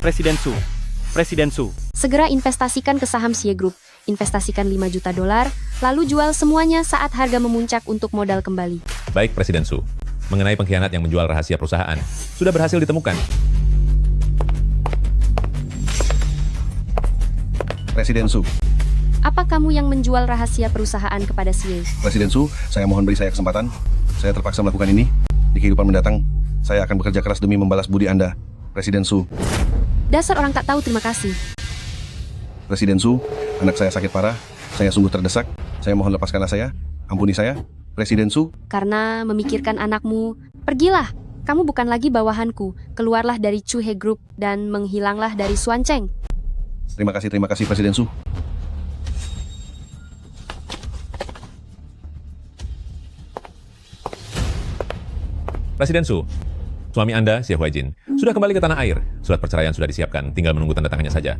Presiden Su. Presiden Su. Segera investasikan ke saham Xie Group. Investasikan 5 juta dolar, lalu jual semuanya saat harga memuncak untuk modal kembali. Baik, Presiden Su. Mengenai pengkhianat yang menjual rahasia perusahaan, sudah berhasil ditemukan. Presiden Su. Apa kamu yang menjual rahasia perusahaan kepada Xie? Presiden Su, saya mohon beri saya kesempatan. Saya terpaksa melakukan ini. Di kehidupan mendatang, saya akan bekerja keras demi membalas budi Anda. Presiden Su. Dasar orang tak tahu terima kasih. Presiden Su, anak saya sakit parah. Saya sungguh terdesak. Saya mohon lepaskanlah saya. Ampuni saya. Presiden Su. Karena memikirkan anakmu, pergilah. Kamu bukan lagi bawahanku. Keluarlah dari Chuhe Group dan menghilanglah dari Suanceng. Terima kasih Presiden Su. Presiden Su, suami Anda, Xie Huaijin, sudah kembali ke tanah air. Surat perceraian sudah disiapkan, tinggal menunggu tanda tangannya saja.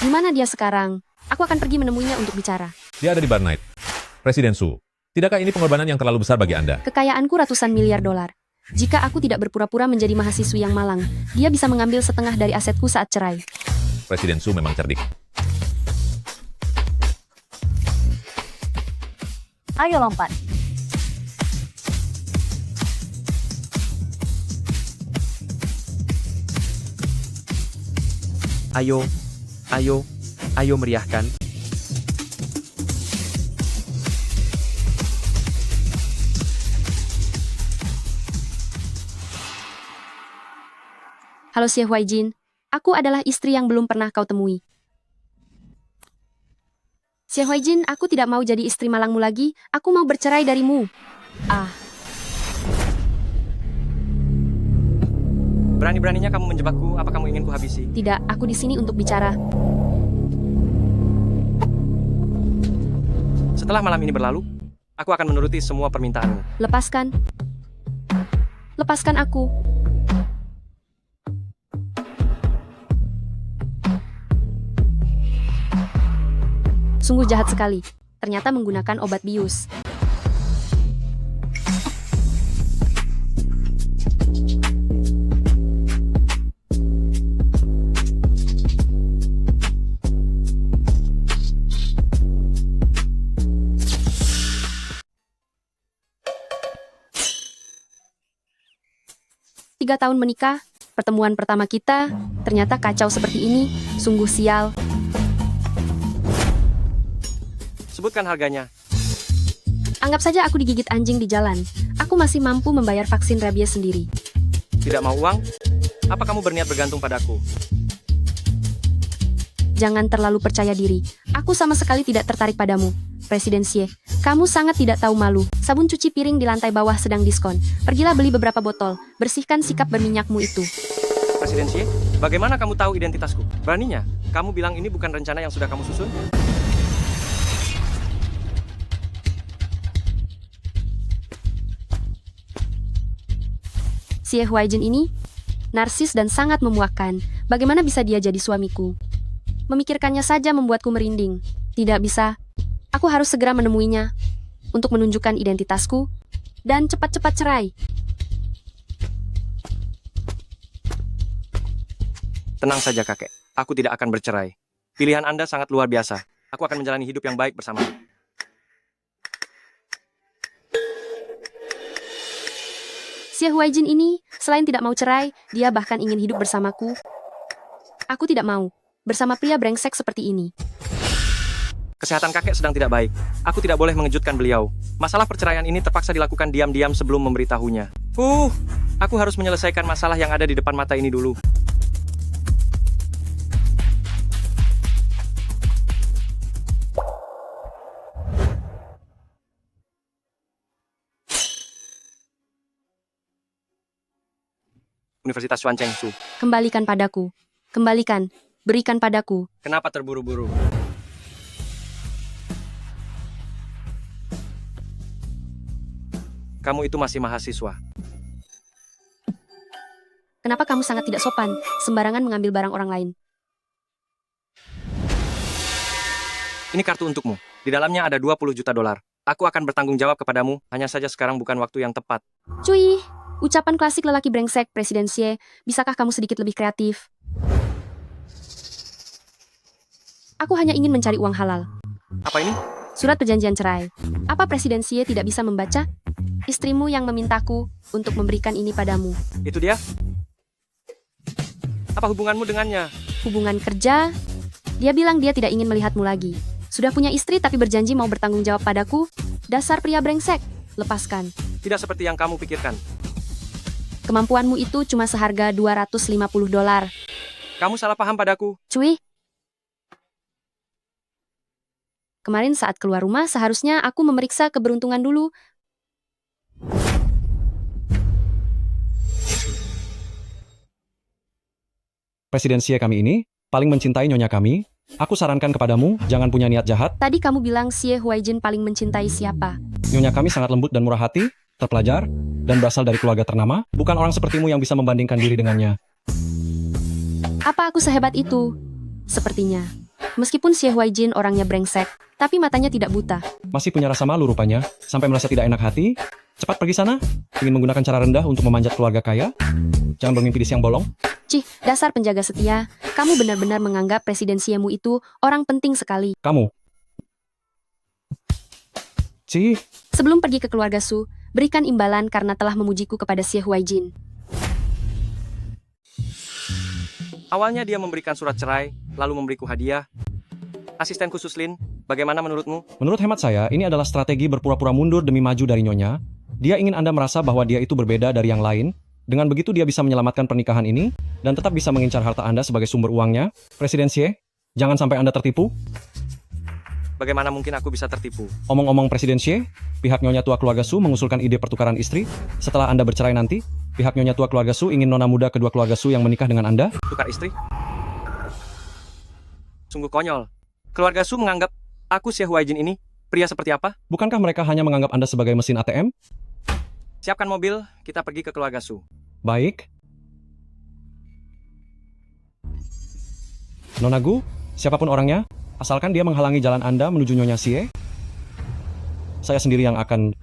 Di mana dia sekarang? Aku akan pergi menemuinya untuk bicara. Dia ada di Bar Night. Presiden Su, tidakkah ini pengorbanan yang terlalu besar bagi Anda? Kekayaanku ratusan miliar dolar. Jika aku tidak berpura-pura menjadi mahasiswi yang malang, dia bisa mengambil setengah dari asetku saat cerai. Presiden Su memang cerdik. Ayo lompat. Ayo meriahkan. Halo Xie Huaijin, aku adalah istri yang belum pernah kau temui. Xie Huaijin, aku tidak mau jadi istri malangmu lagi, aku mau bercerai darimu. Berani-beraninya kamu menjebakku, apa kamu ingin kuhabisi? Tidak, aku di sini untuk bicara. Setelah malam ini berlalu, aku akan menuruti semua permintaanmu. Lepaskan. Lepaskan aku. Sungguh jahat sekali. Ternyata menggunakan obat bius. Tiga tahun menikah, pertemuan pertama kita, ternyata kacau seperti ini, sungguh sial. Sebutkan harganya. Anggap saja aku digigit anjing di jalan. Aku masih mampu membayar vaksin rabies sendiri. Tidak mau uang? Apa kamu berniat bergantung padaku? Jangan terlalu percaya diri. Aku sama sekali tidak tertarik padamu. Presiden Xie, kamu sangat tidak tahu malu. Sabun cuci piring di lantai bawah sedang diskon. Pergilah beli beberapa botol. Bersihkan sikap berminyakmu itu. Presiden Xie, bagaimana kamu tahu identitasku? Beraninya, kamu bilang ini bukan rencana yang sudah kamu susun? Xie Huaijin ini narsis dan sangat memuakkan. Bagaimana bisa dia jadi suamiku? Memikirkannya saja membuatku merinding. Tidak bisa. Aku harus segera menemuinya untuk menunjukkan identitasku dan cepat-cepat cerai. Tenang saja kakek, aku tidak akan bercerai. Pilihan Anda sangat luar biasa. Aku akan menjalani hidup yang baik bersama. Xie Huaijin ini, selain tidak mau cerai, dia bahkan ingin hidup bersamaku. Aku tidak mau, bersama pria brengsek seperti ini. Kesehatan kakek sedang tidak baik. Aku tidak boleh mengejutkan beliau. Masalah perceraian ini terpaksa dilakukan diam-diam sebelum memberitahunya. Aku harus menyelesaikan masalah yang ada di depan mata ini dulu. Universitas Xuancheng Su. Kembalikan padaku. Kembalikan. Berikan padaku. Kenapa terburu-buru? Kamu itu masih mahasiswa. Kenapa kamu sangat tidak sopan, sembarangan mengambil barang orang lain? Ini kartu untukmu. Di dalamnya ada 20 juta dolar. Aku akan bertanggung jawab kepadamu, hanya saja sekarang bukan waktu yang tepat. Cuy, ucapan klasik lelaki brengsek, Presiden Xie. Bisakah kamu sedikit lebih kreatif? Aku hanya ingin mencari uang halal. Apa ini? Surat perjanjian cerai. Apa Presiden Xie tidak bisa membaca? Istrimu yang memintaku untuk memberikan ini padamu. Itu dia? Apa hubunganmu dengannya? Hubungan kerja? Dia bilang dia tidak ingin melihatmu lagi. Sudah punya istri tapi berjanji mau bertanggung jawab padaku? Dasar pria brengsek. Lepaskan. Tidak seperti yang kamu pikirkan. Kemampuanmu itu cuma seharga 250 dolar. Kamu salah paham padaku. Cuy. Kemarin saat keluar rumah seharusnya aku memeriksa keberuntungan dulu. Presiden Xie kami ini paling mencintai nyonya kami. Aku sarankan kepadamu, jangan punya niat jahat. Tadi kamu bilang Xie Huaijin paling mencintai siapa? Nyonya kami sangat lembut dan murah hati, terpelajar, dan berasal dari keluarga ternama. Bukan orang sepertimu yang bisa membandingkan diri dengannya. Apa aku sehebat itu? Sepertinya. Meskipun Xie Huaijin orangnya brengsek, tapi matanya tidak buta. Masih punya rasa malu rupanya, sampai merasa tidak enak hati. Cepat pergi sana. Ingin menggunakan cara rendah untuk memanjat keluarga kaya? Jangan bermimpi di siang bolong. Cih, dasar penjaga setia. Kamu benar-benar menganggap Presiden Xie-mu itu orang penting sekali. Kamu. Cih, Sebelum pergi ke keluarga Su, berikan imbalan karena telah memujiku kepada Xie Huaijin. Awalnya dia memberikan surat cerai, lalu memberiku hadiah. Asisten khusus Lin, bagaimana menurutmu? menurut hemat saya, ini adalah strategi berpura-pura mundur demi maju dari nyonya. Dia ingin Anda merasa bahwa dia itu berbeda dari yang lain. Dengan begitu dia bisa menyelamatkan pernikahan ini, dan tetap bisa mengincar harta Anda sebagai sumber uangnya. Presiden Xie, jangan sampai Anda tertipu. Bagaimana mungkin aku bisa tertipu? Omong-omong Presiden Xie, pihak Nyonya Tua Keluarga Su mengusulkan ide pertukaran istri. Setelah Anda bercerai nanti, pihak Nyonya Tua Keluarga Su ingin nona muda kedua keluarga Su yang menikah dengan Anda. Tukar istri? Sungguh konyol. Keluarga Su menganggap aku Xie Huaijin ini pria seperti apa? Bukankah mereka hanya menganggap Anda sebagai mesin ATM? Siapkan mobil, kita pergi ke keluarga Su. Baik. Nona Gu, siapapun orangnya, asalkan dia menghalangi jalan Anda menuju Nyonya Xie, saya sendiri yang akan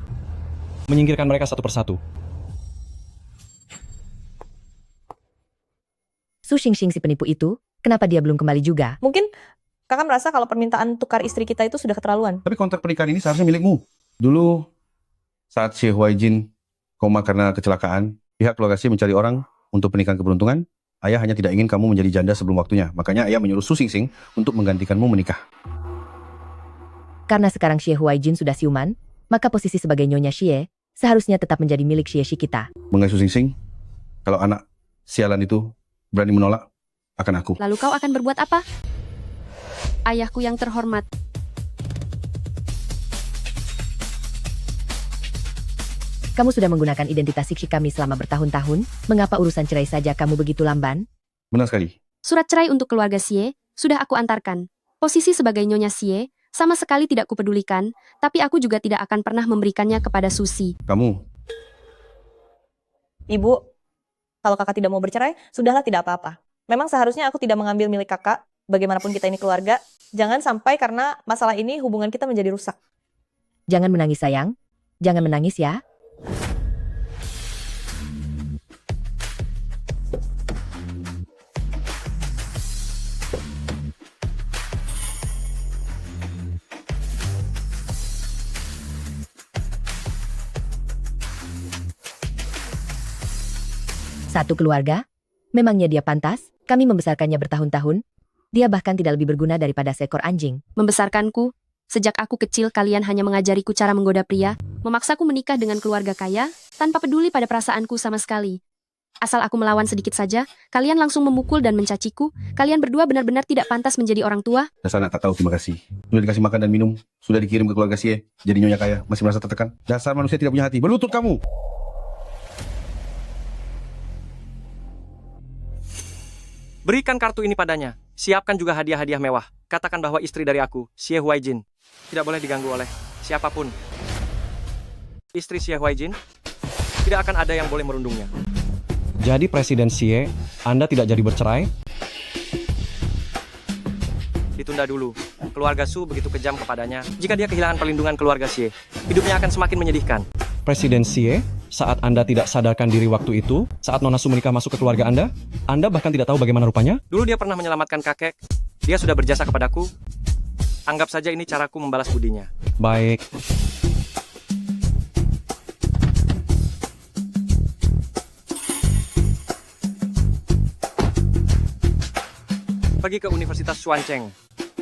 menyingkirkan mereka satu persatu. Su Xingxing si penipu itu, kenapa dia belum kembali juga? Mungkin kakak merasa kalau permintaan tukar istri kita itu sudah keterlaluan. Tapi kontrak pernikahan ini seharusnya milikmu. Dulu, saat Xie Huaijin koma karena kecelakaan, pihak keluarga Xie mencari orang untuk pernikahan keberuntungan. Ayah hanya tidak ingin kamu menjadi janda sebelum waktunya. Makanya ayah menyuruh Su Xingxing untuk menggantikanmu menikah. Karena sekarang Xie Huaijin sudah siuman, maka posisi sebagai Nyonya Xie seharusnya tetap menjadi milik Xie Shi kita. Mengenai Su Xingxing, kalau anak sialan itu berani menolak, akan aku. Lalu kau akan berbuat apa? Ayahku yang terhormat. Kamu sudah menggunakan identitas Siksi kami selama bertahun-tahun, mengapa urusan cerai saja kamu begitu lamban? Benar sekali. Surat cerai untuk keluarga Xie sudah aku antarkan. Posisi sebagai Nyonya Xie sama sekali tidak kupedulikan, tapi aku juga tidak akan pernah memberikannya kepada Susi. Kamu, Ibu, kalau kakak tidak mau bercerai, sudahlah tidak apa-apa. Memang seharusnya aku tidak mengambil milik kakak, bagaimanapun kita ini keluarga. Jangan sampai karena masalah ini hubungan kita menjadi rusak. Jangan menangis sayang, jangan menangis ya. Satu keluarga? Memangnya dia pantas? Kami membesarkannya bertahun-tahun. Dia bahkan tidak lebih berguna daripada seekor anjing. Membesarkanku, sejak aku kecil kalian hanya mengajariku cara menggoda pria, memaksaku menikah dengan keluarga kaya, tanpa peduli pada perasaanku sama sekali. Asal aku melawan sedikit saja, kalian langsung memukul dan mencaciku. Kalian berdua benar-benar tidak pantas menjadi orang tua. dasar anak tak tahu terima kasih. Sudah dikasih makan dan minum, sudah dikirim ke keluarga Xie, jadi nyonya kaya, masih merasa tertekan. Dasar manusia tidak punya hati. Berlutut kamu! Berikan kartu ini padanya. Siapkan juga hadiah-hadiah mewah. Katakan bahwa istri dari aku, Xie Huaijin, tidak boleh diganggu oleh siapapun. Istri Xie Huaijin, tidak akan ada yang boleh merundungnya. Jadi Presiden Xie, Anda tidak jadi bercerai? Ditunda dulu. Keluarga Su begitu kejam kepadanya. Jika dia kehilangan perlindungan keluarga Xie, hidupnya akan semakin menyedihkan. Presiden Xie, saat Anda tidak sadarkan diri waktu itu, saat Nona Su menikah masuk ke keluarga Anda bahkan tidak tahu bagaimana rupanya? Dulu dia pernah menyelamatkan kakek. Dia sudah berjasa kepadaku. Anggap saja ini caraku membalas budinya. Baik, Pergi ke Universitas Xuancheng.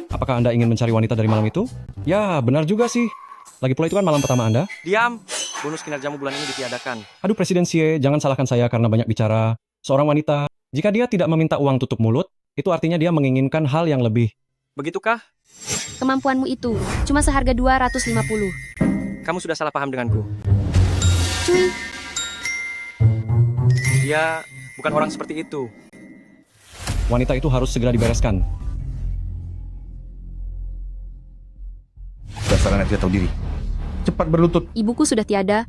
apakah Anda ingin mencari wanita dari malam itu? Ya, benar juga sih. Lagi pula itu kan malam pertama Anda. Diam. Bonus kinerjamu bulan ini ditiadakan. Aduh Presiden Xie, jangan salahkan saya karena banyak bicara. Seorang wanita, jika dia tidak meminta uang tutup mulut, itu artinya dia menginginkan hal yang lebih. Begitukah? Kemampuanmu itu cuma seharga 250. Kamu sudah salah paham denganku. Cuy, Dia bukan orang seperti itu. Wanita itu harus segera dibereskan. Dasar anak tidak tahu diri. Cepat berlutut. ibuku sudah tiada.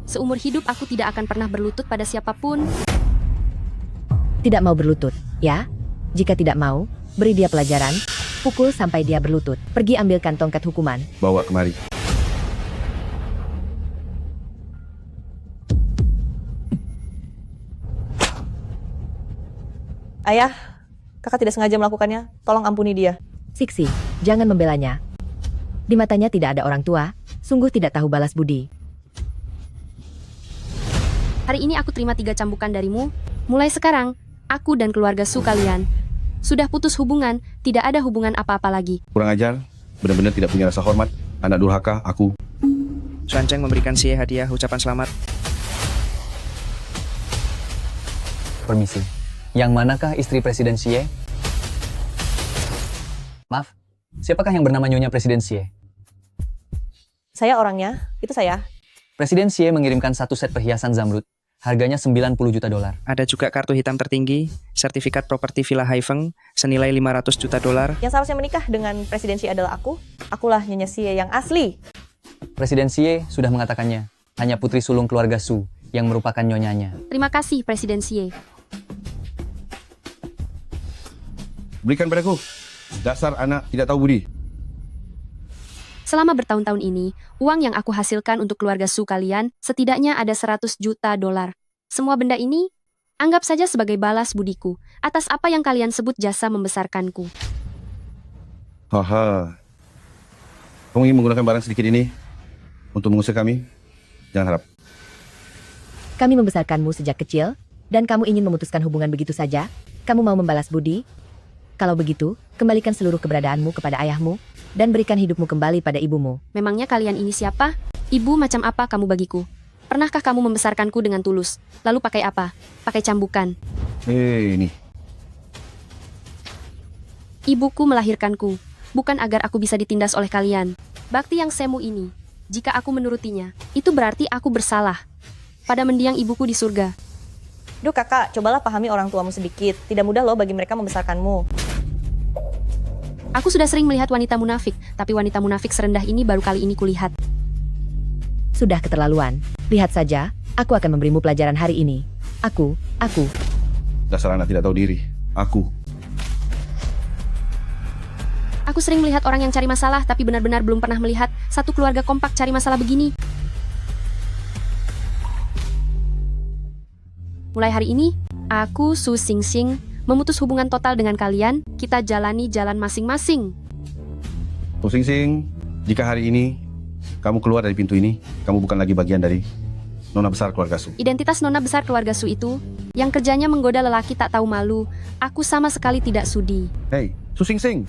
Seumur hidup aku tidak akan pernah berlutut pada siapapun. Tidak mau berlutut, ya? Jika tidak mau, beri dia pelajaran. Pukul sampai dia berlutut. Pergi ambilkan tongkat hukuman. Bawa kemari. Ayah, kakak tidak sengaja melakukannya. Tolong ampuni dia. Siksi, jangan membelanya. Di matanya tidak ada orang tua, sungguh tidak tahu balas budi. Hari ini aku terima 3 cambukan darimu. Mulai sekarang, aku dan keluarga Su kalian sudah putus hubungan, tidak ada hubungan apa-apa lagi. Kurang ajar. Benar-benar tidak punya rasa hormat. Anak durhaka, aku. Xuancheng memberikan Xie hadiah ucapan selamat. Permisi. Yang manakah istri Presiden Xie? Maaf, siapakah yang bernama Nyonya Presiden Xie? Saya orangnya, itu saya. Presiden Xie mengirimkan 1 set perhiasan zamrud. Harganya 90 juta dolar. Ada juga kartu hitam tertinggi, sertifikat properti Villa Haifeng senilai 500 juta dolar. Yang seharusnya menikah dengan Presiden Xie adalah aku. Akulah Nyonya Xie yang asli. Presiden Xie sudah mengatakannya. Hanya putri sulung keluarga Su yang merupakan nyonyanya. Terima kasih Presiden Xie. Berikan padaku. Dasar anak tidak tahu budi. Selama bertahun-tahun ini, uang yang aku hasilkan untuk keluarga Su kalian setidaknya ada 100 juta dolar. Semua benda ini, anggap saja sebagai balas budiku atas apa yang kalian sebut jasa membesarkanku. Haha. Kamu ingin menggunakan barang sedikit ini untuk mengusir kami? Jangan harap. Kami membesarkanmu sejak kecil, dan kamu ingin memutuskan hubungan begitu saja? Kamu mau membalas budi? Kalau begitu, kembalikan seluruh keberadaanmu kepada ayahmu, dan berikan hidupmu kembali pada ibumu. Memangnya kalian ini siapa? Ibu macam apa kamu bagiku? Pernahkah kamu membesarkanku dengan tulus? Lalu pakai apa? Pakai cambukan. Ini. Ibuku melahirkanku, bukan agar aku bisa ditindas oleh kalian. Bakti yang semu ini, jika aku menurutinya, itu berarti aku bersalah pada mendiang ibuku di surga. Duh kakak, cobalah pahami orang tuamu sedikit. Tidak mudah loh bagi mereka membesarkanmu. Aku sudah sering melihat wanita munafik, tapi wanita munafik serendah ini baru kali ini kulihat. Sudah keterlaluan. Lihat saja, aku akan memberimu pelajaran hari ini. Aku. Dasar anak tidak tahu diri. Aku. Aku sering melihat orang yang cari masalah, tapi benar-benar belum pernah melihat satu keluarga kompak cari masalah begini. Mulai hari ini, aku Su Xingxing memutus hubungan total dengan kalian. Kita jalani jalan masing-masing. Sing Sing, jika hari ini kamu keluar dari pintu ini, kamu bukan lagi bagian dari nona besar keluarga Su. Identitas nona besar keluarga Su itu, yang kerjanya menggoda lelaki tak tahu malu, aku sama sekali tidak sudi. Hei, Su Sing Sing.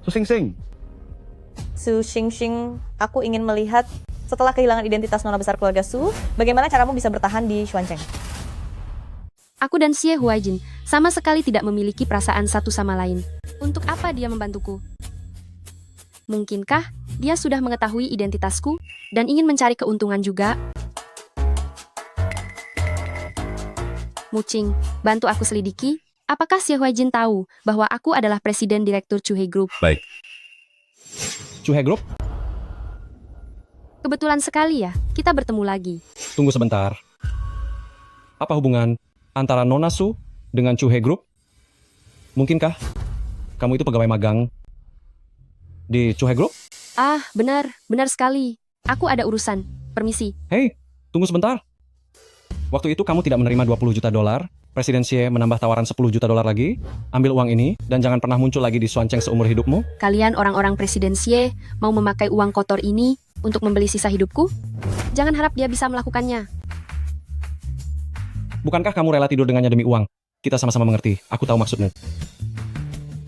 Su Sing Sing. Su Xingxing, aku ingin melihat setelah kehilangan identitas nona besar keluarga Su, bagaimana caramu bisa bertahan di Xuancheng. Aku dan Xie Huaijin sama sekali tidak memiliki perasaan satu sama lain. Untuk apa dia membantuku? Mungkinkah dia sudah mengetahui identitasku dan ingin mencari keuntungan juga? Mucing, bantu aku selidiki. Apakah Xie Huaijin tahu bahwa aku adalah presiden direktur Chuhe Group? Baik. Chuhe Group, Kebetulan sekali ya, kita bertemu lagi. tunggu sebentar. Apa hubungan antara Nona Su dengan Chuhe Group? Mungkinkah kamu itu pegawai magang Di Chuhe Group? Ah, benar sekali. Aku ada urusan. Permisi. Hei, tunggu sebentar. Waktu itu kamu tidak menerima 20 juta dolar. Presiden Xie menambah tawaran 10 juta dolar lagi. Ambil uang ini dan jangan pernah muncul lagi di Xuancheng seumur hidupmu. Kalian orang-orang Presiden Xie mau memakai uang kotor ini untuk membeli sisa hidupku? Jangan harap dia bisa melakukannya. Bukankah kamu rela tidur dengannya demi uang? Kita sama-sama mengerti. Aku tahu maksudmu.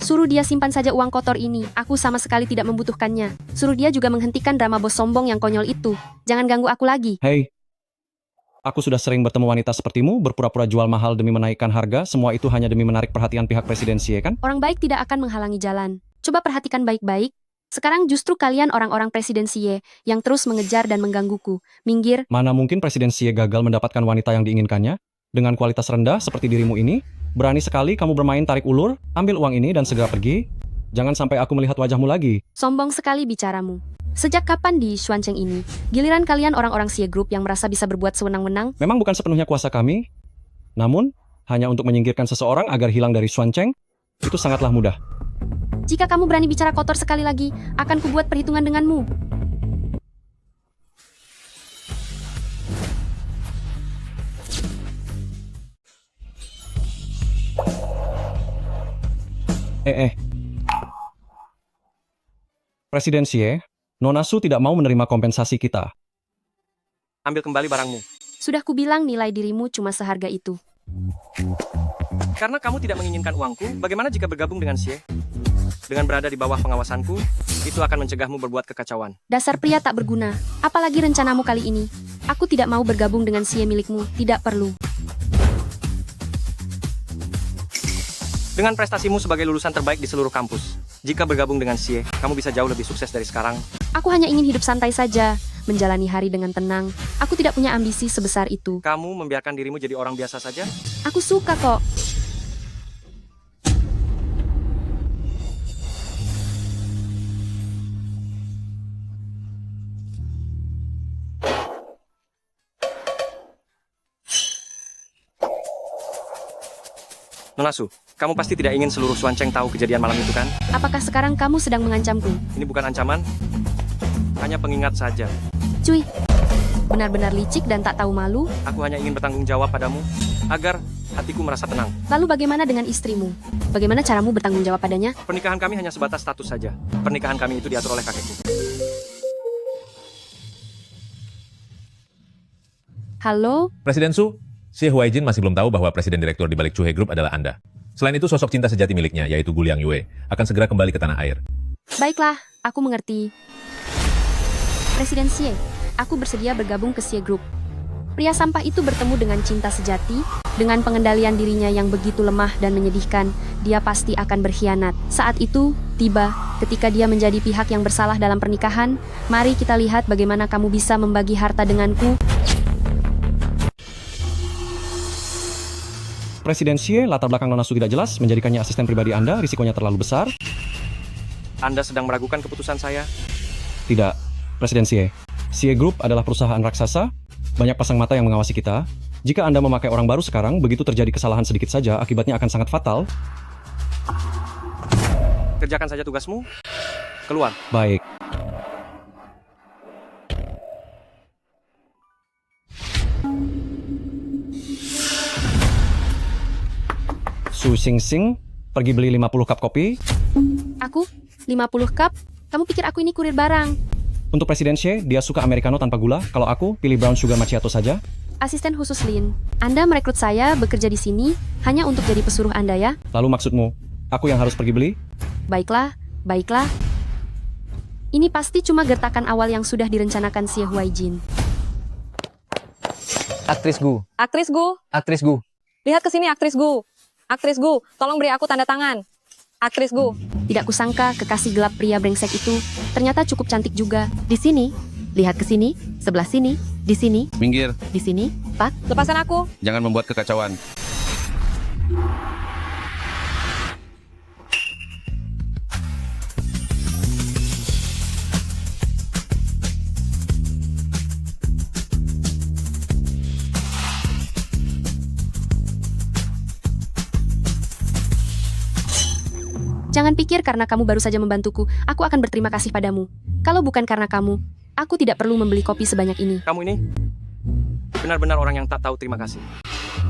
Suruh dia simpan saja uang kotor ini. Aku sama sekali tidak membutuhkannya. Suruh dia juga menghentikan drama bos sombong yang konyol itu. Jangan ganggu aku lagi. Hei, aku sudah sering bertemu wanita sepertimu, berpura-pura jual mahal demi menaikkan harga. Semua itu hanya demi menarik perhatian pihak Presiden Xie, kan? Orang baik tidak akan menghalangi jalan. Coba perhatikan baik-baik. Sekarang justru kalian orang-orang Presiden Xie yang terus mengejar dan menggangguku. Minggir. Mana mungkin Presiden Xie gagal mendapatkan wanita yang diinginkannya? Dengan kualitas rendah seperti dirimu ini, berani sekali kamu bermain tarik ulur, ambil uang ini dan segera pergi. Jangan sampai aku melihat wajahmu lagi. Sombong sekali bicaramu. Sejak kapan di Xuancheng ini, giliran kalian orang-orang Xie Group yang merasa bisa berbuat sewenang-wenang? Memang bukan sepenuhnya kuasa kami, namun hanya untuk menyingkirkan seseorang agar hilang dari Xuancheng, itu sangatlah mudah. Jika kamu berani bicara kotor sekali lagi, akan kubuat perhitungan denganmu. Presiden Xie, Nona Su tidak mau menerima kompensasi kita. Ambil kembali barangmu. Sudah kubilang nilai dirimu cuma seharga itu. Karena kamu tidak menginginkan uangku, bagaimana jika bergabung dengan Xie? Dengan berada di bawah pengawasanku, itu akan mencegahmu berbuat kekacauan. Dasar pria tak berguna. Apalagi rencanamu kali ini. Aku tidak mau bergabung dengan Xie milikmu. Tidak perlu. Dengan prestasimu sebagai lulusan terbaik di seluruh kampus, jika bergabung dengan Xie, kamu bisa jauh lebih sukses dari sekarang. Aku hanya ingin hidup santai saja, menjalani hari dengan tenang. Aku tidak punya ambisi sebesar itu. Kamu membiarkan dirimu jadi orang biasa saja? Aku suka kok. Nona Su, kamu pasti tidak ingin seluruh Xuancheng tahu kejadian malam itu kan? Apakah sekarang kamu sedang mengancamku? Ini bukan ancaman, hanya pengingat saja. Cuy, benar-benar licik dan tak tahu malu. Aku hanya ingin bertanggung jawab padamu, agar hatiku merasa tenang. Lalu bagaimana dengan istrimu? Bagaimana caramu bertanggung jawab padanya? Pernikahan kami hanya sebatas status saja. Pernikahan kami itu diatur oleh kakekku. Halo? Presiden Su, Xie Huaijin masih belum tahu bahwa presiden direktur di balik Chuhe Group adalah Anda. Selain itu, sosok cinta sejati miliknya, yaitu Gu Liang Yue, akan segera kembali ke tanah air. Baiklah, aku mengerti. Presiden Xie, aku bersedia bergabung ke Xie Group. Pria sampah itu bertemu dengan cinta sejati, dengan pengendalian dirinya yang begitu lemah dan menyedihkan, dia pasti akan berkhianat. Saat itu, tiba, ketika dia menjadi pihak yang bersalah dalam pernikahan, mari kita lihat bagaimana kamu bisa membagi harta denganku. Presiden Xie, latar belakang Nona Su tidak jelas, menjadikannya asisten pribadi Anda, risikonya terlalu besar. Anda sedang meragukan keputusan saya? Tidak, Presiden Xie. Xie Group adalah perusahaan raksasa, banyak pasang mata yang mengawasi kita. Jika Anda memakai orang baru sekarang, begitu terjadi kesalahan sedikit saja, akibatnya akan sangat fatal. Kerjakan saja tugasmu. Keluar. Baik. Su Xing Xing, pergi beli 50 cup kopi. Aku? 50 cup? Kamu pikir aku ini kurir barang? Untuk Presiden Xie, dia suka americano tanpa gula. Kalau aku, pilih brown sugar macchiato saja. Asisten khusus Lin, Anda merekrut saya bekerja di sini hanya untuk jadi pesuruh Anda ya? Lalu maksudmu, aku yang harus pergi beli? Baiklah, baiklah. Ini pasti cuma gertakan awal yang sudah direncanakan Xie Huaijin. Aktris Gu, Aktris Gu, aktris Gu. lihat ke sini aktris Gu. Aktris Gu, tolong beri aku tanda tangan. Aktris Gu. Tidak kusangka kekasih gelap pria brengsek itu ternyata cukup cantik juga. Di sini, lihat ke sini, sebelah sini, di sini, Minggir, di sini, Pak. Lepaskan aku. jangan membuat kekacauan. Jangan pikir karena kamu baru saja membantuku, aku akan berterima kasih padamu. Kalau bukan karena kamu, aku tidak perlu membeli kopi sebanyak ini. Kamu ini benar-benar orang yang tak tahu terima kasih.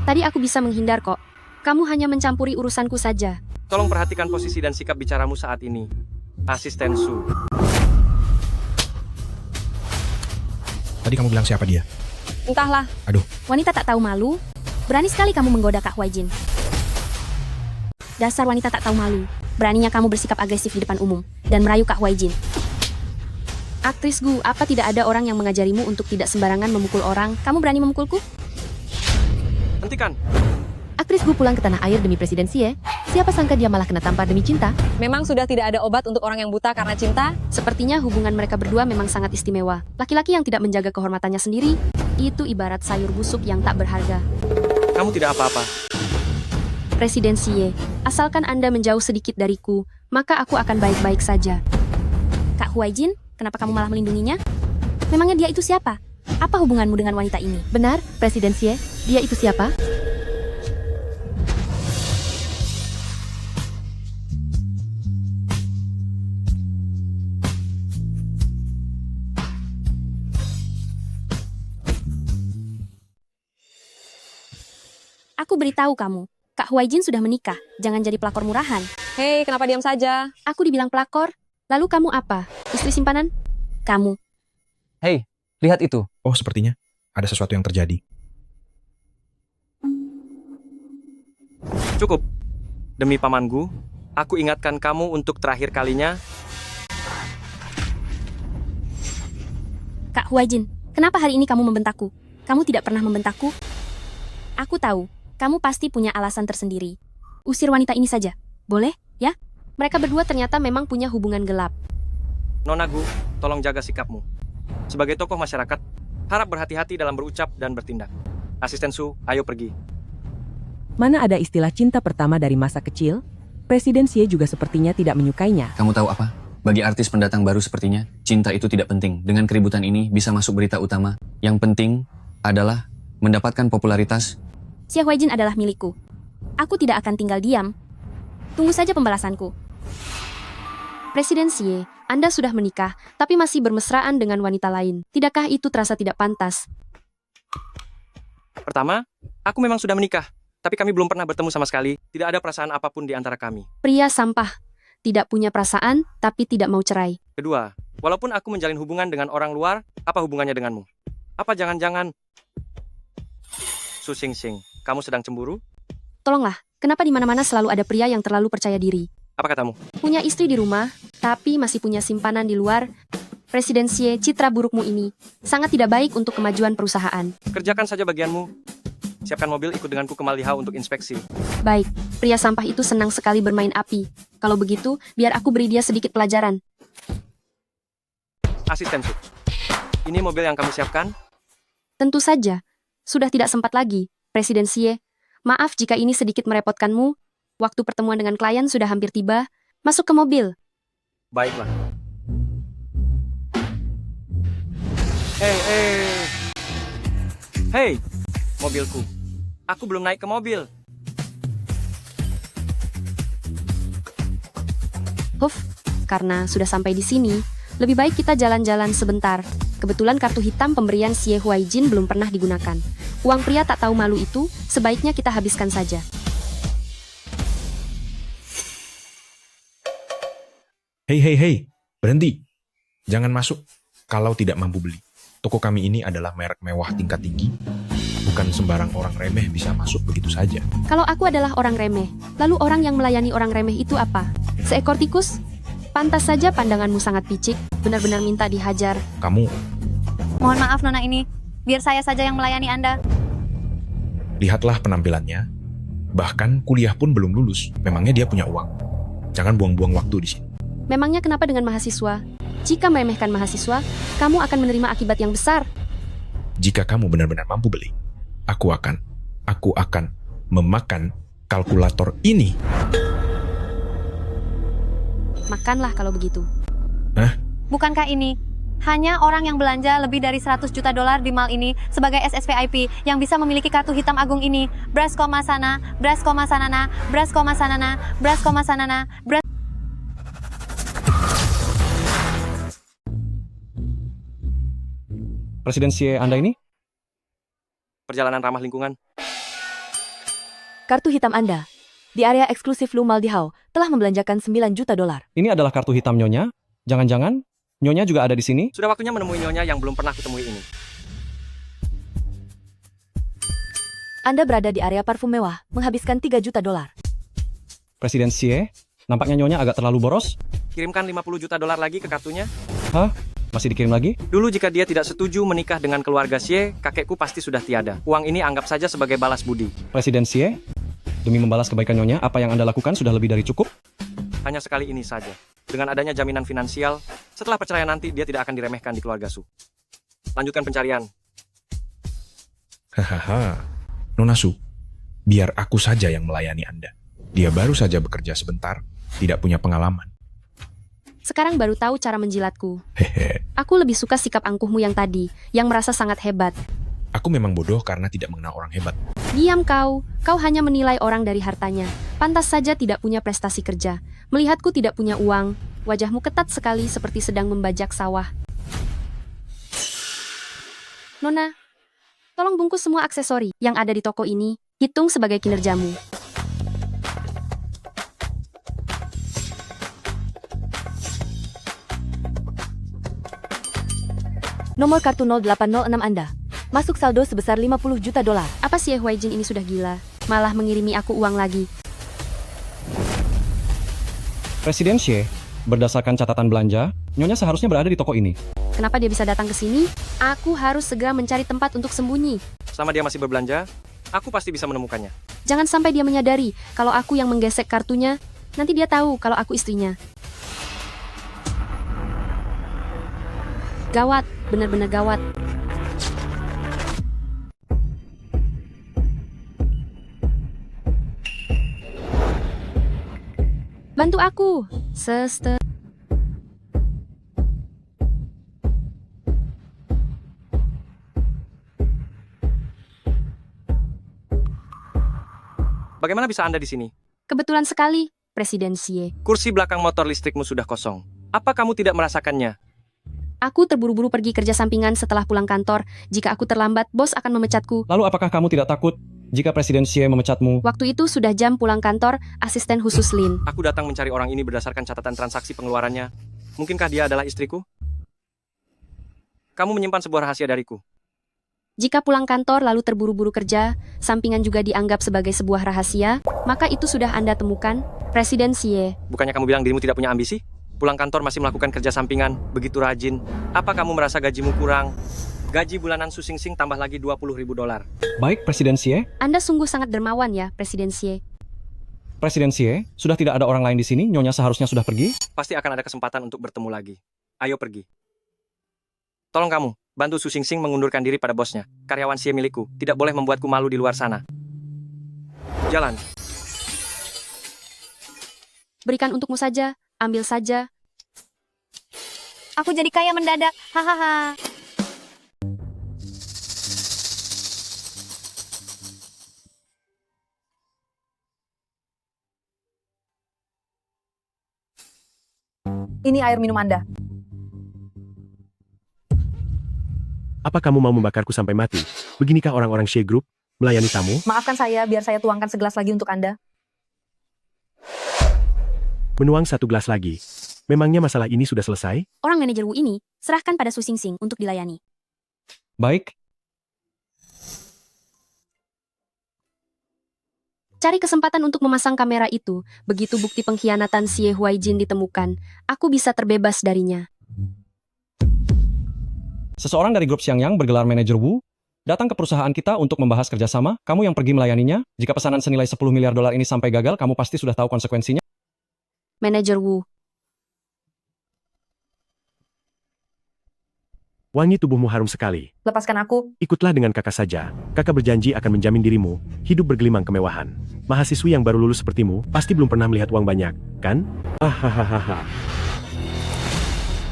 Tadi aku bisa menghindar kok. Kamu hanya mencampuri urusanku saja. Tolong perhatikan posisi dan sikap bicaramu saat ini. Asisten Su. Tadi kamu bilang siapa dia? Entahlah. Aduh. Wanita tak tahu malu. Berani sekali kamu menggoda Kak Huaijin. Dasar wanita tak tahu malu. Beraninya kamu bersikap agresif di depan umum dan merayu Kak Huaijin. Aktris Gu, apa tidak ada orang yang mengajarimu untuk tidak sembarangan memukul orang? Kamu berani memukulku? Hentikan. Aktris Gu pulang ke tanah air demi Presiden Xie. Siapa sangka dia malah kena tampar demi cinta? Memang sudah tidak ada obat untuk orang yang buta karena cinta? Sepertinya hubungan mereka berdua memang sangat istimewa. Laki-laki yang tidak menjaga kehormatannya sendiri, itu ibarat sayur busuk yang tak berharga. Kamu tidak apa-apa. Presiden Xie, asalkan Anda menjauh sedikit dariku, maka aku akan baik-baik saja. Kak Huaijin, kenapa kamu malah melindunginya? Memangnya dia itu siapa? Apa hubunganmu dengan wanita ini? Benar, Presiden Xie, dia itu siapa? Aku beritahu kamu, Kak Huaijin sudah menikah, jangan jadi pelakor murahan. Hei, kenapa diam saja? Aku dibilang pelakor, lalu kamu apa? Istri simpanan? Kamu. Hei, lihat itu. Oh, sepertinya ada sesuatu yang terjadi. Cukup. Demi pamanku, aku ingatkan kamu untuk terakhir kalinya. Kak Huaijin, kenapa hari ini kamu membentakku? Kamu tidak pernah membentakku? Aku tahu, kamu pasti punya alasan tersendiri. Usir wanita ini saja, boleh, ya? Mereka berdua ternyata memang punya hubungan gelap. Nona Gu, tolong jaga sikapmu. Sebagai tokoh masyarakat, harap berhati-hati dalam berucap dan bertindak. Asisten Su, ayo pergi. Mana ada istilah cinta pertama dari masa kecil? Presiden Xie juga sepertinya tidak menyukainya. Kamu tahu apa? Bagi artis pendatang baru sepertinya, cinta itu tidak penting. Dengan keributan ini bisa masuk berita utama. Yang penting adalah mendapatkan popularitas. Xie Huaijin adalah milikku. Aku tidak akan tinggal diam. Tunggu saja pembalasanku. Presiden Xie, Anda sudah menikah, tapi masih bermesraan dengan wanita lain. Tidakkah itu terasa tidak pantas? Pertama, aku memang sudah menikah, tapi kami belum pernah bertemu sama sekali. Tidak ada perasaan apapun di antara kami. Pria sampah. Tidak punya perasaan, tapi tidak mau cerai. Kedua, walaupun aku menjalin hubungan dengan orang luar, apa hubungannya denganmu? Apa jangan-jangan... Su Xingxing, kamu sedang cemburu? Tolonglah, kenapa di mana-mana selalu ada pria yang terlalu percaya diri? Apa katamu? Punya istri di rumah, tapi masih punya simpanan di luar. Presiden Xie, citra burukmu ini sangat tidak baik untuk kemajuan perusahaan. Kerjakan saja bagianmu. Siapkan mobil, ikut denganku ke Malihao untuk inspeksi. Baik, pria sampah itu senang sekali bermain api. Kalau begitu, biar aku beri dia sedikit pelajaran. Asisten Su, ini mobil yang kamu siapkan? Tentu saja. Sudah tidak sempat lagi, Presiden Xie. Maaf jika ini sedikit merepotkanmu. Waktu pertemuan dengan klien sudah hampir tiba. Masuk ke mobil. Baiklah. Hei, mobilku. Aku belum naik ke mobil. Huff, karena sudah sampai di sini, lebih baik kita jalan-jalan sebentar. Kebetulan kartu hitam pemberian Xie Huaijin belum pernah digunakan. Uang pria tak tahu malu itu, sebaiknya kita habiskan saja. Hei, berhenti. Jangan masuk kalau tidak mampu beli. Toko kami ini adalah merek mewah tingkat tinggi. Bukan sembarang orang remeh bisa masuk begitu saja. Kalau aku adalah orang remeh, lalu orang yang melayani orang remeh itu apa? Seekor tikus? Pantas saja pandanganmu sangat picik, benar-benar minta dihajar. Kamu, Mohon maaf Nona ini, biar saya saja yang melayani Anda. lihatlah penampilannya. Bahkan kuliah pun belum lulus. Memangnya dia punya uang? Jangan buang-buang waktu di sini. Memangnya kenapa dengan mahasiswa? Jika meremehkan mahasiswa, kamu akan menerima akibat yang besar. Jika kamu benar-benar mampu beli, aku akan memakan kalkulator ini. Makanlah kalau begitu. Hah? Bukankah ini hanya orang yang belanja lebih dari 100 juta dolar di mall ini sebagai SSVIP yang bisa memiliki kartu hitam agung ini? Bras koma sana, bras koma sanana, bras koma sanana, bras koma sanana, bras... Presiden Xie Anda ini? Perjalanan ramah lingkungan. Kartu hitam Anda di area eksklusif Lu Maldihau telah membelanjakan 9 juta dolar. Ini adalah kartu hitam Nyonya? Jangan-jangan Nyonya juga ada di sini? Sudah waktunya menemui Nyonya yang belum pernah kutemui ini. Anda berada di area parfum mewah, menghabiskan 3 juta dolar. Presiden Xie, nampaknya Nyonya agak terlalu boros. Kirimkan 50 juta dolar lagi ke kartunya. Hah? Masih dikirim lagi? Dulu jika dia tidak setuju menikah dengan keluarga Xie, kakekku pasti sudah tiada. Uang ini anggap saja sebagai balas budi. Presiden Xie, demi membalas kebaikan Nyonya, apa yang Anda lakukan sudah lebih dari cukup? Hanya sekali ini saja. Dengan adanya jaminan finansial, setelah perceraian nanti dia tidak akan diremehkan di keluarga Su. Lanjutkan pencarian. Hahaha. Nona Su, biar aku saja yang melayani Anda. Dia baru saja bekerja sebentar, tidak punya pengalaman. Sekarang baru tahu cara menjilatku. Hehe. Aku lebih suka sikap angkuhmu yang tadi, yang merasa sangat hebat. Aku memang bodoh karena tidak mengenal orang hebat. Diam kau hanya menilai orang dari hartanya. Pantas saja tidak punya prestasi kerja. Melihatku tidak punya uang, wajahmu ketat sekali seperti sedang membajak sawah. Nona, tolong bungkus semua aksesori yang ada di toko ini, hitung sebagai kinerjamu. Nomor kartu 0806 Anda. Masuk saldo sebesar 50 juta dolar. Apa Xie Huaijin ini sudah gila? Malah mengirimi aku uang lagi. Presiden Xie, berdasarkan catatan belanja, Nyonya seharusnya berada di toko ini. Kenapa dia bisa datang ke sini? Aku harus segera mencari tempat untuk sembunyi. Selama dia masih berbelanja, aku pasti bisa menemukannya. Jangan sampai dia menyadari kalau aku yang menggesek kartunya. Nanti dia tahu kalau aku istrinya. Gawat, benar-benar gawat. Bantu aku, Sister. Bagaimana bisa Anda di sini? Kebetulan sekali, Presiden Xie. Kursi belakang motor listrikmu sudah kosong. Apa kamu tidak merasakannya? Aku terburu-buru pergi kerja sampingan setelah pulang kantor. Jika aku terlambat, bos akan memecatku. Lalu apakah kamu tidak takut jika Presiden Xie memecatmu? Waktu itu sudah jam pulang kantor, asisten khusus Lin. Aku datang mencari orang ini berdasarkan catatan transaksi pengeluarannya. Mungkinkah dia adalah istriku? Kamu menyimpan sebuah rahasia dariku. Jika pulang kantor lalu terburu-buru kerja, sampingan juga dianggap sebagai sebuah rahasia, maka itu sudah Anda temukan, Presiden Xie. Bukannya kamu bilang dirimu tidak punya ambisi? Pulang kantor masih melakukan kerja sampingan, begitu rajin. Apa kamu merasa gajimu kurang? Gaji bulanan Su Xing tambah lagi 20.000 dolar. Baik, Presiden Xie. Anda sungguh sangat dermawan ya, Presiden Xie. Presiden Xie, sudah tidak ada orang lain di sini, Nyonya seharusnya sudah pergi. Pasti akan ada kesempatan untuk bertemu lagi. Ayo pergi. Tolong kamu, bantu Su Xing mengundurkan diri pada bosnya. Karyawan Xie milikku, tidak boleh membuatku malu di luar sana. Jalan. Berikan untukmu saja, ambil saja. Aku jadi kaya mendadak. Hahaha. Ini air minum Anda. Apa kamu mau membakarku sampai mati? Beginikah orang-orang Xie Group melayani tamu? Maafkan saya, biar saya tuangkan segelas lagi untuk Anda. Menuang satu gelas lagi. Memangnya masalah ini sudah selesai? Orang manajer Wu ini, serahkan pada Su Xing untuk dilayani. Baik. Cari kesempatan untuk memasang kamera itu. Begitu bukti pengkhianatan Xie Huaijin ditemukan, aku bisa terbebas darinya. Seseorang dari grup Xiangyang bergelar manajer Wu datang ke perusahaan kita untuk membahas kerjasama. Kamu yang pergi melayaninya. Jika pesanan senilai 10 miliar dolar ini sampai gagal, kamu pasti sudah tahu konsekuensinya. Manajer Wu. Wangi tubuhmu harum sekali. Lepaskan aku. Ikutlah dengan kakak saja. Kakak berjanji akan menjamin dirimu hidup bergelimang kemewahan. Mahasiswi yang baru lulus sepertimu pasti belum pernah melihat uang banyak, kan? Hahaha.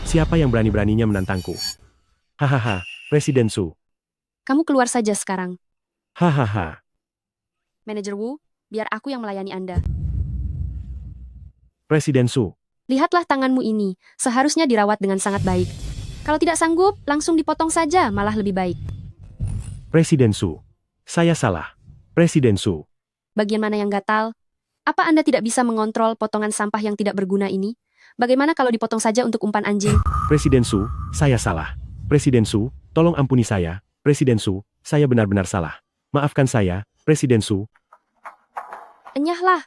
Siapa yang berani-beraninya menantangku? Hahaha, Presiden Su. Kamu keluar saja sekarang. Hahaha. Manajer Wu, biar aku yang melayani Anda. Presiden Su. Lihatlah tanganmu ini, seharusnya dirawat dengan sangat baik. Kalau tidak sanggup, langsung dipotong saja, malah lebih baik. Presiden Su. Saya salah. Presiden Su. Bagian mana yang gatal? Apa Anda tidak bisa mengontrol potongan sampah yang tidak berguna ini? Bagaimana kalau dipotong saja untuk umpan anjing? Presiden Su, saya salah. Presiden Su, tolong ampuni saya. Presiden Su, saya benar-benar salah. Maafkan saya, Presiden Su. Enyahlah.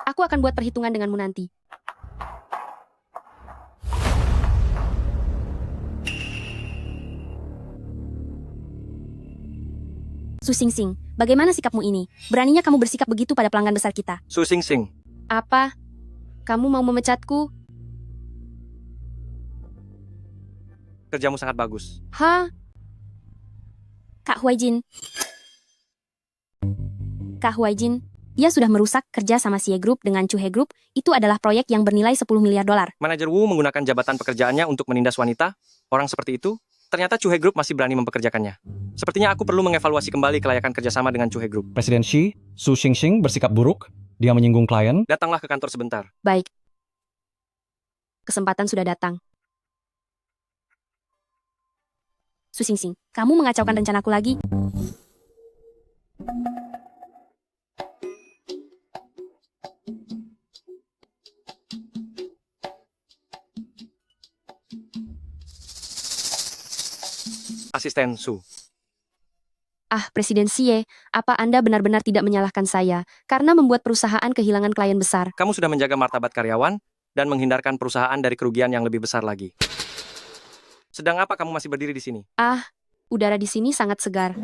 Aku akan buat perhitungan denganmu nanti. Su Xingxing, bagaimana sikapmu ini? Beraninya kamu bersikap begitu pada pelanggan besar kita. Su Xingxing, Apa? Kamu mau memecatku? kerjamu sangat bagus. Hah? Kak Huaijin. Kak Huaijin, dia sudah merusak kerja sama Xie Group dengan Chuhe Group. Itu adalah proyek yang bernilai 10 miliar dolar. Manajer Wu menggunakan jabatan pekerjaannya untuk menindas wanita. Orang seperti itu, ternyata Chuhe Group masih berani mempekerjakannya. Sepertinya aku perlu mengevaluasi kembali kelayakan kerjasama dengan Chuhe Group. Presiden Xi, Su Xingxing bersikap buruk. Dia menyinggung klien. Datanglah ke kantor sebentar. Baik. Kesempatan sudah datang. Su Xingxing, kamu mengacaukan rencanaku lagi. Asisten Su. Ah, Presiden Xie, apa Anda benar-benar tidak menyalahkan saya karena membuat perusahaan kehilangan klien besar? Kamu sudah menjaga martabat karyawan dan menghindarkan perusahaan dari kerugian yang lebih besar lagi. Sedang apa kamu masih berdiri di sini? Ah, udara di sini sangat segar.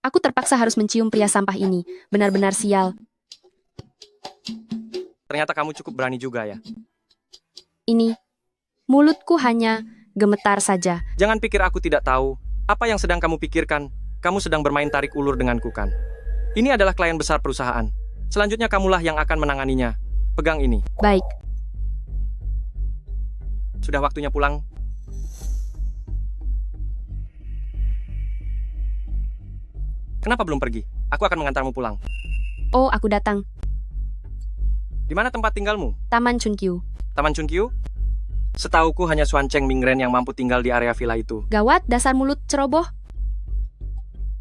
Aku terpaksa harus mencium pria sampah ini. Benar-benar sial. Ternyata kamu cukup berani juga ya. Ini, mulutku hanya gemetar saja. Jangan pikir aku tidak tahu apa yang sedang kamu pikirkan. Kamu sedang bermain tarik ulur denganku kan? Ini adalah klien besar perusahaan. Selanjutnya kamulah yang akan menanganinya. Pegang ini. Baik. Sudah waktunya pulang. Kenapa belum pergi? Aku akan mengantarmu pulang. Oh, aku datang. Di mana tempat tinggalmu? Taman Chunkyu. Taman Chunkyu? Setauku hanya Xuan Cheng Mingren yang mampu tinggal di area villa itu. Gawat, dasar mulut ceroboh.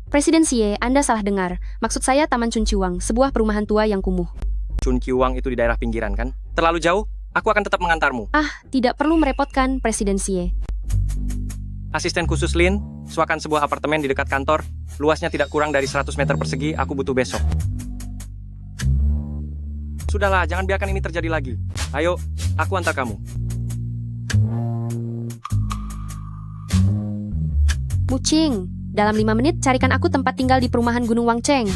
Presiden Xie, Anda salah dengar. Maksud saya Taman Chunqiuwang, sebuah perumahan tua yang kumuh. Chunqiuwang itu di daerah pinggiran kan? Terlalu jauh? Aku akan tetap mengantarmu. Ah, tidak perlu merepotkan, Presiden Xie. Asisten khusus Lin, suakan sebuah apartemen di dekat kantor. Luasnya tidak kurang dari 100 meter persegi, aku butuh besok. Sudahlah, jangan biarkan ini terjadi lagi. Ayo, aku antar kamu. Bucing, dalam 5 menit carikan aku tempat tinggal di perumahan Gunung Wangcheng.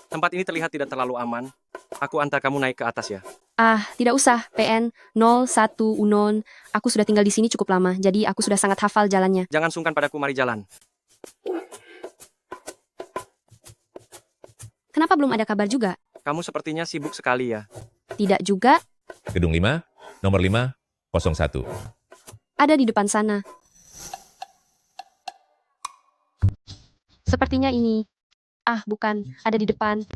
Tempat ini terlihat tidak terlalu aman. Aku antar kamu naik ke atas ya. Ah, tidak usah, PN 01 Unon. Aku sudah tinggal di sini cukup lama, jadi aku sudah sangat hafal jalannya. Jangan sungkan padaku, mari jalan. Kenapa belum ada kabar juga? Kamu sepertinya sibuk sekali ya. Tidak juga, Gedung 5, nomor 501. ada di depan sana. Sepertinya ini. Ah, bukan, ada di depan.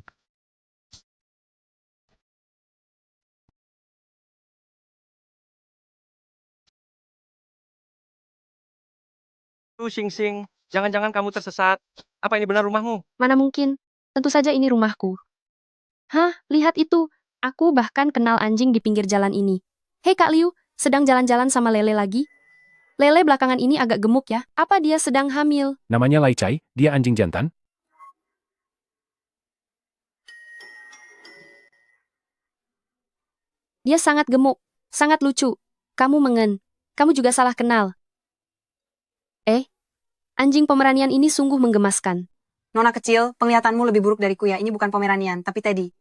Xingxing, jangan-jangan kamu tersesat. Apa ini benar rumahmu? Mana mungkin? Tentu saja ini rumahku. Hah, lihat itu. Aku bahkan kenal anjing di pinggir jalan ini. Hei Kak Liu, sedang jalan-jalan sama Lele lagi? Lele belakangan ini agak gemuk ya. Apa dia sedang hamil? Namanya Lai Chai, dia anjing jantan. Dia sangat gemuk, sangat lucu. Kamu mengen. Kamu juga salah kenal. Anjing Pomeranian ini sungguh menggemaskan. Nona kecil, penglihatanmu lebih buruk dariku ya. Ini bukan Pomeranian, tapi Teddy.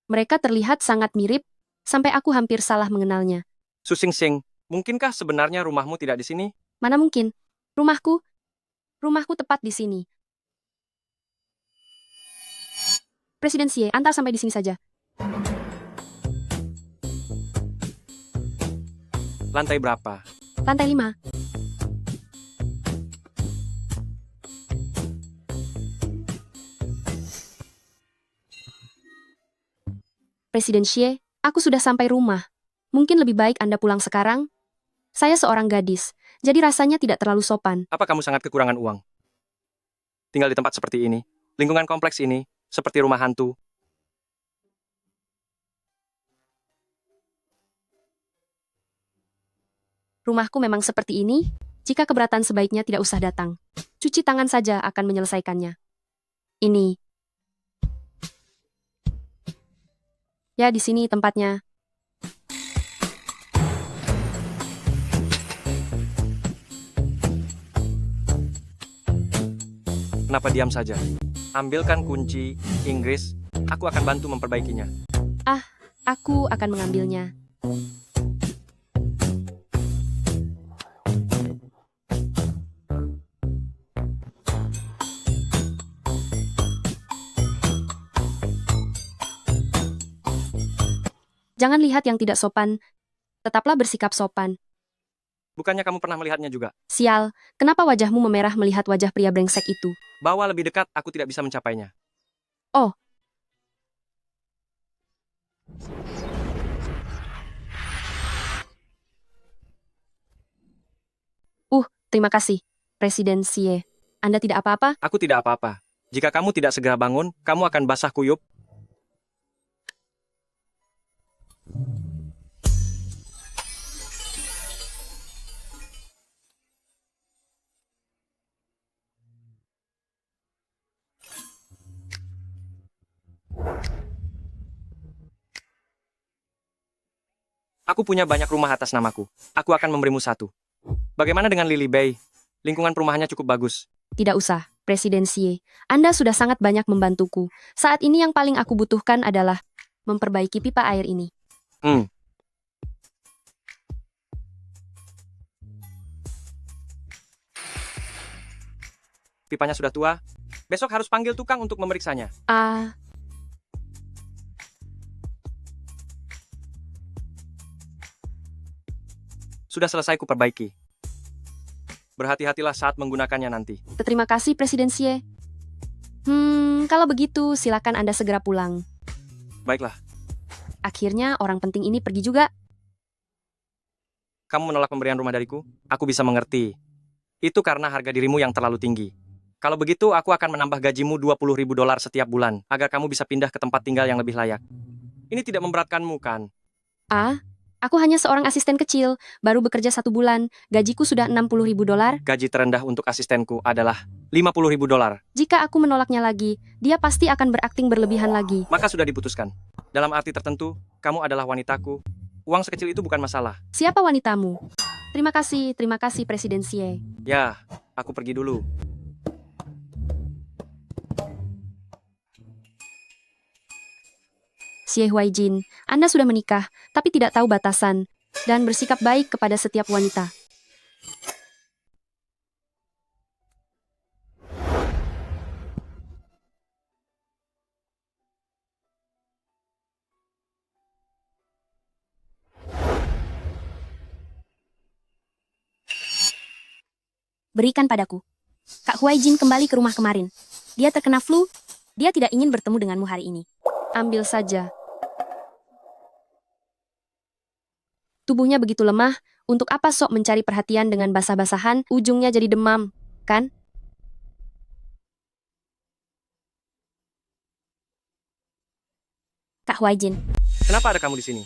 Mereka terlihat sangat mirip, sampai aku hampir salah mengenalnya. Susing Sing, mungkinkah sebenarnya rumahmu tidak di sini? Mana mungkin? Rumahku tepat di sini. Presiden Xie, antar sampai di sini saja. Lantai berapa? Lantai 5. Presiden Xie, aku sudah sampai rumah. Mungkin lebih baik Anda pulang sekarang? Saya seorang gadis, jadi rasanya tidak terlalu sopan. Apa kamu sangat kekurangan uang? Tinggal di tempat seperti ini, lingkungan kompleks ini, seperti rumah hantu. Rumahku memang seperti ini, jika keberatan sebaiknya tidak usah datang. Cuci tangan saja akan menyelesaikannya. Ini. Ya, di sini tempatnya. Kenapa diam saja? Ambilkan kunci Inggris, aku akan bantu memperbaikinya. Aku akan mengambilnya. Jangan lihat yang tidak sopan. Tetaplah bersikap sopan. Bukannya kamu pernah melihatnya juga? Sial, kenapa wajahmu memerah melihat wajah pria brengsek itu? Bawa lebih dekat, aku tidak bisa mencapainya. Oh. Terima kasih, Presiden Xie. Anda tidak apa-apa? Aku tidak apa-apa. Jika kamu tidak segera bangun, kamu akan basah kuyup. Aku punya banyak rumah atas namaku. Aku akan memberimu satu. Bagaimana dengan Lily Bay? Lingkungan perumahannya cukup bagus. Tidak usah, Presiden Xie. Anda sudah sangat banyak membantuku. Saat ini yang paling aku butuhkan adalah memperbaiki pipa air ini. Pipanya sudah tua. Besok harus panggil tukang untuk memeriksanya. Sudah selesai kuperbaiki. Berhati-hatilah saat menggunakannya nanti. Terima kasih, Presiden Xie. Kalau begitu, silakan Anda segera pulang. Baiklah. Akhirnya, orang penting ini pergi juga. Kamu menolak pemberian rumah dariku? Aku bisa mengerti. Itu karena harga dirimu yang terlalu tinggi. Kalau begitu, aku akan menambah gajimu $20.000 setiap bulan, agar kamu bisa pindah ke tempat tinggal yang lebih layak. Ini tidak memberatkanmu, kan? Aku hanya seorang asisten kecil, baru bekerja 1 bulan, gajiku sudah $60.000. Gaji terendah untuk asistenku adalah $50.000. Jika aku menolaknya lagi, dia pasti akan berakting berlebihan lagi. Maka sudah diputuskan. Dalam arti tertentu, kamu adalah wanitaku. Uang sekecil itu bukan masalah. Siapa wanitamu? Terima kasih, Presiden Xie. Ya, aku pergi dulu. Xie Huaijin, Anda sudah menikah, tapi tidak tahu batasan, dan bersikap baik kepada setiap wanita. Berikan padaku. Kak Huaijin kembali ke rumah kemarin. Dia terkena flu, dia tidak ingin bertemu denganmu hari ini. Ambil saja. Tubuhnya begitu lemah, untuk apa sok mencari perhatian dengan basah-basahan, ujungnya jadi demam, kan? Kak Huaijin. Kenapa ada kamu di sini?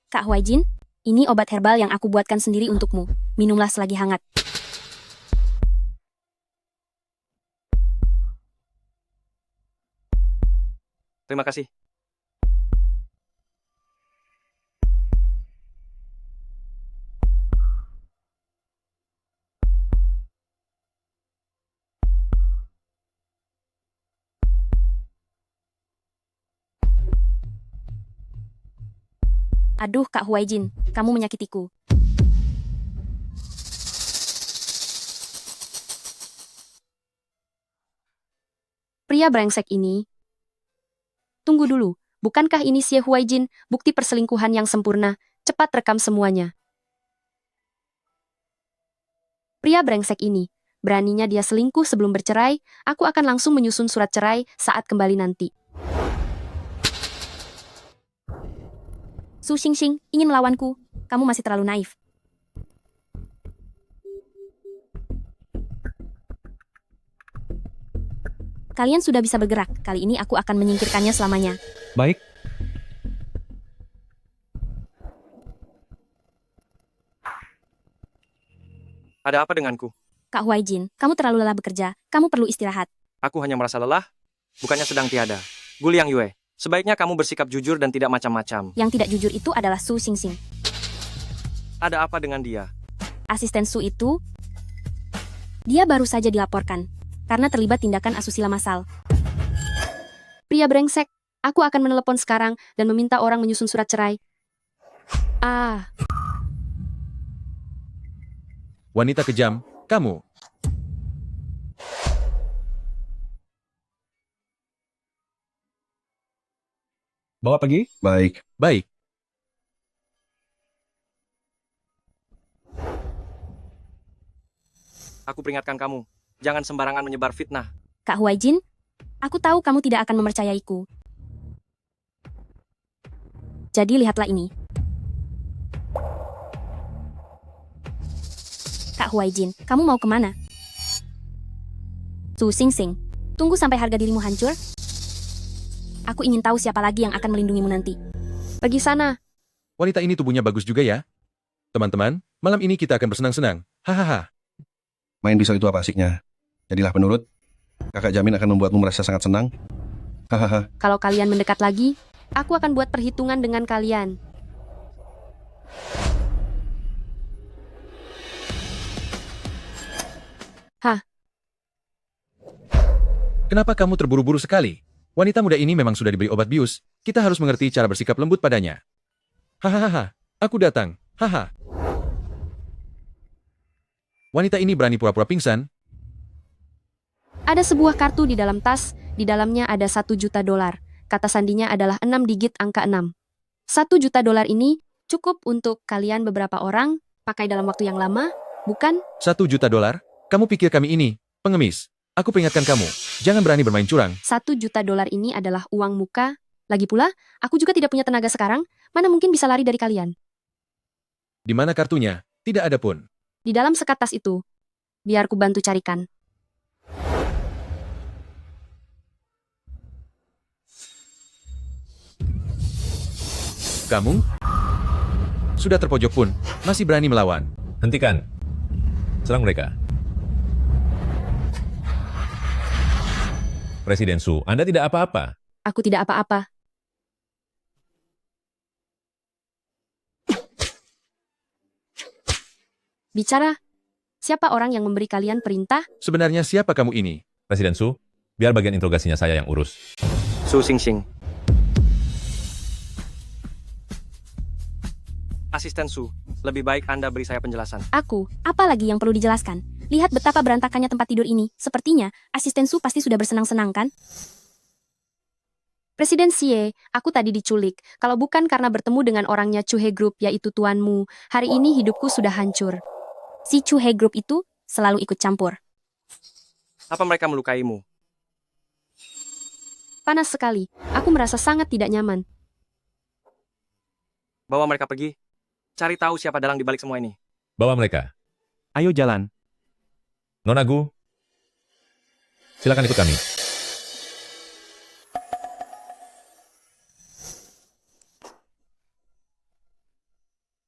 Kak Huaijin, ini obat herbal yang aku buatkan sendiri untukmu. Minumlah selagi hangat. Terima kasih. Aduh, Kak Huaijin, kamu menyakitiku. Pria brengsek ini. Tunggu dulu, bukankah ini Xie Huaijin, bukti perselingkuhan yang sempurna? Cepat rekam semuanya. Pria brengsek ini. Beraninya dia selingkuh sebelum bercerai, aku akan langsung menyusun surat cerai saat kembali nanti. Su Xingxing, ingin melawanku? Kamu masih terlalu naif. Kalian sudah bisa bergerak, kali ini aku akan menyingkirkannya selamanya. Baik, Ada apa denganku? Kak Huaijin, kamu terlalu lelah bekerja, kamu perlu istirahat. Aku hanya merasa lelah, bukannya sedang tiada. Guliang Yue, sebaiknya kamu bersikap jujur dan tidak macam-macam. Yang tidak jujur itu adalah Su Xingxing. Ada apa dengan dia? Asisten Su itu, dia baru saja dilaporkan, karena terlibat tindakan asusila massal. Pria brengsek, aku akan menelepon sekarang dan meminta orang menyusun surat cerai. Wanita kejam, kamu. bawa pergi. Baik. Baik. Aku peringatkan kamu, jangan sembarangan menyebar fitnah. Kak Huaijin, aku tahu kamu tidak akan mempercayaiku. Jadi lihatlah ini. Kak Huaijin, kamu mau kemana? Su Xingxing, tunggu sampai harga dirimu hancur. Aku ingin tahu siapa lagi yang akan melindungimu nanti. Pergi sana. Wanita ini tubuhnya bagus juga ya. Teman-teman, malam ini kita akan bersenang-senang. Hahaha. Main pisau itu apa asiknya? Jadilah penurut. Kakak jamin akan membuatmu merasa sangat senang. Hahaha. Kalau kalian mendekat lagi, aku akan buat perhitungan dengan kalian. Hah? Kenapa kamu terburu-buru sekali? Wanita muda ini memang sudah diberi obat bius. Kita harus mengerti cara bersikap lembut padanya. Hahaha. Aku datang. Haha. Wanita ini berani pura-pura pingsan. Ada sebuah kartu di dalam tas, di dalamnya ada 1 juta dolar. Kata sandinya adalah 6 digit angka 6. 1 juta dolar ini cukup untuk kalian beberapa orang, pakai dalam waktu yang lama, bukan? 1 juta dolar? Kamu pikir kami ini pengemis? Aku peringatkan kamu, jangan berani bermain curang. 1 juta dolar ini adalah uang muka. Lagi pula, aku juga tidak punya tenaga sekarang, mana mungkin bisa lari dari kalian. Di mana kartunya? Tidak ada pun. Di dalam sekat tas itu. Biar ku bantu carikan. Kamu? Sudah terpojok pun, masih berani melawan. Hentikan. Serang mereka. Presiden Su, Anda tidak apa-apa. Aku tidak apa-apa. Bicara. Siapa orang yang memberi kalian perintah? Sebenarnya siapa kamu ini? Presiden Su, biar bagian interogasinya saya yang urus. Su Xingxing. Asisten Su, lebih baik Anda beri saya penjelasan. Aku, apa lagi yang perlu dijelaskan? Lihat betapa berantakannya tempat tidur ini. Sepertinya, asisten Su pasti sudah bersenang-senang kan? Presiden Xie, aku tadi diculik. Kalau bukan karena bertemu dengan orangnya Chuhe Group, yaitu tuanmu, hari ini hidupku sudah hancur. Si Chuhe Group itu selalu ikut campur. Apa mereka melukaimu? Panas sekali. Aku merasa sangat tidak nyaman. Bawa mereka pergi. Cari tahu siapa dalang di balik semua ini. Bawa mereka. Ayo jalan. Nona Gu, silakan ikut kami.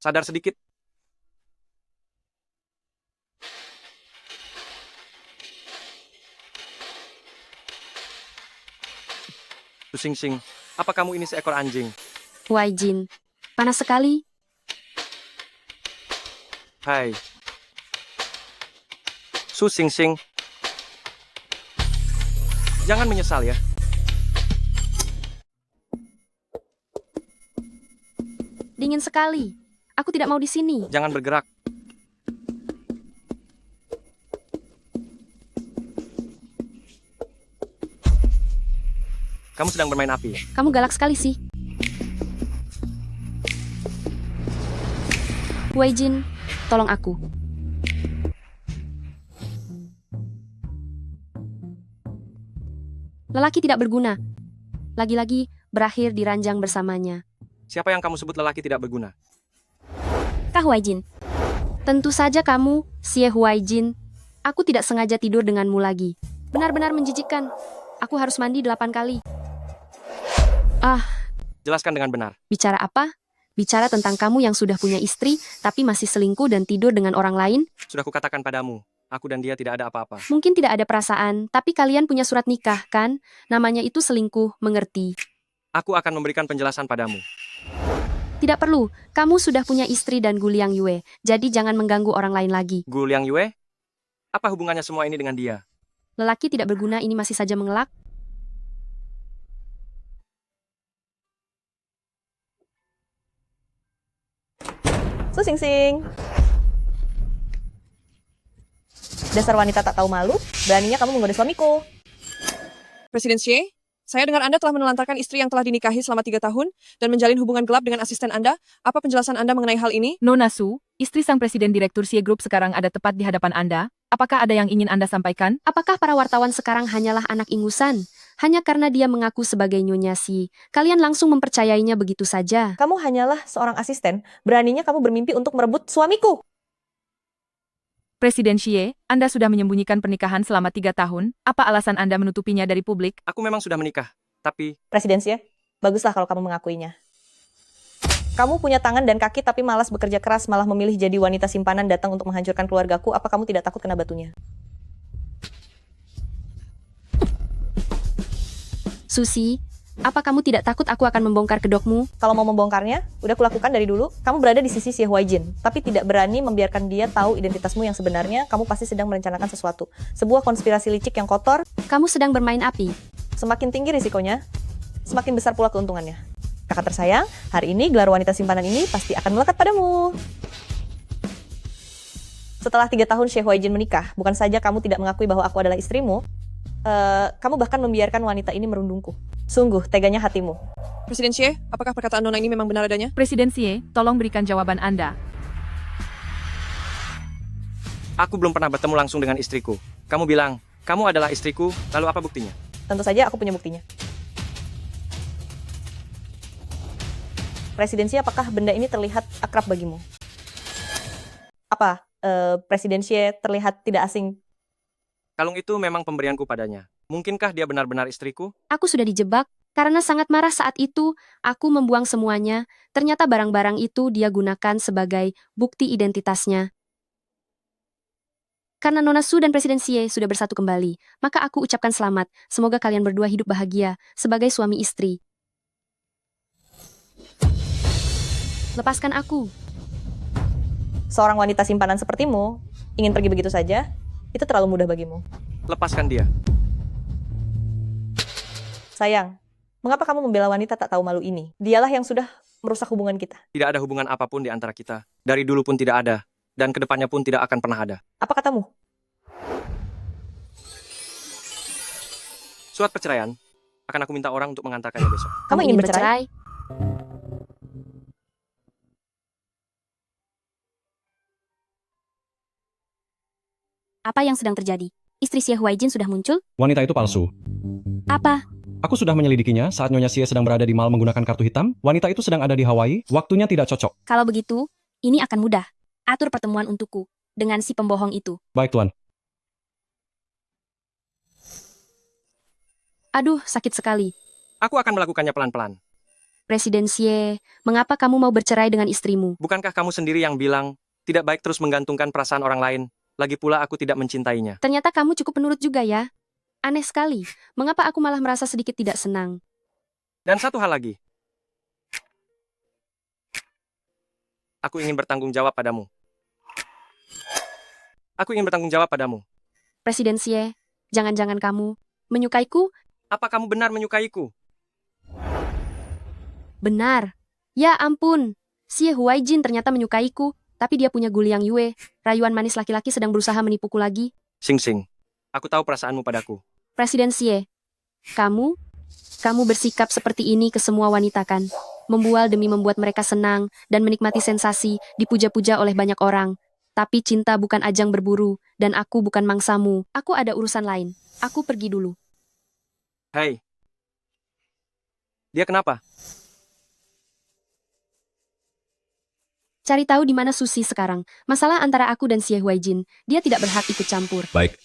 Sadar sedikit. Su Xingxing, apa kamu ini seekor anjing? Huaijin, panas sekali. Hai. Su Xingxing. Jangan menyesal ya. Ding. Dingin sekali. Aku tidak mau di sini. Jangan bergerak. Kamu sedang bermain api. Kamu galak sekali sih. Wei Jin, tolong aku. Lelaki tidak berguna. Lagi-lagi berakhir di ranjang bersamanya. Siapa yang kamu sebut lelaki tidak berguna? Kah Wei Jin? Tentu saja kamu, Xie Huai Jin. Aku tidak sengaja tidur denganmu lagi. Benar-benar menjijikkan. Aku harus mandi 8 kali. Jelaskan dengan benar. Bicara apa? Bicara tentang kamu yang sudah punya istri, tapi masih selingkuh dan tidur dengan orang lain? Sudah kukatakan padamu, aku dan dia tidak ada apa-apa. Mungkin tidak ada perasaan, tapi kalian punya surat nikah, kan? Namanya itu selingkuh, mengerti? Aku akan memberikan penjelasan padamu. Tidak perlu, kamu sudah punya istri dan Gu Liang Yue, jadi jangan mengganggu orang lain lagi. Gu Liang Yue? Apa hubungannya semua ini dengan dia? Lelaki tidak berguna ini masih saja mengelak? Su Sing Sing. Dasar wanita tak tahu malu, beraninya kamu menggoda suamiku. Presiden Xie, saya dengar Anda telah menelantarkan istri yang telah dinikahi selama 3 tahun dan menjalin hubungan gelap dengan asisten Anda. Apa penjelasan Anda mengenai hal ini? Nona Su, istri sang presiden direktur Xie Group sekarang ada tepat di hadapan Anda. Apakah ada yang ingin Anda sampaikan? Apakah para wartawan sekarang hanyalah anak ingusan? Hanya karena dia mengaku sebagai Nyonya Si, kalian langsung mempercayainya begitu saja. Kamu hanyalah seorang asisten, beraninya kamu bermimpi untuk merebut suamiku. Presiden Xie, Anda sudah menyembunyikan pernikahan selama 3 tahun. Apa alasan Anda menutupinya dari publik? Aku memang sudah menikah, tapi... Presiden Xie, baguslah kalau kamu mengakuinya. Kamu punya tangan dan kaki tapi malas bekerja keras, malah memilih jadi wanita simpanan datang untuk menghancurkan keluargaku. Apa kamu tidak takut kena batunya? Susi, apa kamu tidak takut aku akan membongkar kedokmu? Kalau mau membongkarnya, udah kulakukan dari dulu. Kamu berada di sisi Xie Huai Jin, tapi tidak berani membiarkan dia tahu identitasmu yang sebenarnya. Kamu pasti sedang merencanakan sesuatu. Sebuah konspirasi licik yang kotor. Kamu sedang bermain api. Semakin tinggi risikonya, semakin besar pula keuntungannya. Kakak tersayang, hari ini gelar wanita simpanan ini pasti akan melekat padamu. Setelah 3 tahun Xie Huai Jin menikah, bukan saja kamu tidak mengakui bahwa aku adalah istrimu, kamu bahkan membiarkan wanita ini merundungku. Sungguh teganya hatimu. Presiden Xie, apakah perkataan Nona ini memang benar adanya? Presiden Xie, tolong berikan jawaban Anda. Aku belum pernah bertemu langsung dengan istriku. Kamu bilang, kamu adalah istriku, lalu apa buktinya? Tentu saja aku punya buktinya. Presiden Xie, apakah benda ini terlihat akrab bagimu? Apa? Presiden Xie terlihat tidak asing? Kalung itu memang pemberianku padanya. Mungkinkah dia benar-benar istriku? Aku sudah dijebak. Karena sangat marah saat itu, aku membuang semuanya. Ternyata barang-barang itu dia gunakan sebagai bukti identitasnya. Karena Nona Su dan Presiden Xie sudah bersatu kembali, maka aku ucapkan selamat. Semoga kalian berdua hidup bahagia sebagai suami istri. Lepaskan aku. Seorang wanita simpanan sepertimu ingin pergi begitu saja? Itu terlalu mudah bagimu. Lepaskan dia. Sayang, mengapa kamu membela wanita tak tahu malu ini? Dialah yang sudah merusak hubungan kita. Tidak ada hubungan apapun di antara kita. Dari dulu pun tidak ada. Dan kedepannya pun tidak akan pernah ada. Apa katamu? Surat perceraian, akan aku minta orang untuk mengantarkannya besok. Kamu ingin bercerai? Apa yang sedang terjadi? Istri Xie Huai Jin sudah muncul? Wanita itu palsu. Apa? Aku sudah menyelidikinya saat Nyonya Xie sedang berada di mall menggunakan kartu hitam. Wanita itu sedang ada di Hawaii, waktunya tidak cocok. Kalau begitu, ini akan mudah. Atur pertemuan untukku dengan si pembohong itu. Baik, Tuan. Aduh, sakit sekali. Aku akan melakukannya pelan-pelan. Presiden Xie, mengapa kamu mau bercerai dengan istrimu? Bukankah kamu sendiri yang bilang, tidak baik terus menggantungkan perasaan orang lain? Lagi pula aku tidak mencintainya. Ternyata kamu cukup penurut juga ya. Aneh sekali, mengapa aku malah merasa sedikit tidak senang? Dan satu hal lagi. Aku ingin bertanggung jawab padamu. Aku ingin bertanggung jawab padamu. Presiden Xie, jangan-jangan kamu menyukaiku? Apa kamu benar menyukaiku? Benar. Ya ampun. Xie Huaijin ternyata menyukaiku, tapi dia punya Guliang Yue. Rayuan manis laki-laki sedang berusaha menipuku lagi. Sing Sing, aku tahu perasaanmu padaku. Presiden Xie, kamu bersikap seperti ini ke semua wanita kan? Membual demi membuat mereka senang dan menikmati sensasi, dipuja-puja oleh banyak orang. Tapi cinta bukan ajang berburu, dan aku bukan mangsamu. Aku ada urusan lain. Aku pergi dulu. Hei, dia kenapa? Cari tahu di mana Susi sekarang. Masalah antara aku dan Xie Huaijin. Dia tidak berhak ikut campur. Baik,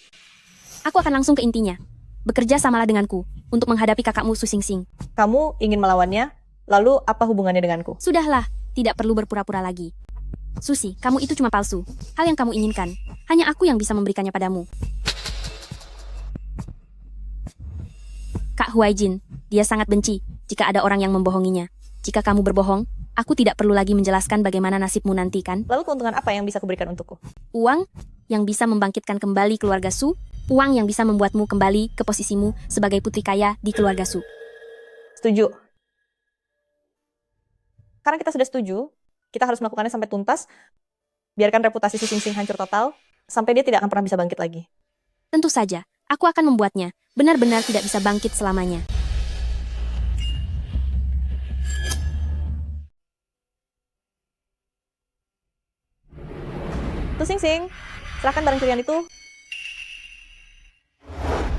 Aku akan langsung ke intinya. Bekerja samalah denganku untuk menghadapi kakakmu Su Xingxing. Kamu ingin melawannya, lalu apa hubungannya denganku? Sudahlah, tidak perlu berpura-pura lagi. Susi, kamu itu cuma palsu. Hal yang kamu inginkan, hanya aku yang bisa memberikannya padamu. Kak Huaijin, dia sangat benci jika ada orang yang membohonginya. Jika kamu berbohong, aku tidak perlu lagi menjelaskan bagaimana nasibmu nanti kan? Lalu keuntungan apa yang bisa kuberikan untukku? Uang yang bisa membangkitkan kembali keluarga Su, uang yang bisa membuatmu kembali ke posisimu sebagai putri kaya di keluarga Su. Setuju. Karena kita sudah setuju, kita harus melakukannya sampai tuntas. Biarkan reputasi Su Xingxing hancur total, sampai dia tidak akan pernah bisa bangkit lagi. Tentu saja, aku akan membuatnya benar-benar tidak bisa bangkit selamanya. Su Xingxing, serahkan barang curian itu.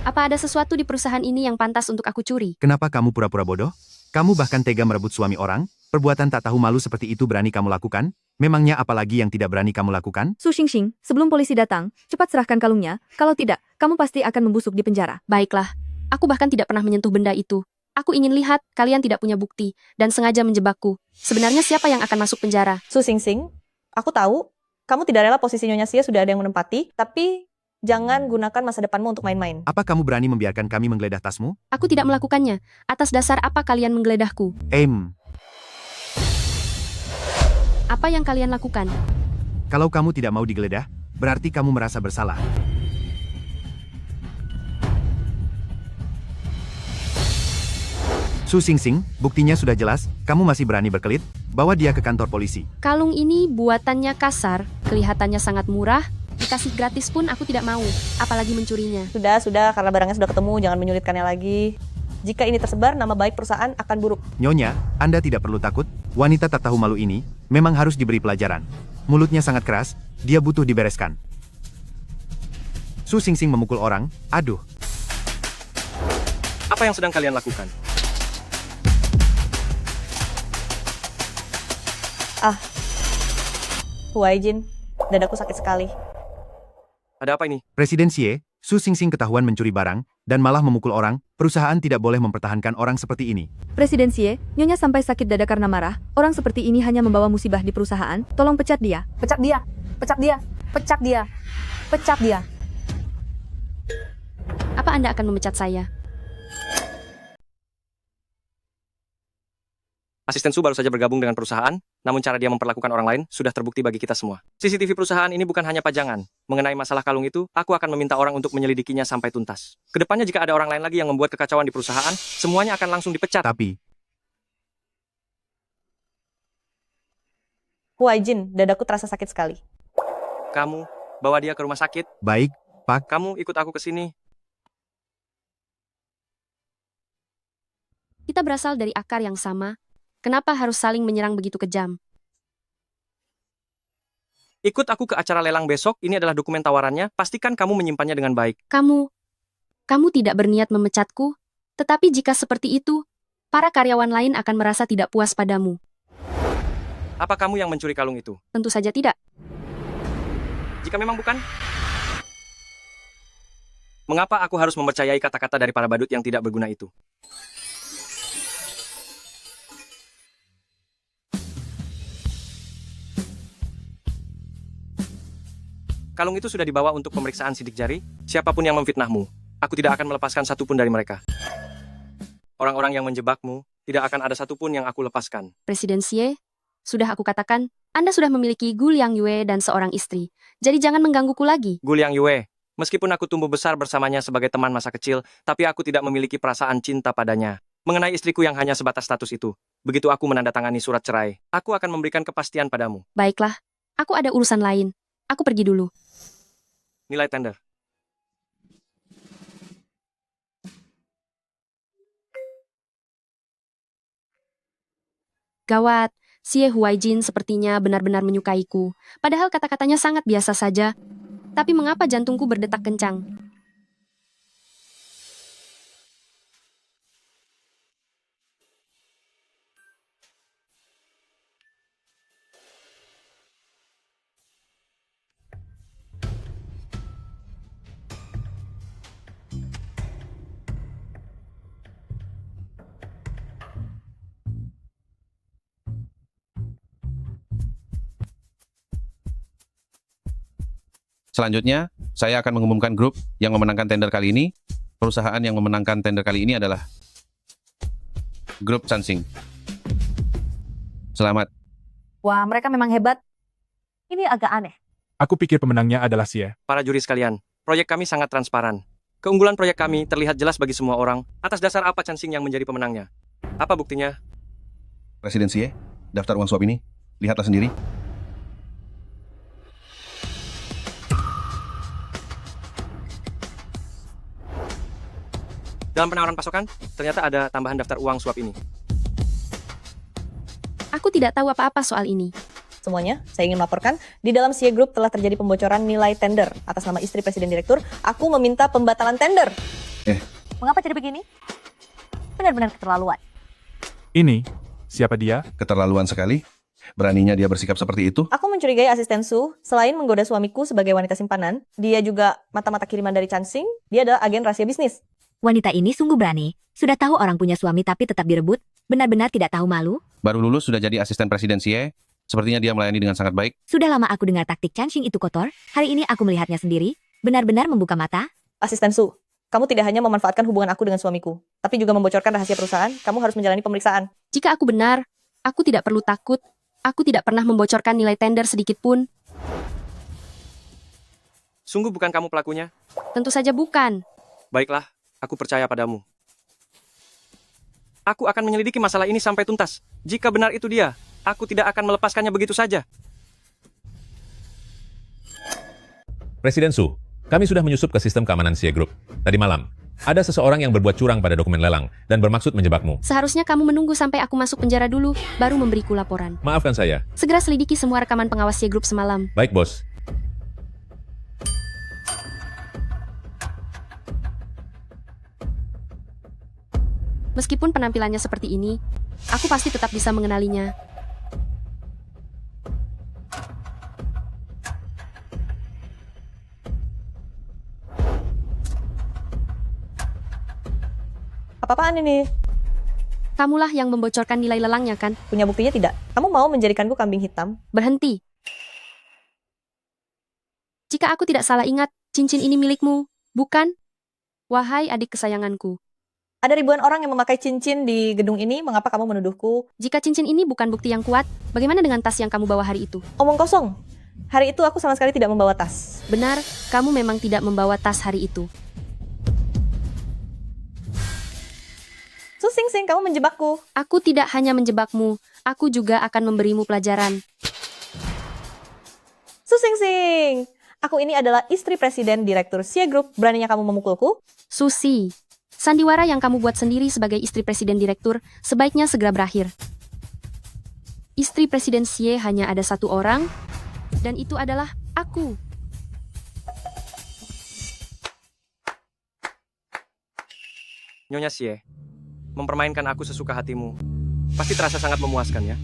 Apa ada sesuatu di perusahaan ini yang pantas untuk aku curi? Kenapa kamu pura-pura bodoh? Kamu bahkan tega merebut suami orang? Perbuatan tak tahu malu seperti itu berani kamu lakukan? Memangnya apa lagi yang tidak berani kamu lakukan? Su Xingxing, sebelum polisi datang, cepat serahkan kalungnya. Kalau tidak, kamu pasti akan membusuk di penjara. Baiklah, aku bahkan tidak pernah menyentuh benda itu. Aku ingin lihat kalian tidak punya bukti dan sengaja menjebakku. Sebenarnya siapa yang akan masuk penjara? Su Xingxing, aku tahu kamu tidak rela posisi Nyonya Xie sudah ada yang menempati, tapi jangan gunakan masa depanmu untuk main-main. Apa kamu berani membiarkan kami menggeledah tasmu? Aku tidak melakukannya. Atas dasar apa kalian menggeledahku? Apa yang kalian lakukan? Kalau kamu tidak mau digeledah, berarti kamu merasa bersalah. Su Xingxing, buktinya sudah jelas, kamu masih berani berkelit? Bawa dia ke kantor polisi. Kalung ini buatannya kasar, kelihatannya sangat murah, dikasih gratis pun aku tidak mau, apalagi mencurinya. Sudah, karena barangnya sudah ketemu, jangan menyulitkannya lagi. Jika ini tersebar, nama baik perusahaan akan buruk. Nyonya, Anda tidak perlu takut, wanita tak tahu malu ini memang harus diberi pelajaran. Mulutnya sangat keras, dia butuh dibereskan. Su Xingxing memukul orang, aduh. Apa yang sedang kalian lakukan? Huaijin, dadaku sakit sekali. Ada apa ini? Presiden Xie, Su Xingxing ketahuan mencuri barang, dan malah memukul orang, perusahaan tidak boleh mempertahankan orang seperti ini. Presiden Xie, Nyonya sampai sakit dada karena marah. Orang seperti ini hanya membawa musibah di perusahaan. Tolong pecat dia. Pecat dia, pecat dia, pecat dia, pecat dia. Apa Anda akan memecat saya? Asisten Su baru saja bergabung dengan perusahaan, namun cara dia memperlakukan orang lain sudah terbukti bagi kita semua. CCTV perusahaan ini bukan hanya pajangan. Mengenai masalah kalung itu, aku akan meminta orang untuk menyelidikinya sampai tuntas. Kedepannya jika ada orang lain lagi yang membuat kekacauan di perusahaan, semuanya akan langsung dipecat. Tapi, Huaijin, dadaku terasa sakit sekali. Kamu, bawa dia ke rumah sakit. Baik, Pak. Kamu ikut aku ke sini. Kita berasal dari akar yang sama. Kenapa harus saling menyerang begitu kejam? Ikut aku ke acara lelang besok, ini adalah dokumen tawarannya, pastikan kamu menyimpannya dengan baik. Kamu tidak berniat memecatku, tetapi jika seperti itu, para karyawan lain akan merasa tidak puas padamu. Apa kamu yang mencuri kalung itu? Tentu saja tidak. Jika memang bukan, mengapa aku harus mempercayai kata-kata dari para badut yang tidak berguna itu? Kalung itu sudah dibawa untuk pemeriksaan sidik jari. Siapapun yang memfitnahmu, aku tidak akan melepaskan satupun dari mereka. Orang-orang yang menjebakmu, tidak akan ada satupun yang aku lepaskan. Presiden Xie, sudah aku katakan, Anda sudah memiliki Gu Liang Yue dan seorang istri. Jadi jangan menggangguku lagi. Gu Liang Yue, meskipun aku tumbuh besar bersamanya sebagai teman masa kecil, tapi aku tidak memiliki perasaan cinta padanya. Mengenai istriku yang hanya sebatas status itu, begitu aku menandatangani surat cerai, aku akan memberikan kepastian padamu. Baiklah, aku ada urusan lain. Aku pergi dulu. Nilai tender. Gawat, Xie Huaijin sepertinya benar-benar menyukaiku. Padahal kata-katanya sangat biasa saja. Tapi mengapa jantungku berdetak kencang? Selanjutnya, saya akan mengumumkan grup yang memenangkan tender kali ini. Perusahaan yang memenangkan tender kali ini adalah Grup Chansing. Selamat. Wah, mereka memang hebat. Ini agak aneh. Aku pikir pemenangnya adalah Xie. Para juri sekalian, proyek kami sangat transparan. Keunggulan proyek kami terlihat jelas bagi semua orang. Atas dasar apa Chansing yang menjadi pemenangnya? Apa buktinya? Presiden Xie, daftar uang suap ini. Lihatlah sendiri. Dalam penawaran pasokan, ternyata ada tambahan daftar uang suap ini. Aku tidak tahu apa-apa soal ini. Semuanya, saya ingin melaporkan, di dalam Xie Group telah terjadi pembocoran nilai tender. Atas nama istri Presiden Direktur, aku meminta pembatalan tender. Mengapa jadi begini? Benar-benar keterlaluan. Ini, siapa dia? Keterlaluan sekali. Beraninya dia bersikap seperti itu. Aku mencurigai asisten Su, selain menggoda suamiku sebagai wanita simpanan, dia juga mata-mata kiriman dari Chansing, dia adalah agen rahasia bisnis. Wanita ini sungguh berani. Sudah tahu orang punya suami tapi tetap direbut. Benar-benar tidak tahu malu. Baru lulus sudah jadi asisten Presiden Xie. Sepertinya dia melayani dengan sangat baik. Sudah lama aku dengar taktik Chansing itu kotor. Hari ini aku melihatnya sendiri. Benar-benar membuka mata. Asisten Su, kamu tidak hanya memanfaatkan hubungan aku dengan suamiku, tapi juga membocorkan rahasia perusahaan, kamu harus menjalani pemeriksaan. Jika aku benar, aku tidak perlu takut. Aku tidak pernah membocorkan nilai tender sedikit pun. Sungguh bukan kamu pelakunya? Tentu saja bukan. Baiklah, aku percaya padamu. Aku akan menyelidiki masalah ini sampai tuntas. Jika benar itu dia, aku tidak akan melepaskannya begitu saja. Presiden Su, kami sudah menyusup ke sistem keamanan Xie Group. Tadi malam, ada seseorang yang berbuat curang pada dokumen lelang dan bermaksud menjebakmu. Seharusnya kamu menunggu sampai aku masuk penjara dulu, baru memberiku laporan. Maafkan saya. Segera selidiki semua rekaman pengawas Xie Group semalam. Baik, Bos. Meskipun penampilannya seperti ini, aku pasti tetap bisa mengenalinya. Apa-apaan ini? Kamulah yang membocorkan nilai lelangnya, kan? Punya buktinya tidak? Kamu mau menjadikanku kambing hitam? Berhenti. Jika aku tidak salah ingat, cincin ini milikmu, bukan? Wahai adik kesayanganku. Ada ribuan orang yang memakai cincin di gedung ini, mengapa kamu menuduhku? Jika cincin ini bukan bukti yang kuat, bagaimana dengan tas yang kamu bawa hari itu? Omong kosong. Hari itu aku sama sekali tidak membawa tas. Benar, kamu memang tidak membawa tas hari itu. Su Sing Sing, kamu menjebakku. Aku tidak hanya menjebakmu, aku juga akan memberimu pelajaran. Su Sing Sing, aku ini adalah istri Presiden Direktur Xie Group. Beraninya kamu memukulku? Susi, sandiwara yang kamu buat sendiri sebagai istri Presiden Direktur sebaiknya segera berakhir. Istri Presiden Xie hanya ada satu orang, dan itu adalah aku. Nyonya Xie, mempermainkan aku sesuka hatimu. Pasti terasa sangat memuaskan, ya?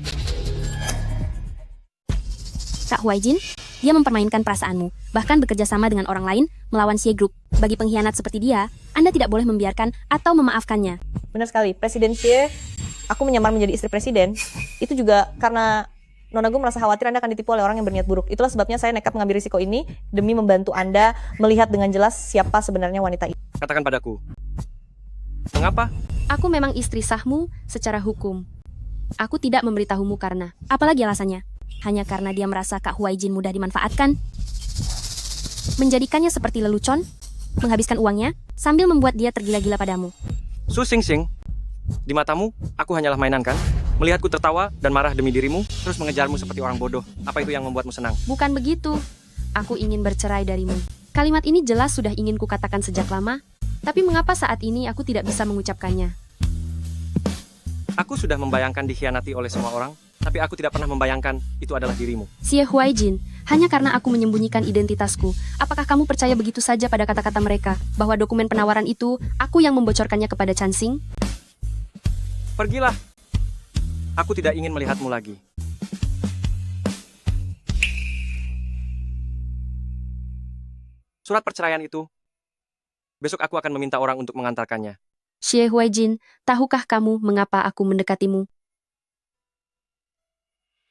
Kak Huaijin, dia mempermainkan perasaanmu, bahkan bekerja sama dengan orang lain melawan Xie Group. Bagi pengkhianat seperti dia, Anda tidak boleh membiarkan atau memaafkannya. Benar sekali, Presiden Xie, aku menyamar menjadi istri presiden. Itu juga karena Nona Gu merasa khawatir Anda akan ditipu oleh orang yang berniat buruk. Itulah sebabnya saya nekat mengambil risiko ini demi membantu Anda melihat dengan jelas siapa sebenarnya wanita itu. Katakan padaku, mengapa? Aku memang istri sahmu secara hukum. Aku tidak memberitahumu karena, apalagi alasannya, hanya karena dia merasa Kak Huaijin mudah dimanfaatkan, menjadikannya seperti lelucon, menghabiskan uangnya, sambil membuat dia tergila-gila padamu. Su Sing Sing, Di matamu, aku hanyalah mainan kan? Melihatku tertawa dan marah demi dirimu, terus mengejarmu seperti orang bodoh. Apa itu yang membuatmu senang? Bukan begitu. Aku ingin bercerai darimu. Kalimat ini jelas sudah ingin kukatakan sejak lama, tapi mengapa saat ini aku tidak bisa mengucapkannya? Aku sudah membayangkan dikhianati oleh semua orang, tapi aku tidak pernah membayangkan itu adalah dirimu. Xie Huaijin, hanya karena aku menyembunyikan identitasku, apakah kamu percaya begitu saja pada kata-kata mereka, bahwa dokumen penawaran itu, aku yang membocorkannya kepada Chan Xing? Pergilah. Aku tidak ingin melihatmu lagi. Surat perceraian itu, besok aku akan meminta orang untuk mengantarkannya. Xie Huaijin, tahukah kamu mengapa aku mendekatimu?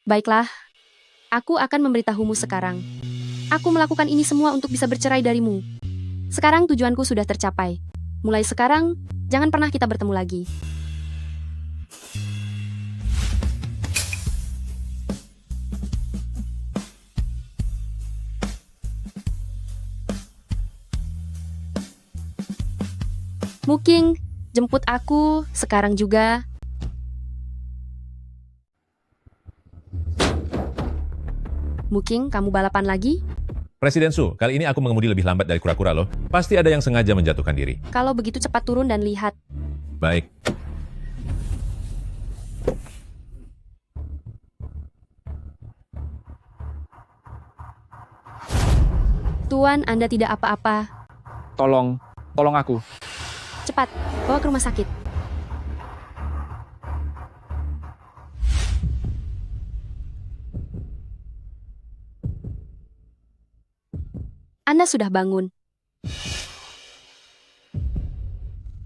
Baiklah, aku akan memberitahumu sekarang. Aku melakukan ini semua untuk bisa bercerai darimu. Sekarang tujuanku sudah tercapai. Mulai sekarang, jangan pernah kita bertemu lagi. Muking, jemput aku sekarang juga. Muking, kamu balapan lagi? Presiden Su, kali ini aku mengemudi lebih lambat dari kura-kura loh. Pasti ada yang sengaja menjatuhkan diri. Kalau begitu cepat turun dan lihat. Baik. Tuan, Anda tidak apa-apa. Tolong aku. Cepat, bawa ke rumah sakit. Anda sudah bangun.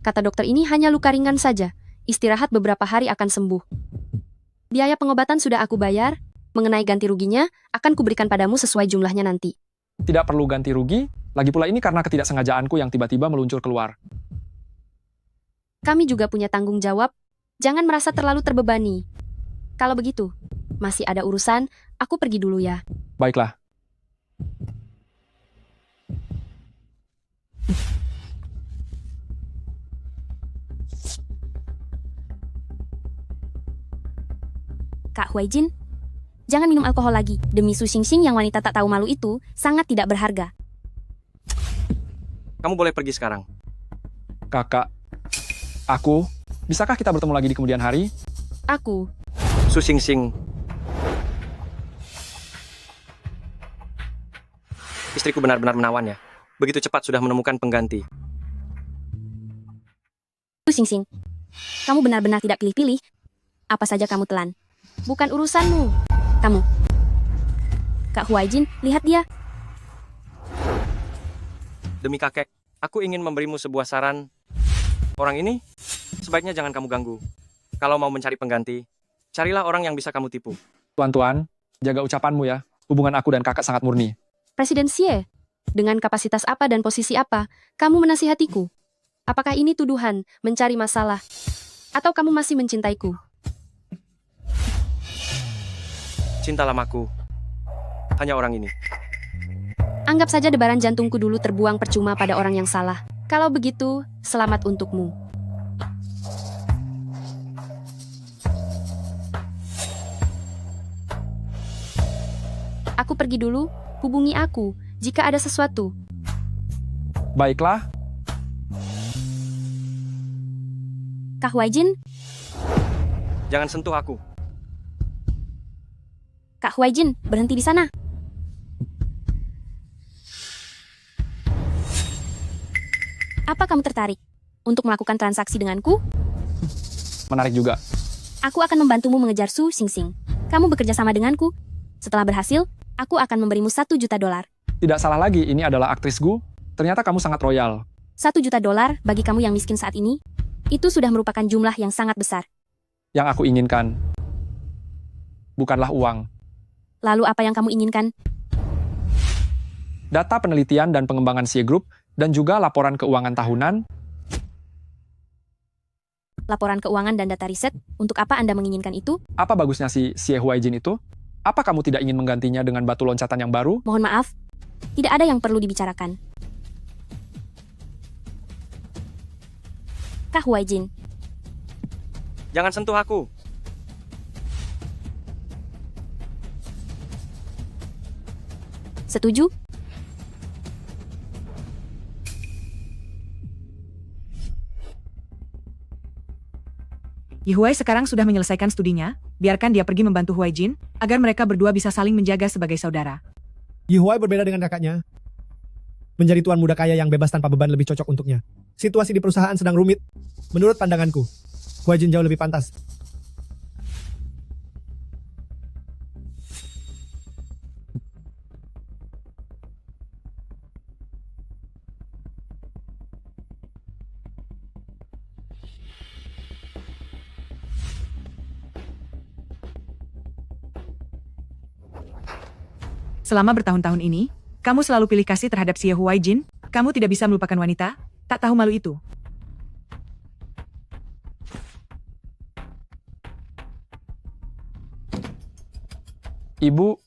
Kata dokter ini hanya luka ringan saja. Istirahat beberapa hari akan sembuh. Biaya pengobatan sudah aku bayar. Mengenai ganti ruginya, akan kuberikan padamu sesuai jumlahnya nanti. Tidak perlu ganti rugi, lagi pula ini karena ketidaksengajaanku yang tiba-tiba meluncur keluar. Kami juga punya tanggung jawab. Jangan merasa terlalu terbebani. Kalau begitu, masih ada urusan, aku pergi dulu ya. Baiklah. Kak Huaijin, jangan minum alkohol lagi. Demi Su Xingxing yang wanita tak tahu malu itu, sangat tidak berharga. Kamu boleh pergi sekarang. Kakak, bisakah kita bertemu lagi di kemudian hari? Aku. Su Xingxing. Istriku benar-benar menawan ya. Begitu cepat sudah menemukan pengganti. Su Xingxing, kamu benar-benar tidak pilih-pilih. Apa saja kamu telan. Bukan urusanmu. Kamu. Kak Huaijin, lihat dia. Demi kakek, aku ingin memberimu sebuah saran. Orang ini, sebaiknya jangan kamu ganggu. Kalau mau mencari pengganti, carilah orang yang bisa kamu tipu. Tuan-tuan, jaga ucapanmu ya. Hubungan aku dan kakak sangat murni. Presiden Xie, dengan kapasitas apa dan posisi apa, kamu menasihatiku? Apakah ini tuduhan, mencari masalah? Atau kamu masih mencintaiku? Cinta lamaku, hanya orang ini. Anggap saja debaran jantungku dulu terbuang percuma pada orang yang salah. Kalau begitu, selamat untukmu. Aku pergi dulu, hubungi aku jika ada sesuatu. Baiklah. Kak Huaijin, Jangan sentuh aku. Kak Huaijin, berhenti di sana. Apa kamu tertarik untuk melakukan transaksi denganku? Menarik juga. Aku akan membantumu mengejar Su Xingxing. Kamu bekerja sama denganku. Setelah berhasil, aku akan memberimu $1 juta. Tidak salah lagi, ini adalah aktrisku. Ternyata kamu sangat royal. $1 juta bagi kamu yang miskin saat ini, itu sudah merupakan jumlah yang sangat besar. Yang aku inginkan bukanlah uang. Lalu apa yang kamu inginkan? Data penelitian dan pengembangan Xie Group, dan juga laporan keuangan tahunan. Laporan keuangan dan data riset, untuk apa Anda menginginkan itu? Apa bagusnya si Xie Huaijin itu? Apa kamu tidak ingin menggantinya dengan batu loncatan yang baru? Mohon maaf, tidak ada yang perlu dibicarakan. Kak Huaijin, Jangan sentuh aku. Setuju? Yihuai sekarang sudah menyelesaikan studinya, biarkan dia pergi membantu Huaijin, agar mereka berdua bisa saling menjaga sebagai saudara. Yihuai berbeda dengan kakaknya. Menjadi tuan muda kaya yang bebas tanpa beban lebih cocok untuknya. Situasi di perusahaan sedang rumit. Menurut pandanganku, Huaijin jauh lebih pantas. Selama bertahun-tahun ini, kamu selalu pilih kasih terhadap Xie Huaijin, kamu tidak bisa melupakan wanita, tak tahu malu itu. Ibu,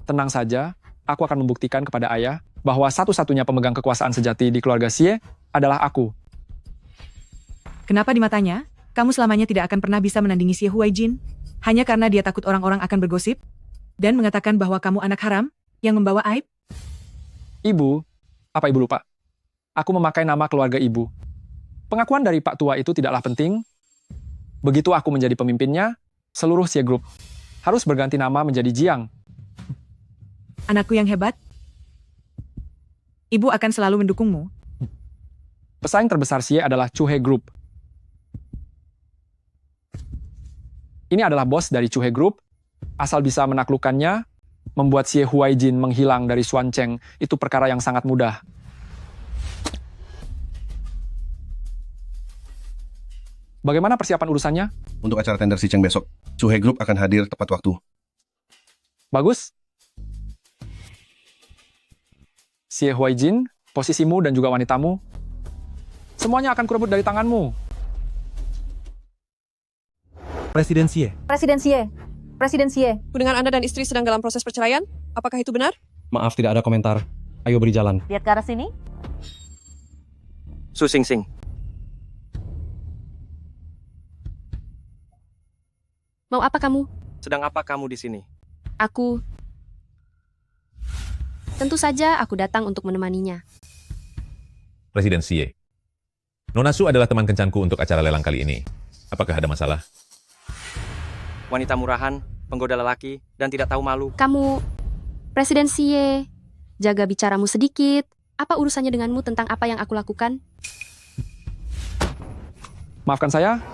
tenang saja, aku akan membuktikan kepada ayah bahwa satu-satunya pemegang kekuasaan sejati di keluarga Xie adalah aku. Kenapa di matanya, kamu selamanya tidak akan pernah bisa menandingi Xie Huaijin? Hanya karena dia takut orang-orang akan bergosip? Dan mengatakan bahwa kamu anak haram, yang membawa aib? Ibu, apa ibu lupa? Aku memakai nama keluarga ibu. Pengakuan dari Pak Tua itu tidaklah penting. Begitu aku menjadi pemimpinnya, seluruh Xie Group harus berganti nama menjadi Jiang. Anakku yang hebat. Ibu akan selalu mendukungmu. Pesaing terbesar Xie adalah Chuhe Group. Ini adalah bos dari Chuhe Group. Asal bisa menaklukkannya, membuat Xie Huaijin menghilang dari Xuancheng itu perkara yang sangat mudah. Bagaimana persiapan urusannya? Untuk acara tender Sicheng besok, Chuhe Group akan hadir tepat waktu. Bagus. Xie Huaijin, posisimu dan juga wanitamu, semuanya akan kurebut dari tanganmu. Presiden Xie. Presiden Xie. Presiden Xie. Dengan Anda dan istri sedang dalam proses perceraian, apakah itu benar? Maaf, tidak ada komentar. Ayo beri jalan. Lihat ke arah sini. Su Xingxing. Mau apa kamu? Sedang apa kamu di sini? Aku... Tentu saja aku datang untuk menemaninya. Presiden Xie. Nona Su adalah teman kencanku untuk acara lelang kali ini. Apakah ada masalah? Wanita murahan, penggoda lelaki, dan tidak tahu malu. Kamu... Presiden Xie. Jaga bicaramu sedikit. Apa urusannya denganmu tentang apa yang aku lakukan? Maafkan saya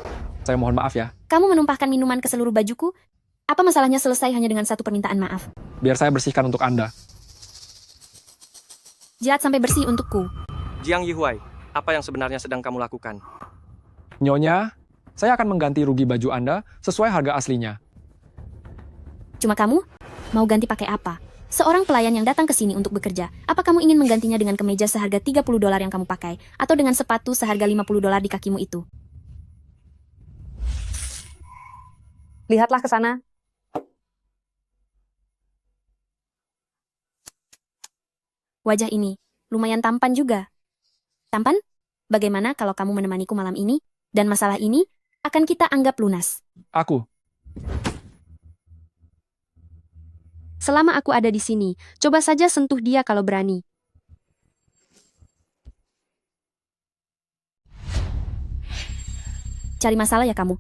mohon maaf ya. Kamu menumpahkan minuman ke seluruh bajuku? Apa masalahnya selesai hanya dengan satu permintaan maaf? Biar saya bersihkan untuk Anda. Jilat sampai bersih untukku. Jiang Yihuai, apa yang sebenarnya sedang kamu lakukan? Nyonya, saya akan mengganti rugi baju Anda sesuai harga aslinya. Cuma kamu? Mau ganti pakai apa? Seorang pelayan yang datang ke sini untuk bekerja, apa kamu ingin menggantinya dengan kemeja seharga $30 yang kamu pakai, atau dengan sepatu seharga $50 di kakimu itu? Lihatlah ke sana. Wajah ini, lumayan tampan juga. Tampan? Bagaimana kalau kamu menemaniku malam ini, dan masalah ini akan kita anggap lunas? Aku. Selama aku ada di sini, coba saja sentuh dia kalau berani. Cari masalah ya kamu?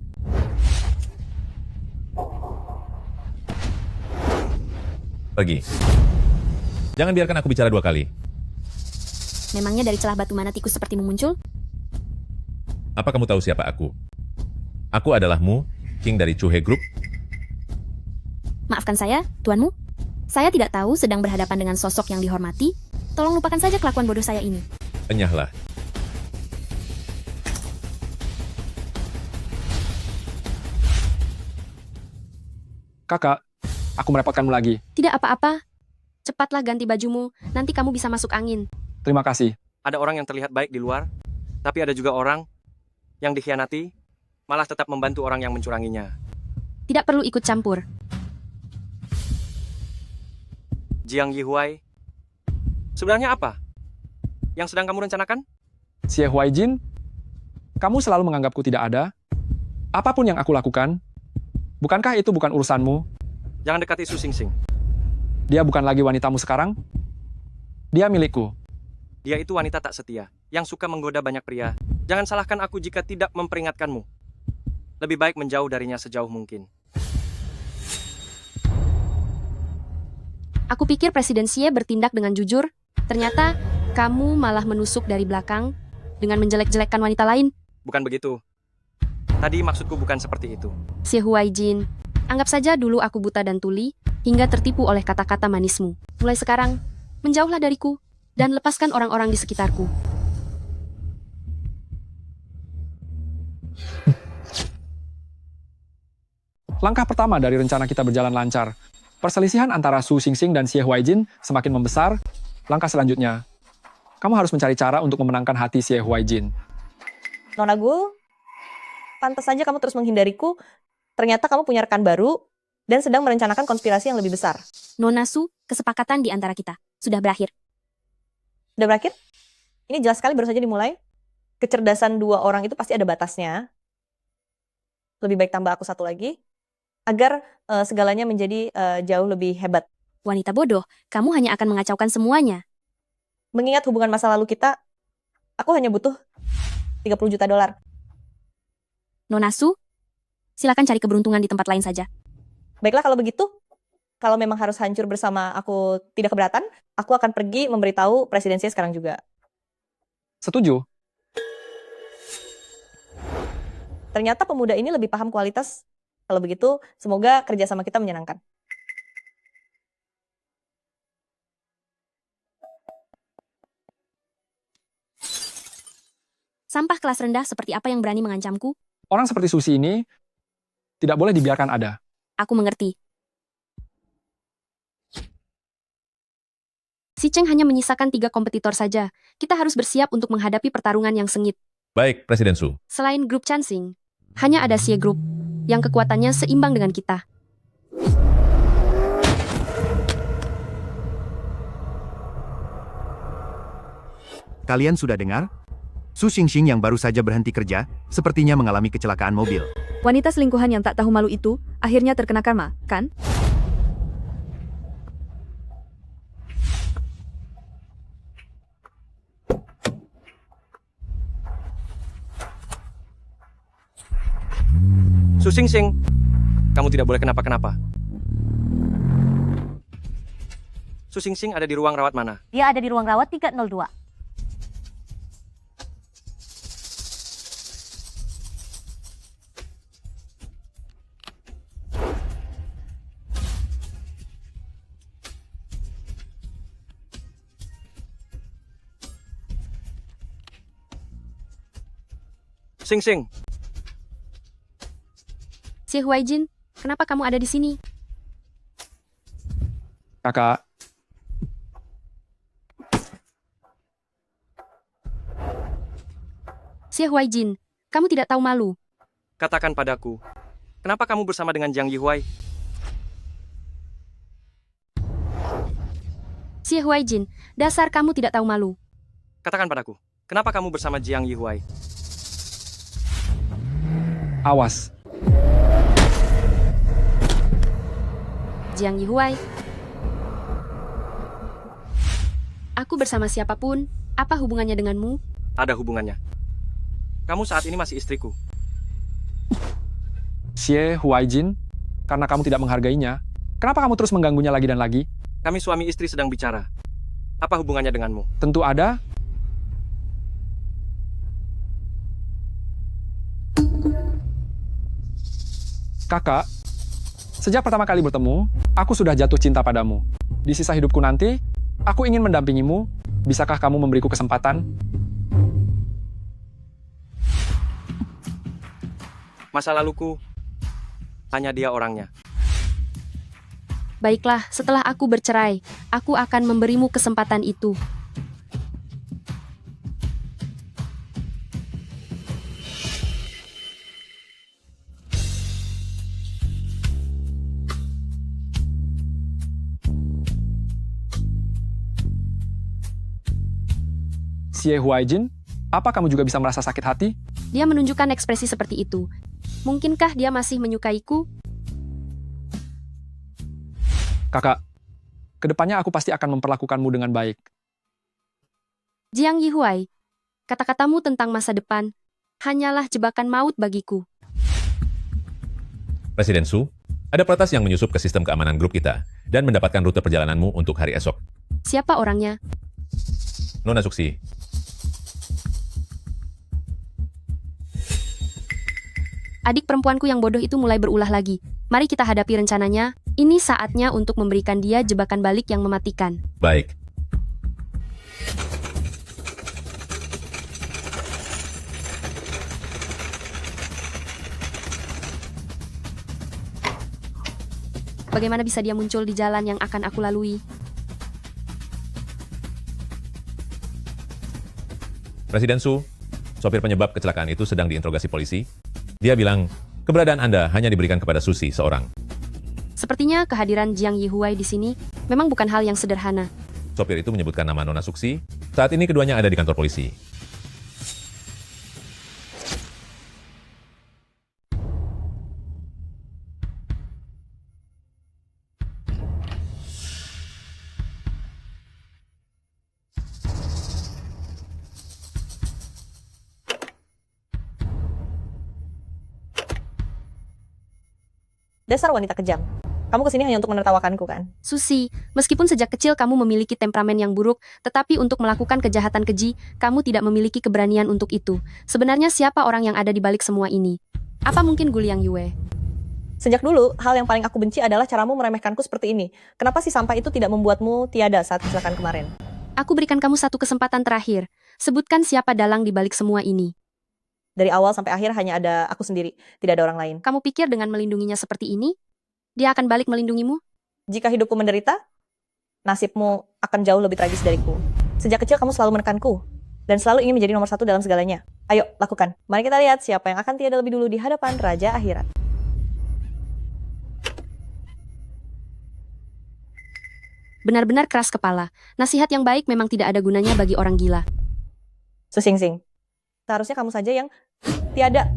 Pergi. Jangan biarkan aku bicara 2 kali. Memangnya dari celah batu mana tikus sepertimu muncul? Apa kamu tahu siapa aku? Aku adalah Mu, King dari Chuhe Group. Maafkan saya, tuanmu. Saya tidak tahu sedang berhadapan dengan sosok yang dihormati. Tolong lupakan saja kelakuan bodoh saya ini. Enyahlah. Kakak, aku merepotkanmu lagi. Tidak apa-apa. Cepatlah ganti bajumu, nanti kamu bisa masuk angin. Terima kasih. Ada orang yang terlihat baik di luar, tapi ada juga orang yang dikhianati, malah tetap membantu orang yang mencuranginya. Tidak perlu ikut campur. Jiang Yihuai, sebenarnya apa yang sedang kamu rencanakan? Xie Huaijin, kamu selalu menganggapku tidak ada. Apapun yang aku lakukan, bukankah itu bukan urusanmu? Jangan dekati Su Xingxing. Dia bukan lagi wanitamu sekarang. Dia milikku. Dia itu wanita tak setia, yang suka menggoda banyak pria. Jangan salahkan aku jika tidak memperingatkanmu. Lebih baik menjauh darinya sejauh mungkin. Aku pikir Presiden Xie bertindak dengan jujur. Ternyata kamu malah menusuk dari belakang dengan menjelek-jelekkan wanita lain. Bukan begitu. Tadi maksudku bukan seperti itu. Xie Huaijin, anggap saja dulu aku buta dan tuli hingga tertipu oleh kata-kata manismu. Mulai sekarang, menjauhlah dariku dan lepaskan orang-orang di sekitarku. Langkah pertama dari rencana kita berjalan lancar. Perselisihan antara Su Xingxing dan Xie Huaijin semakin membesar. Langkah selanjutnya, kamu harus mencari cara untuk memenangkan hati Xie Huaijin. Nona Gu, pantas saja kamu terus menghindariku. Ternyata kamu punya rekan baru dan sedang merencanakan konspirasi yang lebih besar. Nona Su, kesepakatan di antara kita sudah berakhir. Udah berakhir? Ini jelas sekali baru saja dimulai. Kecerdasan dua orang itu pasti ada batasnya. Lebih baik tambah aku satu lagi, agar segalanya menjadi jauh lebih hebat. Wanita bodoh, kamu hanya akan mengacaukan semuanya. Mengingat hubungan masa lalu kita, aku hanya butuh 30 juta dolar. Nona Su, silakan cari keberuntungan di tempat lain saja. Baiklah kalau begitu. Kalau memang harus hancur bersama aku tidak keberatan, aku akan pergi memberitahu presidensi sekarang juga. Setuju. Ternyata pemuda ini lebih paham kualitas. Kalau begitu, semoga kerjasama kita menyenangkan. Sampah kelas rendah seperti apa yang berani mengancamku? Orang seperti Susi ini tidak boleh dibiarkan ada. Aku mengerti. Si Cheng hanya menyisakan 3 kompetitor saja. Kita harus bersiap untuk menghadapi pertarungan yang sengit. Baik, Presiden Su. Selain grup Chansing, hanya ada Xie Group yang kekuatannya seimbang dengan kita. Kalian sudah dengar? Su Xingxing yang baru saja berhenti kerja, sepertinya mengalami kecelakaan mobil. Wanita selingkuhan yang tak tahu malu itu, akhirnya terkena karma, kan? Su Xingxing, kamu tidak boleh kenapa-kenapa. Su Xingxing ada di ruang rawat mana? Dia ada di ruang rawat 302. Xingxing. Xie Huaijin, kenapa kamu ada di sini? Kakak, Xie Huaijin, kamu tidak tahu malu. Katakan padaku, kenapa kamu bersama dengan Jiang Yihuai? Xie Huaijin, dasar kamu tidak tahu malu. Katakan padaku, kenapa kamu bersama Jiang Yihuai? awas. Jiang Yihuai. Aku bersama siapapun, apa hubungannya denganmu? Ada hubungannya. Kamu saat ini masih istriku. Xie Huaijin, karena kamu tidak menghargainya, kenapa kamu terus mengganggunya lagi dan lagi? Kami suami istri sedang bicara. Apa hubungannya denganmu? Tentu ada. Kakak, sejak pertama kali bertemu, aku sudah jatuh cinta padamu. Di sisa hidupku nanti, aku ingin mendampingimu. Bisakah kamu memberiku kesempatan? Masa laluku, hanya dia orangnya. Baiklah, setelah aku bercerai, aku akan memberimu kesempatan itu. Xie Huaijin, apa kamu juga bisa merasa sakit hati? Dia menunjukkan ekspresi seperti itu. Mungkinkah dia masih menyukaiku? Kakak, kedepannya aku pasti akan memperlakukanmu dengan baik. Jiang Yihuai, kata-katamu tentang masa depan hanyalah jebakan maut bagiku. Presiden Su, ada peretas yang menyusup ke sistem keamanan grup kita dan mendapatkan rute perjalananmu untuk hari esok. Siapa orangnya? Nona Suksi. Adik perempuanku yang bodoh itu mulai berulah lagi. Mari kita hadapi rencananya. Ini saatnya untuk memberikan dia jebakan balik yang mematikan. Baik. Bagaimana bisa dia muncul di jalan yang akan aku lalui? Presiden Su, sopir penyebab kecelakaan itu sedang diinterogasi polisi. Dia bilang, keberadaan Anda hanya diberikan kepada Susi seorang. Sepertinya kehadiran Jiang Yihuai di sini memang bukan hal yang sederhana. Sopir itu menyebutkan nama Nona Suksi. Saat ini keduanya ada di kantor polisi. Dasar wanita kejam. Kamu kesini hanya untuk menertawakanku kan? Susi, meskipun sejak kecil kamu memiliki temperamen yang buruk, tetapi untuk melakukan kejahatan keji, kamu tidak memiliki keberanian untuk itu. Sebenarnya siapa orang yang ada di balik semua ini? Apa mungkin Guliang Yue? Sejak dulu, hal yang paling aku benci adalah caramu meremehkanku seperti ini. Kenapa si sampah itu tidak membuatmu tiada saat kecelakaan kemarin? Aku berikan kamu satu kesempatan terakhir. Sebutkan siapa dalang di balik semua ini. Dari awal sampai akhir hanya ada aku sendiri, tidak ada orang lain. Kamu pikir dengan melindunginya seperti ini, dia akan balik melindungimu? Jika hidupku menderita, nasibmu akan jauh lebih tragis dariku. Sejak kecil kamu selalu menekanku, dan selalu ingin menjadi nomor 1 dalam segalanya. Ayo, lakukan. Mari kita lihat siapa yang akan tiada lebih dulu di hadapan Raja Akhirat. Benar-benar keras kepala. Nasihat yang baik memang tidak ada gunanya bagi orang gila. Susing-sing. Seharusnya kamu saja yang tiada.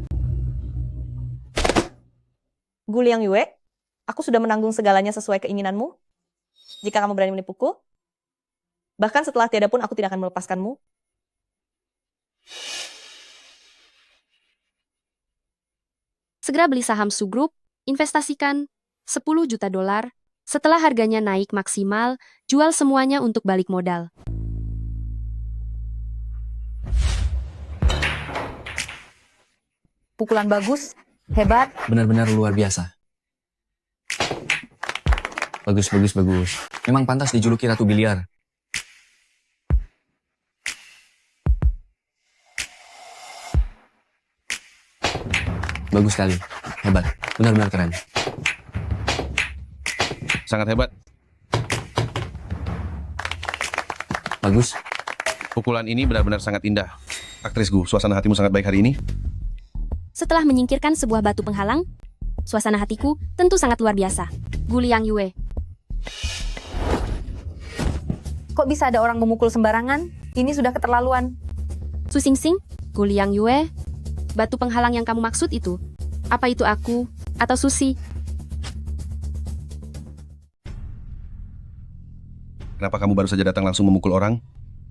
Guliang Yue, aku sudah menanggung segalanya sesuai keinginanmu. Jika kamu berani menipuku, bahkan setelah tiada pun aku tidak akan melepaskanmu. Segera beli saham Su Group, investasikan $10 juta. Setelah harganya naik maksimal, jual semuanya untuk balik modal. Pukulan bagus, hebat. Benar-benar luar biasa. Bagus, bagus, bagus. Memang pantas dijuluki Ratu Biliar. Bagus sekali. Hebat. Benar-benar keren. Sangat hebat. Bagus. Pukulan ini benar-benar sangat indah. Aktris Gu, suasana hatimu sangat baik hari ini. Setelah menyingkirkan sebuah batu penghalang, suasana hatiku tentu sangat luar biasa. Guliang Yue. Kok bisa ada orang memukul sembarangan? Ini sudah keterlaluan. Susingsing, Guliang Yue, batu penghalang yang kamu maksud itu? Apa itu aku atau Susi? Kenapa kamu baru saja datang langsung memukul orang?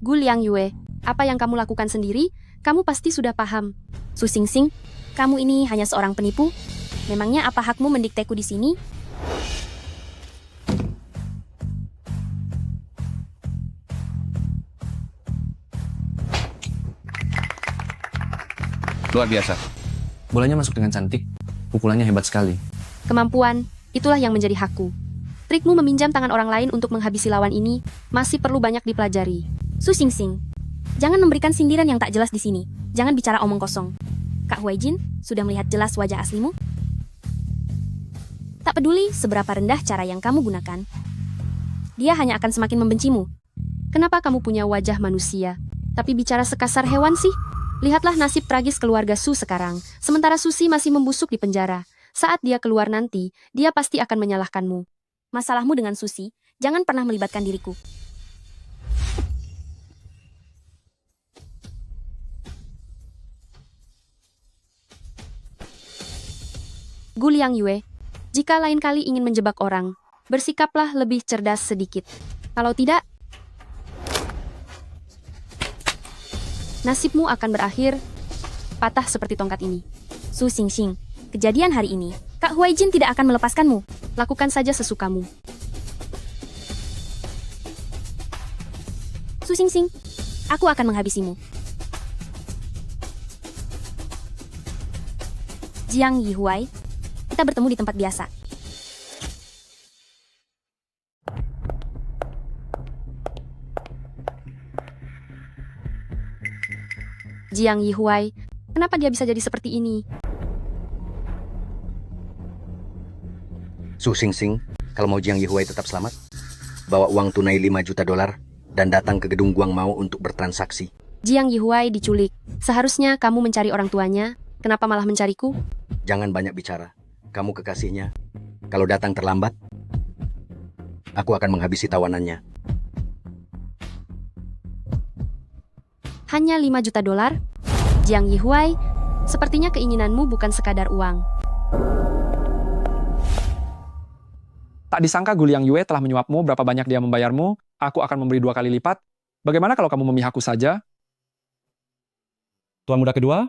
Guliang Yue, apa yang kamu lakukan sendiri, kamu pasti sudah paham. Susingsing, kamu ini hanya seorang penipu? Memangnya apa hakmu mendikteku di sini? Luar biasa. Bolanya masuk dengan cantik. Pukulannya hebat sekali. Kemampuan, itulah yang menjadi hakku. Trikmu meminjam tangan orang lain untuk menghabisi lawan ini masih perlu banyak dipelajari. Susingsing, jangan memberikan sindiran yang tak jelas di sini. Jangan bicara omong kosong. Kak Huaijin, sudah melihat jelas wajah aslimu? Tak peduli seberapa rendah cara yang kamu gunakan, dia hanya akan semakin membencimu. Kenapa kamu punya wajah manusia, tapi bicara sekasar hewan sih? Lihatlah nasib tragis keluarga Su sekarang, sementara Susi masih membusuk di penjara. Saat dia keluar nanti, dia pasti akan menyalahkanmu. Masalahmu dengan Susi, jangan pernah melibatkan diriku. Gu Liang Yue, jika lain kali ingin menjebak orang, bersikaplah lebih cerdas sedikit. Kalau tidak, nasibmu akan berakhir patah seperti tongkat ini. Su Xingxing, kejadian hari ini, Kak Huaijin tidak akan melepaskanmu. Lakukan saja sesukamu. Su Xingxing, aku akan menghabisimu. Jiang Yihuai, kita bertemu di tempat biasa. Jiang Yihuai, kenapa dia bisa jadi seperti ini? Su Xingxing, kalau mau Jiang Yihuai tetap selamat, bawa uang tunai 5 juta dolar dan datang ke gedung Guang Mao untuk bertransaksi. Jiang Yihuai diculik. Seharusnya kamu mencari orang tuanya. Kenapa malah mencariku? Jangan banyak bicara. Kamu kekasihnya. Kalau datang terlambat, aku akan menghabisi tawanannya. Hanya 5 juta dolar? Jiang Yihuai, sepertinya keinginanmu bukan sekadar uang. Tak disangka Gu Liang Yue telah menyuapmu berapa banyak dia membayarmu, aku akan memberi 2 kali lipat. Bagaimana kalau kamu memihakku saja? Tuan muda kedua,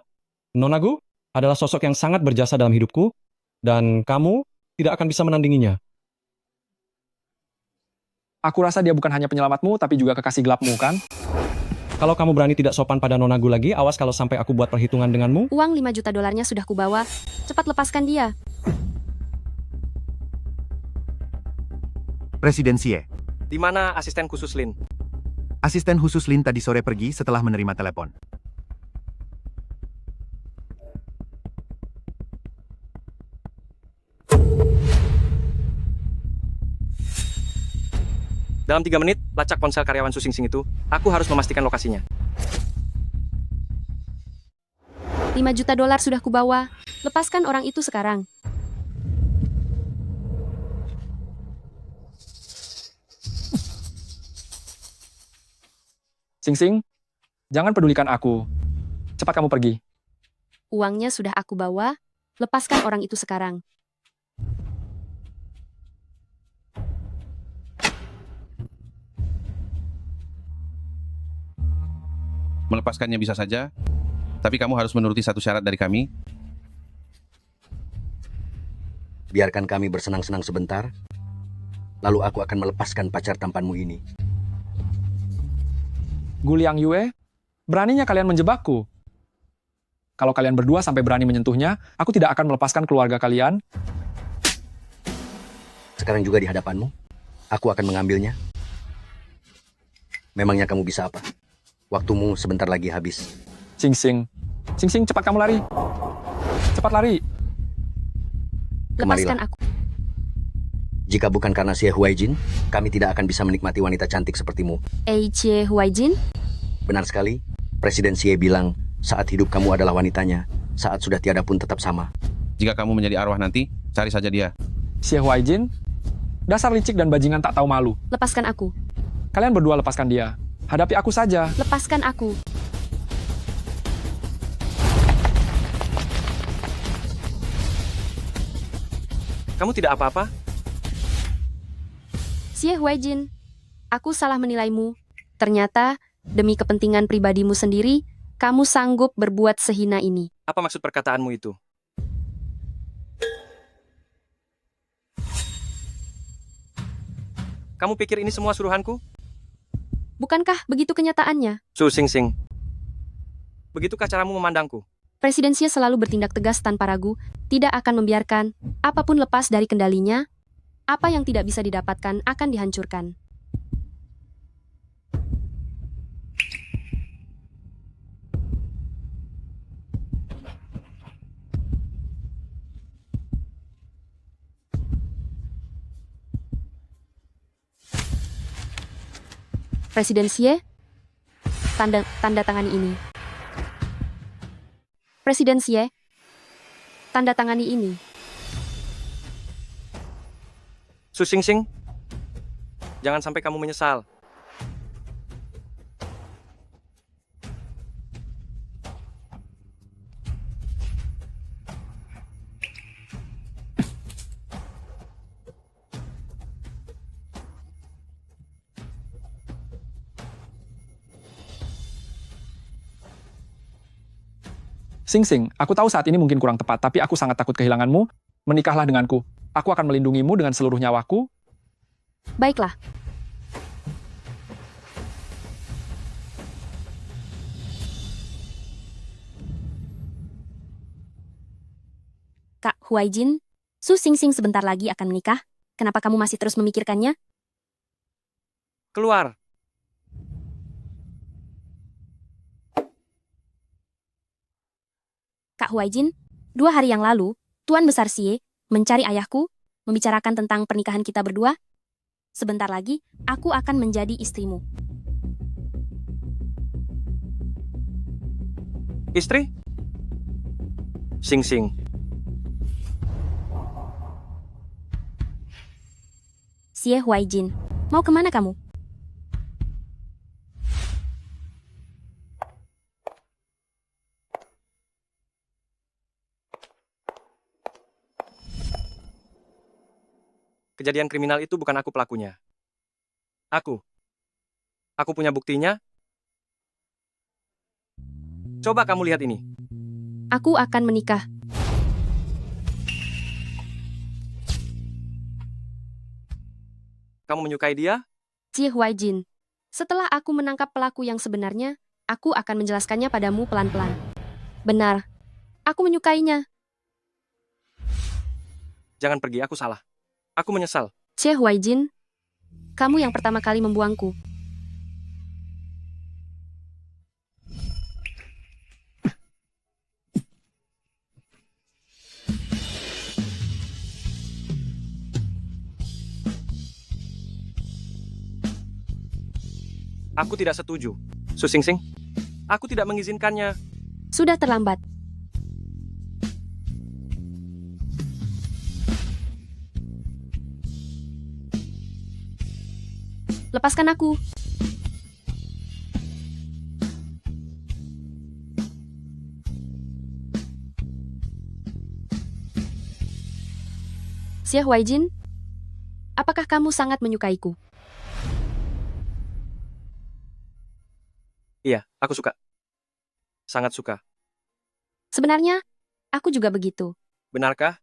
Nona Gu adalah sosok yang sangat berjasa dalam hidupku, dan kamu tidak akan bisa menandinginya. Aku rasa dia bukan hanya penyelamatmu, tapi juga kekasih gelapmu, kan? Kalau kamu berani tidak sopan pada Nona Gu lagi, awas kalau sampai aku buat perhitungan denganmu. Uang 5 juta dolarnya sudah kubawa. Cepat lepaskan dia. Presiden Xie. Di mana asisten khusus Lin? Asisten khusus Lin tadi sore pergi setelah menerima telepon. Dalam 3 menit, lacak ponsel karyawan Su Xingxing itu. Aku harus memastikan lokasinya. 5 juta dolar sudah kubawa. Lepaskan orang itu sekarang. Xingxing, jangan pedulikan aku. Cepat kamu pergi. Uangnya sudah aku bawa. Lepaskan orang itu sekarang. Melepaskannya bisa saja, tapi kamu harus menuruti satu syarat dari kami. Biarkan kami bersenang-senang sebentar, lalu aku akan melepaskan pacar tampanmu ini. Gu Liang Yue, beraninya kalian menjebakku. Kalau kalian berdua sampai berani menyentuhnya, aku tidak akan melepaskan keluarga kalian. Sekarang juga di hadapanmu, aku akan mengambilnya. Memangnya kamu bisa apa? Waktumu sebentar lagi habis. Xingxing, Xingxing, cepat kamu lari. Cepat lari. Lepaskan aku. Jika bukan karena Xie Huaijin, kami tidak akan bisa menikmati wanita cantik sepertimu. Xie Huaijin? Benar sekali. Presiden Xie bilang, saat hidup kamu adalah wanitanya, saat sudah tiada pun tetap sama. Jika kamu menjadi arwah nanti, cari saja dia. Xie Huaijin, dasar licik dan bajingan tak tahu malu. Lepaskan aku. Kalian berdua lepaskan dia. Hadapi aku saja. Lepaskan aku. Kamu tidak apa-apa? Xie Huaijin, aku salah menilaimu. Ternyata, demi kepentingan pribadimu sendiri, kamu sanggup berbuat sehina ini. Apa maksud perkataanmu itu? Kamu pikir ini semua suruhanku? Bukankah begitu kenyataannya? Su Xingxing, begitukah caramu memandangku? Presiden Xie selalu bertindak tegas tanpa ragu, tidak akan membiarkan apapun lepas dari kendalinya. Apa yang tidak bisa didapatkan akan dihancurkan. Presiden Xie, tanda tangani ini. Presiden Xie, tanda tangani ini. Su Xingxing, jangan sampai kamu menyesal. Sing Sing, aku tahu saat ini mungkin kurang tepat, tapi aku sangat takut kehilanganmu. Menikahlah denganku. Aku akan melindungimu dengan seluruh nyawaku. Baiklah. Kak Huaijin, Su Xingxing sebentar lagi akan menikah. Kenapa kamu masih terus memikirkannya? Keluar. Kak Huaijin, 2 hari yang lalu, Tuan Besar Xie mencari ayahku, membicarakan tentang pernikahan kita berdua. Sebentar lagi, aku akan menjadi istrimu. Istri? Sing Sing. Xie Huaijin, mau kemana kamu? Kejadian kriminal itu bukan aku pelakunya. Aku punya buktinya. Coba kamu lihat ini. Aku akan menikah. Kamu menyukai dia? Xie Huaijin, setelah aku menangkap pelaku yang sebenarnya, aku akan menjelaskannya padamu pelan-pelan. Benar, aku menyukainya. Jangan pergi, aku salah. Aku menyesal. Xie Huaijin, kamu yang pertama kali membuangku. Aku tidak setuju. Su Xingxing, aku tidak mengizinkannya. Sudah terlambat. Lepaskan aku. Xie Huaijin, apakah kamu sangat menyukaiku? Iya, aku suka. Sangat suka. Sebenarnya, aku juga begitu. Benarkah?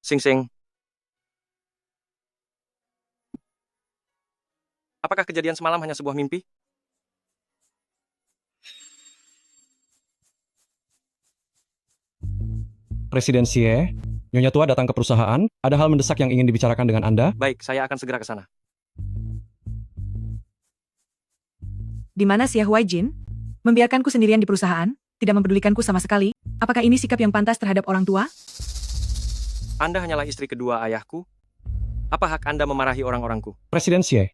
Sing Sing. Apakah kejadian semalam hanya sebuah mimpi? Presiden Xie, Nyonya Tua datang ke perusahaan, ada hal mendesak yang ingin dibicarakan dengan Anda. Baik, saya akan segera ke sana. Di mana Xie Huaijin? Membiarkanku sendirian di perusahaan, tidak mempedulikanku sama sekali. Apakah ini sikap yang pantas terhadap orang tua? Anda hanyalah istri kedua ayahku. Apa hak Anda memarahi orang-orangku? Presiden Xie.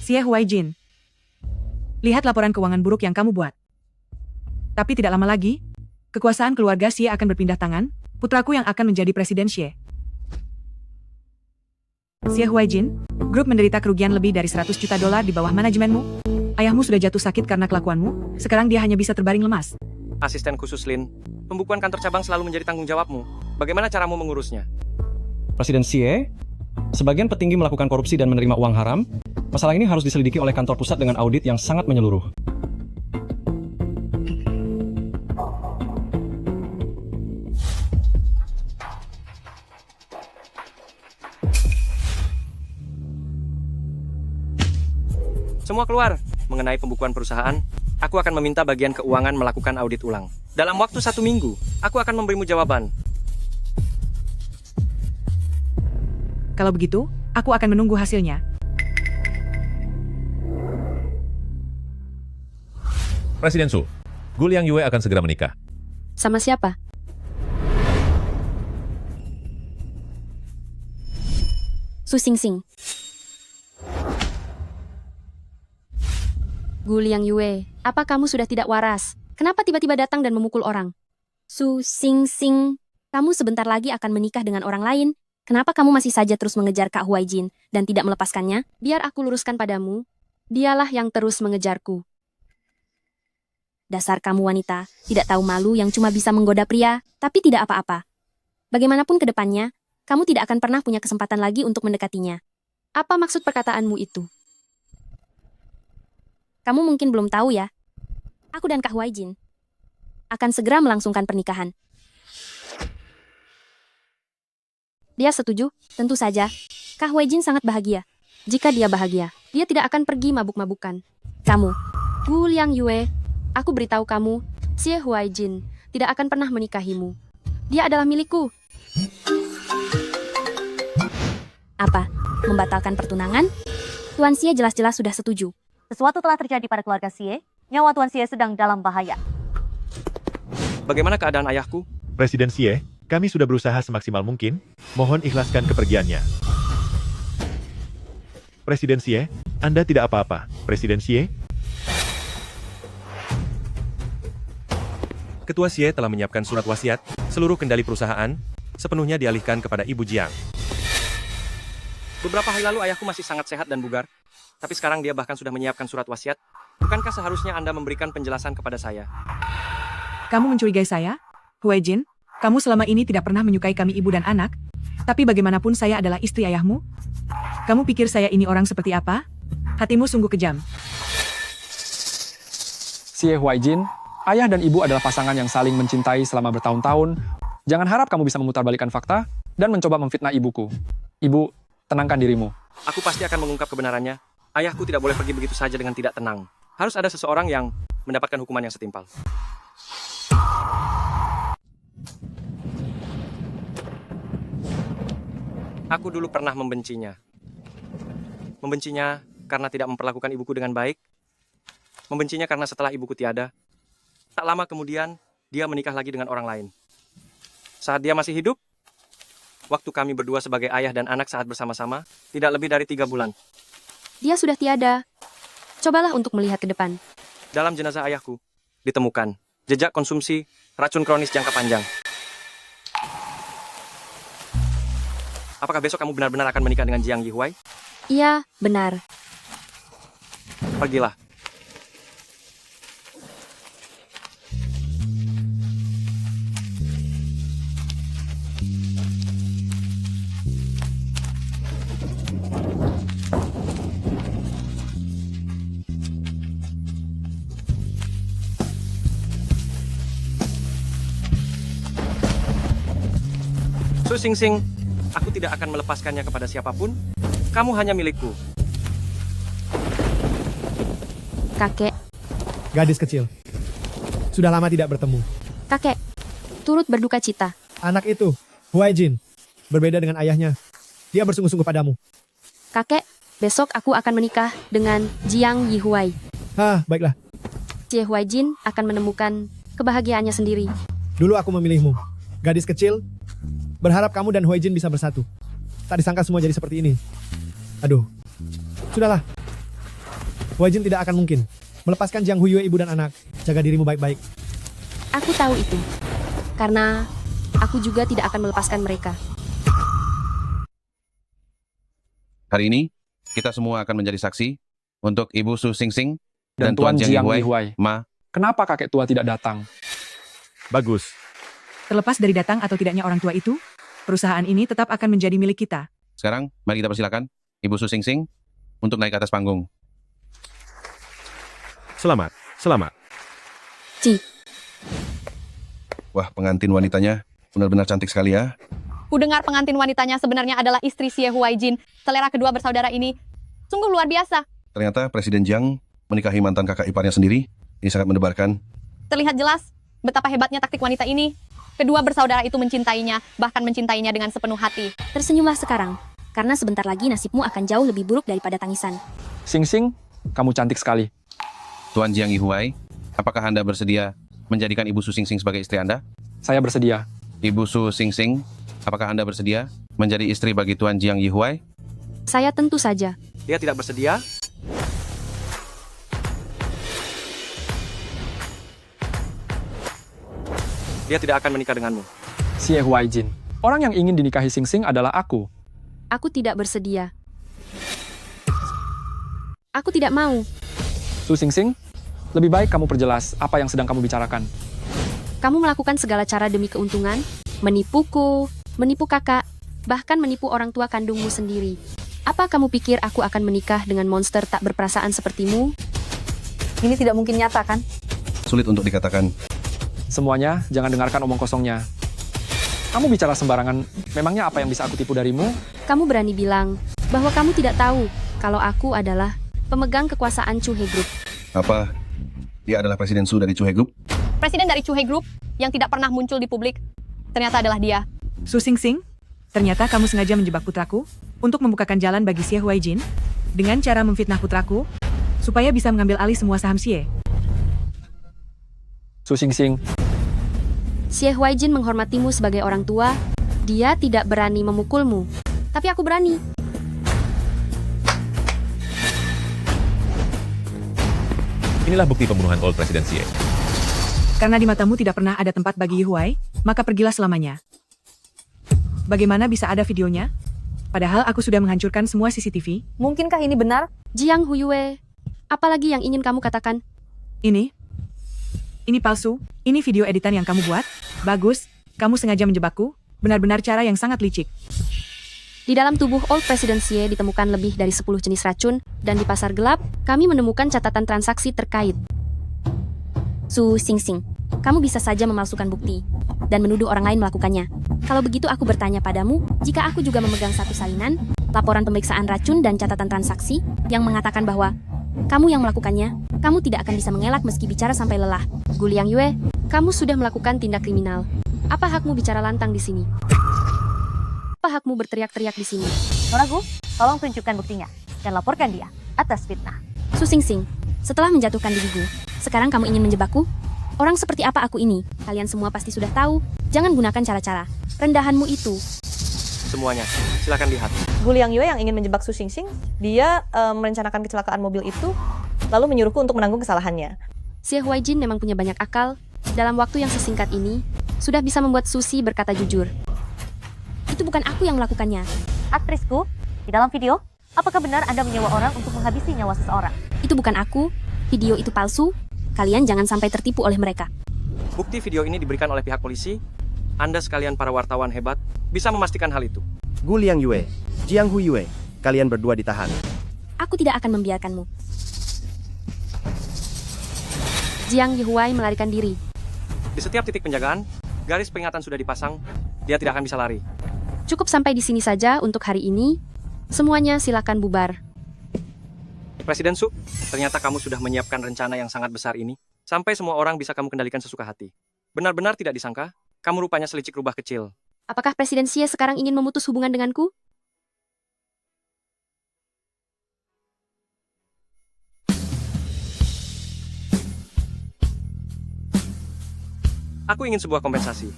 Xie Huaijin. Lihat laporan keuangan buruk yang kamu buat. Tapi tidak lama lagi, kekuasaan keluarga Xie akan berpindah tangan, putraku yang akan menjadi Presiden Xie. Xie Huaijin, grup menderita kerugian lebih dari 100 juta dolar di bawah manajemenmu. Ayahmu sudah jatuh sakit karena kelakuanmu, sekarang dia hanya bisa terbaring lemas. Asisten khusus Lin, pembukuan kantor cabang selalu menjadi tanggung jawabmu. Bagaimana caramu mengurusnya? Presiden Xie, sebagian petinggi melakukan korupsi dan menerima uang haram. Masalah ini harus diselidiki oleh kantor pusat dengan audit yang sangat menyeluruh. Semua keluar. Mengenai pembukuan perusahaan, aku akan meminta bagian keuangan melakukan audit ulang. Dalam waktu 1 minggu, aku akan memberimu jawaban. Kalau begitu, aku akan menunggu hasilnya. Presiden Su, Guliang Yue akan segera menikah. Sama siapa? Su Xingxing. Gu Liang Yue, apa kamu sudah tidak waras? Kenapa tiba-tiba datang dan memukul orang? Su Sing Sing, kamu sebentar lagi akan menikah dengan orang lain. Kenapa kamu masih saja terus mengejar Kak Huaijin dan tidak melepaskannya? Biar aku luruskan padamu. Dialah yang terus mengejarku. Dasar kamu wanita, tidak tahu malu yang cuma bisa menggoda pria, tapi tidak apa-apa. Bagaimanapun ke depannya, kamu tidak akan pernah punya kesempatan lagi untuk mendekatinya. Apa maksud perkataanmu itu? Kamu mungkin belum tahu ya. Aku dan Kak Huaijin akan segera melangsungkan pernikahan. Dia setuju, tentu saja. Kak Huaijin sangat bahagia. Jika dia bahagia, dia tidak akan pergi mabuk-mabukan. Kamu, Gu Liang Yue, aku beritahu kamu, Xie Huaijin tidak akan pernah menikahimu. Dia adalah milikku. Apa? Membatalkan pertunangan? Tuan Xie jelas-jelas sudah setuju. Sesuatu telah terjadi pada keluarga Xie. Nyawa Tuan Xie sedang dalam bahaya. Bagaimana keadaan ayahku? Presiden Xie, kami sudah berusaha semaksimal mungkin. Mohon ikhlaskan kepergiannya. Presiden Xie, Anda tidak apa-apa. Presiden Xie. Ketua Xie telah menyiapkan surat wasiat, seluruh kendali perusahaan, sepenuhnya dialihkan kepada Ibu Jiang. Beberapa hari lalu ayahku masih sangat sehat dan bugar. Tapi sekarang dia bahkan sudah menyiapkan surat wasiat. Bukankah seharusnya Anda memberikan penjelasan kepada saya? Kamu mencurigai saya? Huaijin, kamu selama ini tidak pernah menyukai kami ibu dan anak. Tapi bagaimanapun saya adalah istri ayahmu. Kamu pikir saya ini orang seperti apa? Hatimu sungguh kejam. Xie Huaijin, ayah dan ibu adalah pasangan yang saling mencintai selama bertahun-tahun. Jangan harap kamu bisa memutarbalikkan fakta dan mencoba memfitnah ibuku. Ibu, tenangkan dirimu. Aku pasti akan mengungkap kebenarannya. Ayahku tidak boleh pergi begitu saja dengan tidak tenang. Harus ada seseorang yang mendapatkan hukuman yang setimpal. Aku dulu pernah membencinya. Membencinya karena tidak memperlakukan ibuku dengan baik. Membencinya karena setelah ibuku tiada, tak lama kemudian dia menikah lagi dengan orang lain. Saat dia masih hidup, waktu kami berdua sebagai ayah dan anak saat bersama-sama, tidak lebih dari 3 bulan. Dia sudah tiada. Cobalah untuk melihat ke depan. Dalam jenazah ayahku, ditemukan jejak konsumsi racun kronis jangka panjang. Apakah besok kamu benar-benar akan menikah dengan Jiang Yihuai? Iya, benar. Pergilah. Su Sing Sing, aku tidak akan melepaskannya kepada siapapun. Kamu hanya milikku. Kakek, Gadis kecil. Sudah lama tidak bertemu. kakek, turut berduka cita. Anak itu, Huaijin, berbeda dengan ayahnya. Dia bersungguh-sungguh padamu. Kakek, besok aku akan menikah dengan Jiang Yihuai. Baiklah. Xie Huaijin akan menemukan kebahagiaannya sendiri. Dulu aku memilihmu. Gadis kecil, berharap kamu dan Huaijin bisa bersatu. Tak disangka semua jadi seperti ini. Aduh. Sudahlah. Huaijin tidak akan mungkin melepaskan Jiang Huyue ibu dan anak. Jaga dirimu baik-baik. Aku tahu itu. Karena aku juga tidak akan melepaskan mereka. Hari ini, kita semua akan menjadi saksi untuk Ibu Su Sing Sing Dan Tuan Jiang Yihuai. Ma, Kenapa kakek tua tidak datang? Bagus. Terlepas dari datang atau tidaknya orang tua itu, perusahaan ini tetap akan menjadi milik kita. sekarang mari kita persilakan Ibu Su Sing Sing untuk naik ke atas panggung. Selamat, selamat. Wah, pengantin wanitanya benar-benar cantik sekali ya. Ku dengar pengantin wanitanya sebenarnya adalah istri Xie Huaijin. Selera kedua bersaudara ini sungguh luar biasa. Ternyata Presiden Jiang menikahi mantan kakak iparnya sendiri. Ini sangat mendebarkan. Terlihat jelas betapa hebatnya taktik wanita ini. Kedua bersaudara itu mencintainya, bahkan mencintainya dengan sepenuh hati. Tersenyumlah sekarang, karena sebentar lagi nasibmu akan jauh lebih buruk daripada tangisan. Sing Sing, kamu cantik sekali. Tuan Jiang Yihuai, apakah Anda bersedia menjadikan Ibu Su Sing Sing sebagai istri Anda? Saya bersedia. Ibu Su Sing Sing, apakah Anda bersedia menjadi istri bagi Tuan Jiang Yihuai? Saya tentu saja. Dia tidak bersedia? Dia tidak akan menikah denganmu. Xie Huaijin. Orang yang ingin dinikahi Xing Xing adalah aku. Aku tidak bersedia. Aku tidak mau. Su Xing Xing, lebih baik kamu perjelas apa yang sedang kamu bicarakan. Kamu melakukan segala cara demi keuntungan, menipuku, menipu kakak, bahkan menipu orang tua kandungmu sendiri. Apa kamu pikir aku akan menikah dengan monster tak berperasaan sepertimu? Ini tidak mungkin nyata, kan? Sulit untuk dikatakan. Semuanya, jangan dengarkan omong kosongnya. Kamu bicara sembarangan, memangnya apa yang bisa aku tipu darimu? Kamu berani bilang bahwa kamu tidak tahu kalau aku adalah pemegang kekuasaan Chuhe Group. Apa? Dia adalah Presiden Su dari Chuhe Group? Presiden dari Chuhe Group yang tidak pernah muncul di publik, ternyata adalah dia. Su Xing Xing, ternyata kamu sengaja menjebak putraku untuk membukakan jalan bagi Xie Huaijin dengan cara memfitnah putraku supaya bisa mengambil alih semua saham Xie. Su Xing Xing, Xie Huaijin menghormatimu sebagai orang tua. Dia tidak berani memukulmu, tapi aku berani. Inilah bukti pembunuhan Old President Xie. Karena di matamu tidak pernah ada tempat bagi Yi Huai, maka pergilah selamanya. Bagaimana bisa ada videonya? Padahal aku sudah menghancurkan semua CCTV. Mungkinkah ini benar? Jiang Huyue, apalagi yang ingin kamu katakan? Ini palsu. Ini video editan yang kamu buat. Bagus, kamu sengaja menjebakku. Benar-benar cara yang sangat licik. Di dalam tubuh Old President Xie ditemukan lebih dari 10 jenis racun, dan di pasar gelap, kami menemukan catatan transaksi terkait. Su Xing Xing, kamu bisa saja memalsukan bukti, dan menuduh orang lain melakukannya. Kalau begitu aku bertanya padamu, jika aku juga memegang satu salinan, laporan pemeriksaan racun dan catatan transaksi, yang mengatakan bahwa kamu yang melakukannya, kamu tidak akan bisa mengelak meski bicara sampai lelah. Gu Liangyue, kamu sudah melakukan tindak kriminal. Apa hakmu bicara lantang di sini? Apa hakmu berteriak-teriak di sini? Nona Gu, tolong tunjukkan buktinya dan laporkan dia atas fitnah. Su Xing Xing, setelah menjatuhkan diriku, sekarang kamu ingin menjebakku? Orang seperti apa aku ini? Kalian semua pasti sudah tahu. Jangan gunakan cara-cara rendahanmu itu. Semuanya, silakan lihat. Gu Liangyue yang ingin menjebak Su Xing Xing, dia merencanakan kecelakaan mobil itu, lalu menyuruhku untuk menanggung kesalahannya. Xie Huaijin memang punya banyak akal. Dalam waktu yang sesingkat ini, sudah bisa membuat Susi berkata jujur. Itu bukan aku yang melakukannya. Aktrisku, di dalam video, apakah benar Anda menyewa orang untuk menghabisi nyawa seseorang? Itu bukan aku. Video itu palsu. Kalian jangan sampai tertipu oleh mereka. Bukti video ini diberikan oleh pihak polisi. Anda sekalian para wartawan hebat bisa memastikan hal itu. Gu Liangyue, Jiang Huyue, kalian berdua ditahan. Aku tidak akan membiarkanmu. Jiang Yihuai melarikan diri. Di setiap titik penjagaan, garis peringatan sudah dipasang. Dia tidak akan bisa lari. Cukup sampai di sini saja untuk hari ini. Semuanya silakan bubar. Presiden Su, ternyata kamu sudah menyiapkan rencana yang sangat besar ini. Sampai semua orang bisa kamu kendalikan sesuka hati. Benar-benar tidak disangka, kamu rupanya selicik rubah kecil. Apakah Presiden Xie sekarang ingin memutus hubungan denganku? Aku ingin sebuah kompensasi.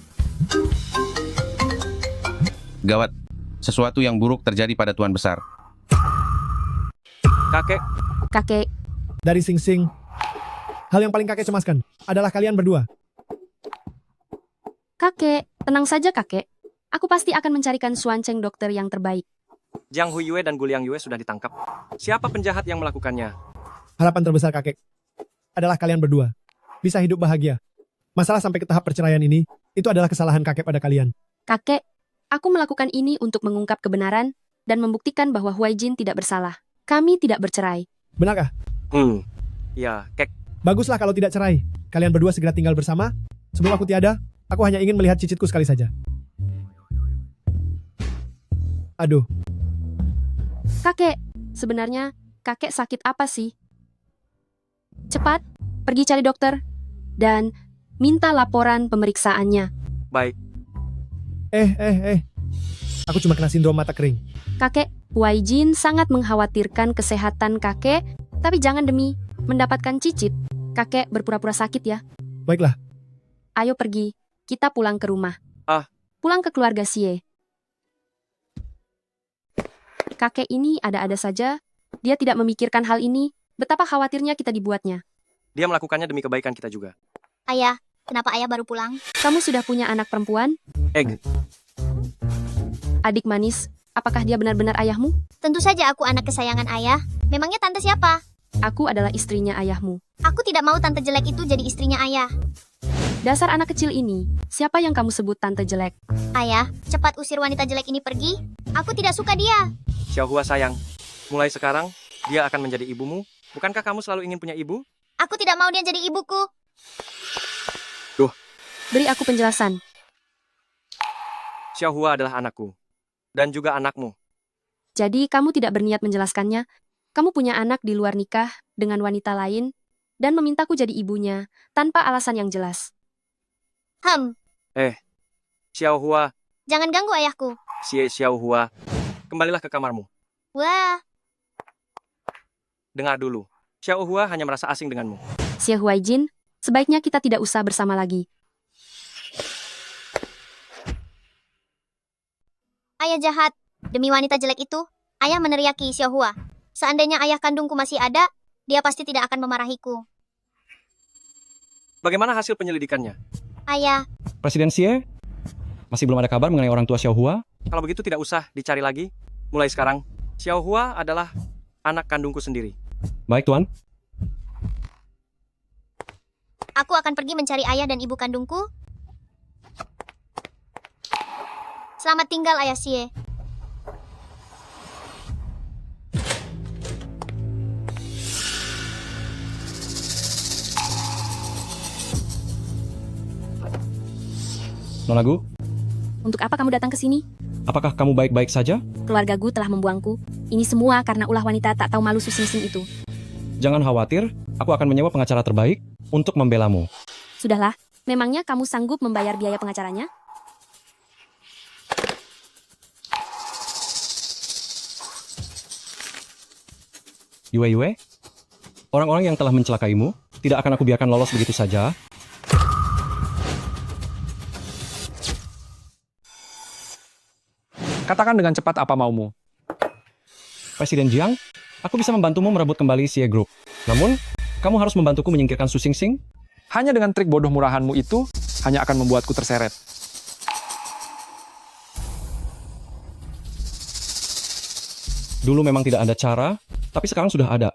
Gawat, sesuatu yang buruk terjadi pada Tuan Besar. Kakek. Dari Xing Xing, hal yang paling kakek cemaskan adalah kalian berdua. Kakek, tenang saja kakek. Aku pasti akan mencarikan Xuancheng dokter yang terbaik. Jiang Huyue dan Gu Liangyue sudah ditangkap. Siapa penjahat yang melakukannya? Harapan terbesar kakek adalah kalian berdua bisa hidup bahagia. Masalah sampai ke tahap perceraian ini, itu adalah kesalahan kakek pada kalian. Kakek, aku melakukan ini untuk mengungkap kebenaran dan membuktikan bahwa Huaijin tidak bersalah. Kami tidak bercerai. Benarkah? Ya, kek. Baguslah kalau tidak cerai. Kalian berdua segera tinggal bersama. Sebelum aku tiada, aku hanya ingin melihat cicitku sekali saja. Aduh. Kakek, sebenarnya kakek sakit apa sih? Cepat, pergi cari dokter. Dan minta laporan pemeriksaannya. Baik. Aku cuma kena sindrom mata kering. Kakek, Huaijin sangat mengkhawatirkan kesehatan kakek, tapi jangan demi mendapatkan cicit. Kakek berpura-pura sakit ya. Baiklah. Ayo pergi, kita pulang ke rumah. Pulang ke keluarga Xie. Kakek ini ada-ada saja. Dia tidak memikirkan hal ini. Betapa khawatirnya kita dibuatnya. Dia melakukannya demi kebaikan kita juga. Ayah, Kenapa ayah baru pulang? Kamu sudah punya anak perempuan? Egg. Adik manis, apakah dia benar-benar ayahmu? Tentu saja aku anak kesayangan ayah. Memangnya tante siapa? Aku adalah istrinya ayahmu. Aku tidak mau tante jelek itu jadi istrinya ayah. Dasar anak kecil ini, siapa yang kamu sebut tante jelek? Ayah, cepat usir wanita jelek ini pergi. Aku tidak suka dia. Xiaohua sayang, mulai sekarang, dia akan menjadi ibumu. Bukankah kamu selalu ingin punya ibu? Aku tidak mau dia jadi ibuku. Duh, Beri aku penjelasan. Xiaohua adalah anakku. Dan juga anakmu. Jadi kamu tidak berniat menjelaskannya? Kamu punya anak di luar nikah dengan wanita lain dan memintaku jadi ibunya tanpa alasan yang jelas. Xiaohua, Jangan ganggu ayahku. Xiaohua, kembalilah ke kamarmu. Wah, Dengar dulu, Xiaohua hanya merasa asing denganmu. Xie Huaijin, sebaiknya kita tidak usah bersama lagi. ayah jahat. Demi wanita jelek itu, ayah meneriaki Xiaohua. Seandainya ayah kandungku masih ada, dia pasti tidak akan memarahiku. Bagaimana hasil penyelidikannya? Ayah, Presiden Xie, masih belum ada kabar mengenai orang tua Xiaohua? Kalau begitu tidak usah dicari lagi. Mulai sekarang, Xiaohua adalah anak kandungku sendiri. Baik, Tuan. aku akan pergi mencari ayah dan ibu kandungku. Selamat tinggal, ayah Xie. Nona Gu, Untuk apa kamu datang ke sini? apakah kamu baik-baik saja? Keluarga Gu telah membuangku. Ini semua karena ulah wanita tak tahu malu Susing-sing itu. Jangan khawatir, aku akan menyewa pengacara terbaik untuk membelamu. Sudahlah, memangnya kamu sanggup membayar biaya pengacaranya? Yue, orang-orang yang telah mencelakaimu tidak akan aku biarkan lolos begitu saja. Katakan dengan cepat apa maumu. Presiden Jiang, aku bisa membantumu merebut kembali Xie Group. Namun, kamu harus membantuku menyingkirkan Su Xingxing. Hanya dengan trik bodoh murahanmu itu, hanya akan membuatku terseret. Dulu memang tidak ada cara, tapi sekarang sudah ada.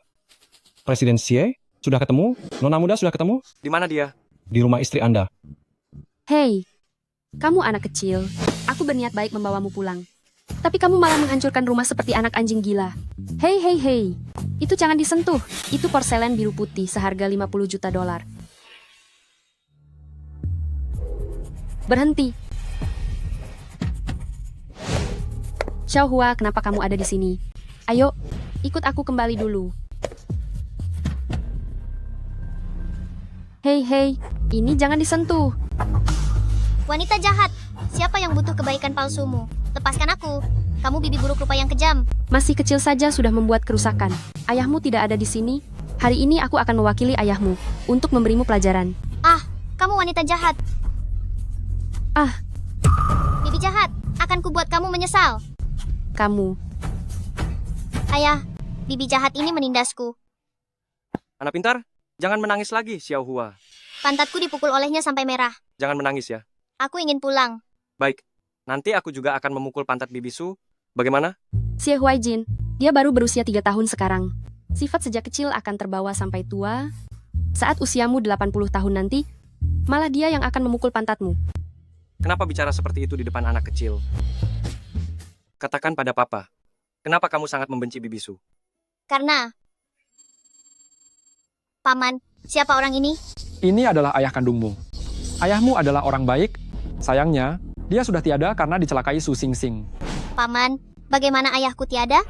Presiden Xie, sudah ketemu? Nona muda sudah ketemu? Di mana dia? Di rumah istri Anda. Hei, kamu anak kecil. Aku berniat baik membawamu pulang. Tapi kamu malah menghancurkan rumah seperti anak anjing gila. Hei. Itu jangan disentuh. Itu porselen biru putih seharga 50 juta dolar. Berhenti. Xiaohua, kenapa kamu ada di sini? Ayo, ikut aku kembali dulu. Hei, ini jangan disentuh. Wanita jahat, siapa yang butuh kebaikan palsumu? Lepaskan aku. Kamu bibi buruk rupa yang kejam. Masih kecil saja sudah membuat kerusakan. Ayahmu tidak ada di sini. Hari ini aku akan mewakili ayahmu untuk memberimu pelajaran. Kamu wanita jahat. Bibi jahat, akan kubuat kamu menyesal. Kamu. Ayah, bibi jahat ini menindasku. Anak pintar, jangan menangis lagi, Xiaohua. Pantatku dipukul olehnya sampai merah. Jangan menangis ya. Aku ingin pulang. Baik, nanti aku juga akan memukul pantat bibisu. Bagaimana? Xie Huaijin, dia baru berusia 3 tahun sekarang. Sifat sejak kecil akan terbawa sampai tua. Saat usiamu 80 tahun nanti, malah dia yang akan memukul pantatmu. Kenapa bicara seperti itu di depan anak kecil? Katakan pada papa, kenapa kamu sangat membenci bibisu? Karena... Paman, siapa orang ini? Ini adalah ayah kandungmu. Ayahmu adalah orang baik. Sayangnya, dia sudah tiada karena dicelakai Su Xingxing. Paman, bagaimana ayahku tiada?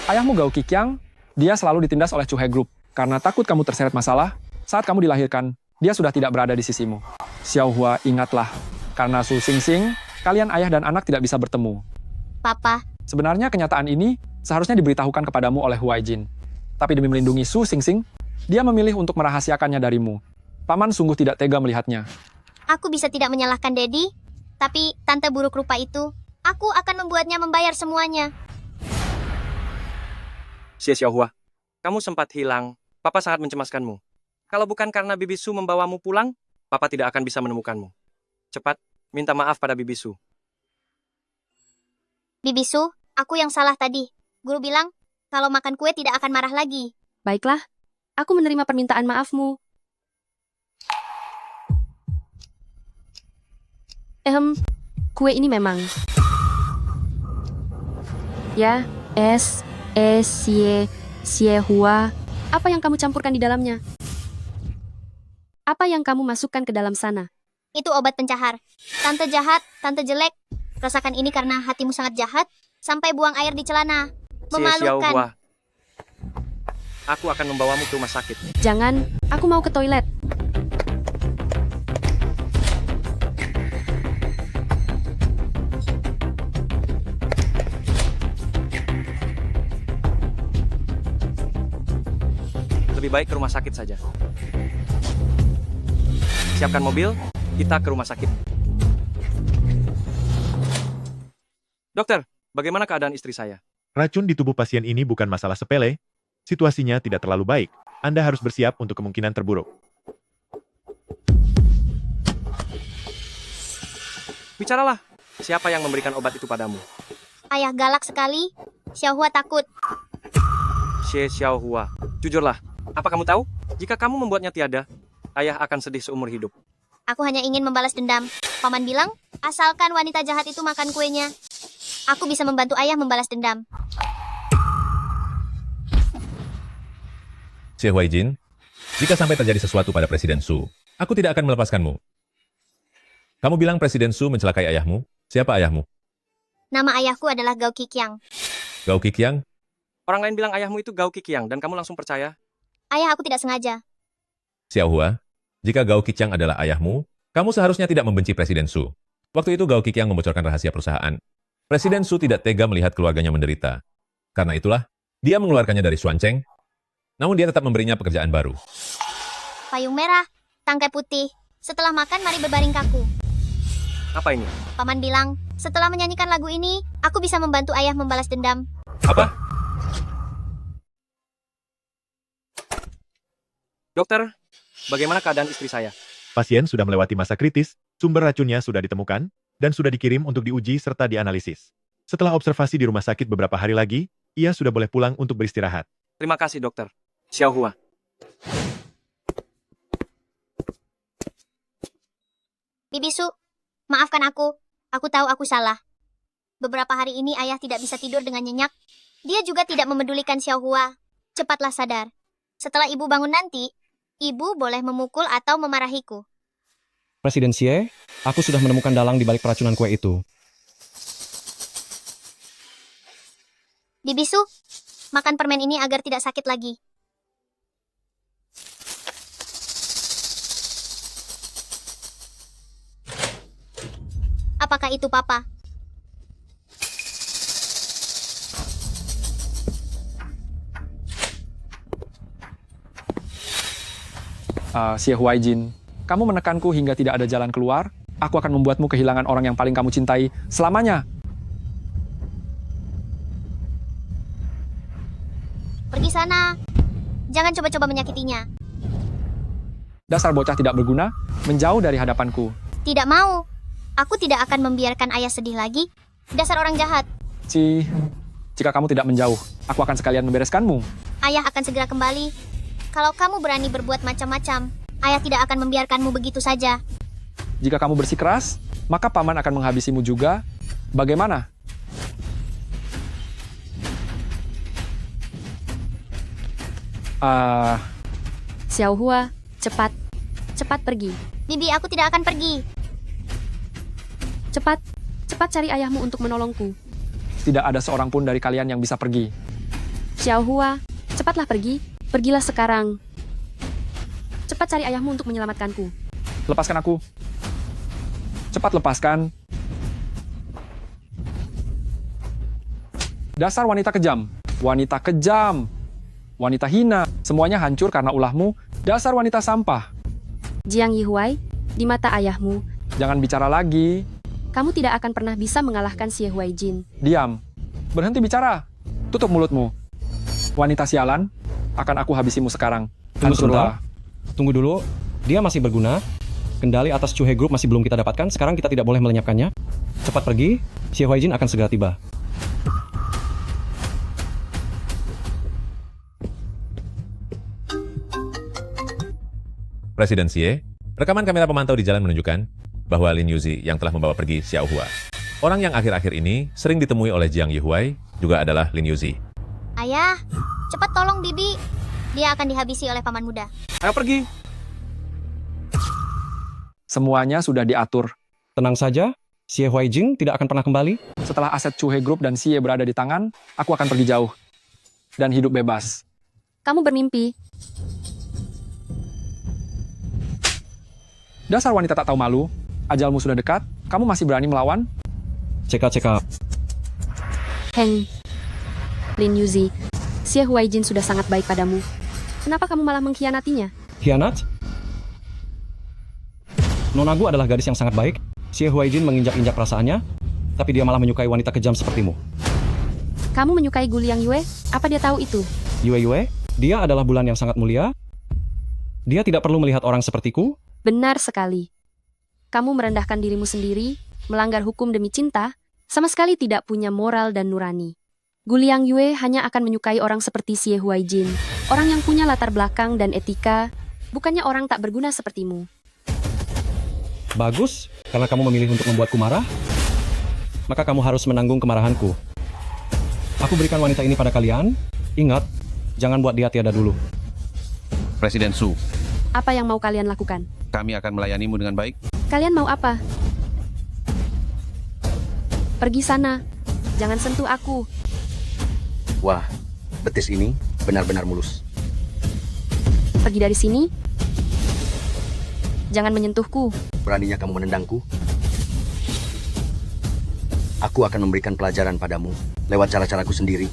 Ayahmu Gao Qiqiang, dia selalu ditindas oleh Chu He Group. Karena takut kamu terseret masalah, saat kamu dilahirkan, dia sudah tidak berada di sisimu. Xiaohua, ingatlah. Karena Su Xingxing, kalian ayah dan anak tidak bisa bertemu. Papa, Sebenarnya kenyataan ini seharusnya diberitahukan kepadamu oleh Huaijin. Tapi demi melindungi Su Xingxing, dia memilih untuk merahasiakannya darimu. Paman sungguh tidak tega melihatnya. aku bisa tidak menyalahkan Dedi, tapi tante buruk rupa itu, aku akan membuatnya membayar semuanya. Xiaohua, kamu sempat hilang. Papa sangat mencemaskanmu. Kalau bukan karena bibisu membawamu pulang, Papa tidak akan bisa menemukanmu. Cepat, minta maaf pada Bibisu. Bibisu, aku yang salah tadi. Guru bilang, kalau makan kue tidak akan marah lagi. Baiklah, aku menerima permintaan maafmu. Kue ini memang. Ya, Hua. Apa yang kamu campurkan di dalamnya? Apa yang kamu masukkan ke dalam sana? Itu obat pencahar. Tante jahat, tante jelek. Rasakan ini karena hatimu sangat jahat, sampai buang air di celana. Memalukan. Hua. Aku akan membawamu ke rumah sakit. Jangan, aku mau ke toilet. Lebih baik ke rumah sakit saja. Siapkan mobil, kita ke rumah sakit. Dokter, bagaimana keadaan istri saya? Racun di tubuh pasien ini bukan masalah sepele. Situasinya tidak terlalu baik. Anda harus bersiap untuk kemungkinan terburuk. Bicaralah, siapa yang memberikan obat itu padamu? Ayah galak sekali. Xiaohua takut. Xiaohua, jujurlah. Apa kamu tahu? Jika kamu membuatnya tiada, ayah akan sedih seumur hidup. Aku hanya ingin membalas dendam. Paman bilang, asalkan wanita jahat itu makan kuenya, aku bisa membantu ayah membalas dendam. Xie Huaijin, jika sampai terjadi sesuatu pada Presiden Su, aku tidak akan melepaskanmu. Kamu bilang Presiden Su mencelakai ayahmu? Siapa ayahmu? Nama ayahku adalah Gao Qiqiang. Gao Qiqiang? Orang lain bilang ayahmu itu Gao Qiqiang dan kamu langsung percaya? Ayah, aku tidak sengaja. Xiaohua, jika Gao Qiqiang adalah ayahmu, kamu seharusnya tidak membenci Presiden Su. Waktu itu Gao Qiqiang membocorkan rahasia perusahaan. Presiden Su tidak tega melihat keluarganya menderita. Karena itulah, dia mengeluarkannya dari Xuancheng. Namun dia tetap memberinya pekerjaan baru. Payung merah, tangkai putih. Setelah makan, mari berbaring kaku. Apa ini? Paman bilang, setelah menyanyikan lagu ini, aku bisa membantu ayah membalas dendam. Apa? Dokter, bagaimana keadaan istri saya? Pasien sudah melewati masa kritis, sumber racunnya sudah ditemukan, dan sudah dikirim untuk diuji serta dianalisis. Setelah observasi di rumah sakit beberapa hari lagi, ia sudah boleh pulang untuk beristirahat. Terima kasih, dokter. Xiaohua. Bibisu, maafkan aku. Aku tahu aku salah. Beberapa hari ini ayah tidak bisa tidur dengan nyenyak. Dia juga tidak memedulikan Xiaohua. Cepatlah sadar. Setelah ibu bangun nanti, ibu boleh memukul atau memarahiku. Presiden Xie, aku sudah menemukan dalang di balik peracunan kue itu. Bibisu, makan permen ini agar tidak sakit lagi. Apakah itu Papa? Xie Huaijin, kamu menekanku hingga tidak ada jalan keluar. Aku akan membuatmu kehilangan orang yang paling kamu cintai selamanya. Pergi sana. Jangan coba-coba menyakitinya. Dasar bocah tidak berguna, menjauh dari hadapanku. Tidak mau. Aku tidak akan membiarkan ayah sedih lagi. Dasar orang jahat. Jika kamu tidak menjauh, aku akan sekalian membereskanmu. Ayah akan segera kembali. Kalau kamu berani berbuat macam-macam, ayah tidak akan membiarkanmu begitu saja. Jika kamu bersikeras, maka paman akan menghabisimu juga. Bagaimana? Xiaohua, cepat. Cepat pergi. Bibi, aku tidak akan pergi. Cepat. Cepat cari ayahmu untuk menolongku. Tidak ada seorang pun dari kalian yang bisa pergi. Xiaohua, cepatlah pergi. Pergilah sekarang. Cepat cari ayahmu untuk menyelamatkanku. Lepaskan aku. Cepat lepaskan. Dasar wanita kejam. Wanita kejam. Wanita hina. Semuanya hancur karena ulahmu. Dasar wanita sampah. Jiang Yihuai, di mata ayahmu, Jangan bicara lagi. kamu tidak akan pernah bisa mengalahkan Xie Huaijin. Diam. Berhenti bicara. Tutup mulutmu. Wanita sialan, akan aku habisimu sekarang. Tunggu sebentar. Hancurlah. Tunggu dulu, dia masih berguna. Kendali atas Chuhe Group masih belum kita dapatkan, sekarang kita tidak boleh melenyapkannya. Cepat pergi, Xie Huaijin akan segera tiba. Presiden Xie, rekaman kamera pemantau di jalan menunjukkan bahwa Lin Yuzi yang telah membawa pergi Xiao Hua. Orang yang akhir-akhir ini sering ditemui oleh Jiang Yihuai juga adalah Lin Yuzi. Ayah, cepat tolong Bibi. Dia akan dihabisi oleh paman muda. Ayo pergi. Semuanya sudah diatur. Tenang saja, Xie Huaijin tidak akan pernah kembali. Setelah aset Chuhe Group dan Xie berada di tangan, aku akan pergi jauh. Dan hidup bebas. Kamu bermimpi. Dasar wanita tak tahu malu. Ajalmu sudah dekat, kamu masih berani melawan? Cekap. Heng. Lin Yuzi, Xie Huaijin sudah sangat baik padamu. Kenapa kamu malah mengkhianatinya? Khianat? Nonagu adalah gadis yang sangat baik. Xie Huaijin menginjak-injak perasaannya, tapi dia malah menyukai wanita kejam sepertimu. Kamu menyukai Guliang Yue? Apa dia tahu itu? Yue, dia adalah bulan yang sangat mulia. Dia tidak perlu melihat orang sepertiku. Benar sekali. Kamu merendahkan dirimu sendiri, melanggar hukum demi cinta, sama sekali tidak punya moral dan nurani. Guliang Yue hanya akan menyukai orang seperti Xie Huaijin, orang yang punya latar belakang dan etika, bukannya orang tak berguna sepertimu. Bagus, karena kamu memilih untuk membuatku marah, maka kamu harus menanggung kemarahanku. Aku berikan wanita ini pada kalian. Ingat, jangan buat dia tiada dulu. Presiden Su, Apa yang mau kalian lakukan? kami akan melayanimu dengan baik. Kalian mau apa? Pergi sana. Jangan sentuh aku. Wah, betis ini benar-benar mulus. Pergi dari sini. Jangan menyentuhku. Beraninya kamu menendangku? Aku akan memberikan pelajaran padamu lewat cara-caraku sendiri.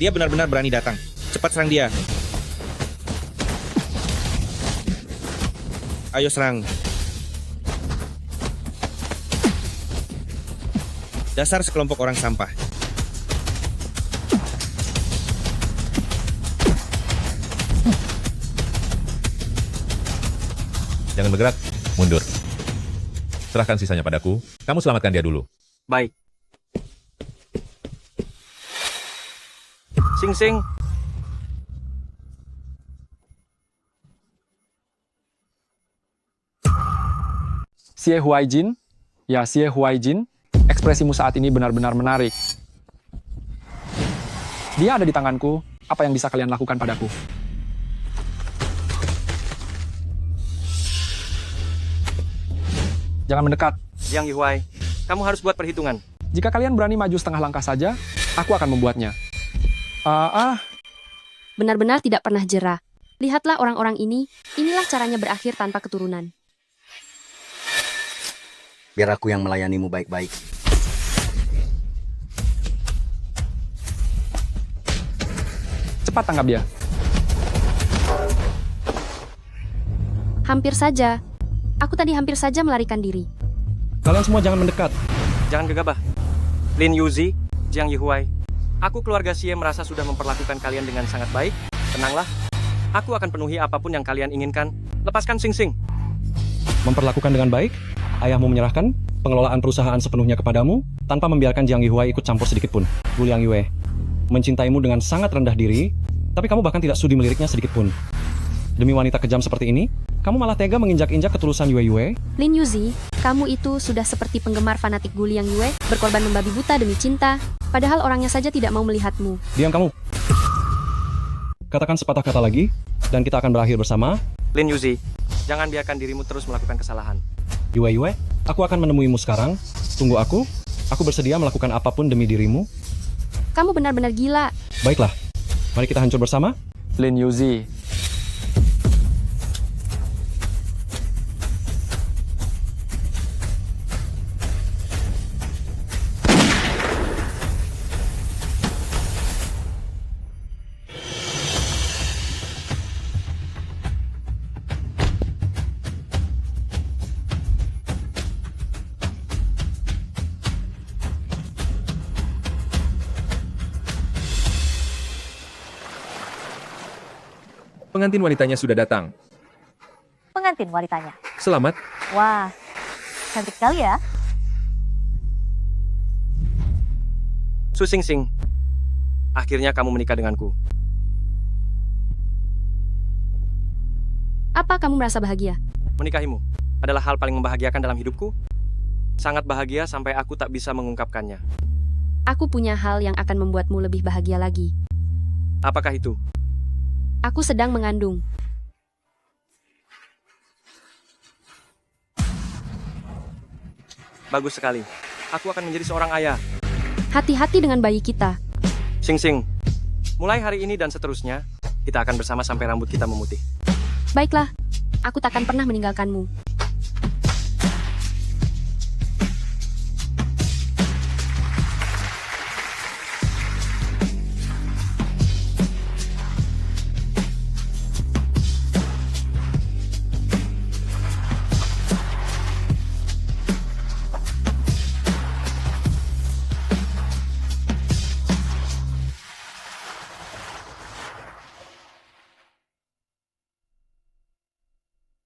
Dia benar-benar berani datang. Cepat serang dia. Ayo serang. Dasar sekelompok orang sampah. Jangan bergerak, mundur. Serahkan sisanya padaku, kamu selamatkan dia dulu. Baik. Sing. Xie Huaijin? Ya, Xie Huaijin, ekspresimu saat ini benar-benar menarik. Dia ada di tanganku, apa yang bisa kalian lakukan padaku? Jangan mendekat. Jiang Yihuai, kamu harus buat perhitungan. Jika kalian berani maju setengah langkah saja, aku akan membuatnya. Benar-benar tidak pernah jera. Lihatlah orang-orang ini, inilah caranya berakhir tanpa keturunan. Biar aku yang melayanimu baik-baik. Cepat tangkap dia. Hampir saja. Aku tadi hampir saja melarikan diri. Kalian semua jangan mendekat. Jangan gegabah. Lin Yuzi, Jiang Yihuai. Aku keluarga Xie merasa sudah memperlakukan kalian dengan sangat baik. Tenanglah. Aku akan penuhi apapun yang kalian inginkan. Lepaskan Sing. Memperlakukan dengan baik, ayahmu menyerahkan pengelolaan perusahaan sepenuhnya kepadamu tanpa membiarkan Jiang Yihuai ikut campur sedikit pun. Guliang Yue mencintaimu dengan sangat rendah diri, tapi kamu bahkan tidak sudi meliriknya sedikit pun. Demi wanita kejam seperti ini, kamu malah tega menginjak-injak ketulusan Yue. Lin Yuzi, kamu itu sudah seperti penggemar fanatik Guliang Yue, berkorban membabi buta demi cinta, padahal orangnya saja tidak mau melihatmu. Diam kamu. Katakan sepatah kata lagi, dan kita akan berakhir bersama. Lin Yuzi, jangan biarkan dirimu terus melakukan kesalahan. Yue, aku akan menemuimu sekarang. Tunggu aku bersedia melakukan apapun demi dirimu. Kamu benar-benar gila. Baiklah, mari kita hancur bersama. Lin Yuzi. Pengantin wanitanya sudah datang. Pengantin wanitanya. Selamat. Wah, cantik sekali ya. Su Xingxing, akhirnya kamu menikah denganku. Apa kamu merasa bahagia? Menikahimu adalah hal paling membahagiakan dalam hidupku. Sangat bahagia sampai aku tak bisa mengungkapkannya. Aku punya hal yang akan membuatmu lebih bahagia lagi. Apakah itu? Aku sedang mengandung. Bagus sekali. Aku akan menjadi seorang ayah. Hati-hati dengan bayi kita. Xingxing, mulai hari ini dan seterusnya, kita akan bersama sampai rambut kita memutih. Baiklah, aku takkan pernah meninggalkanmu.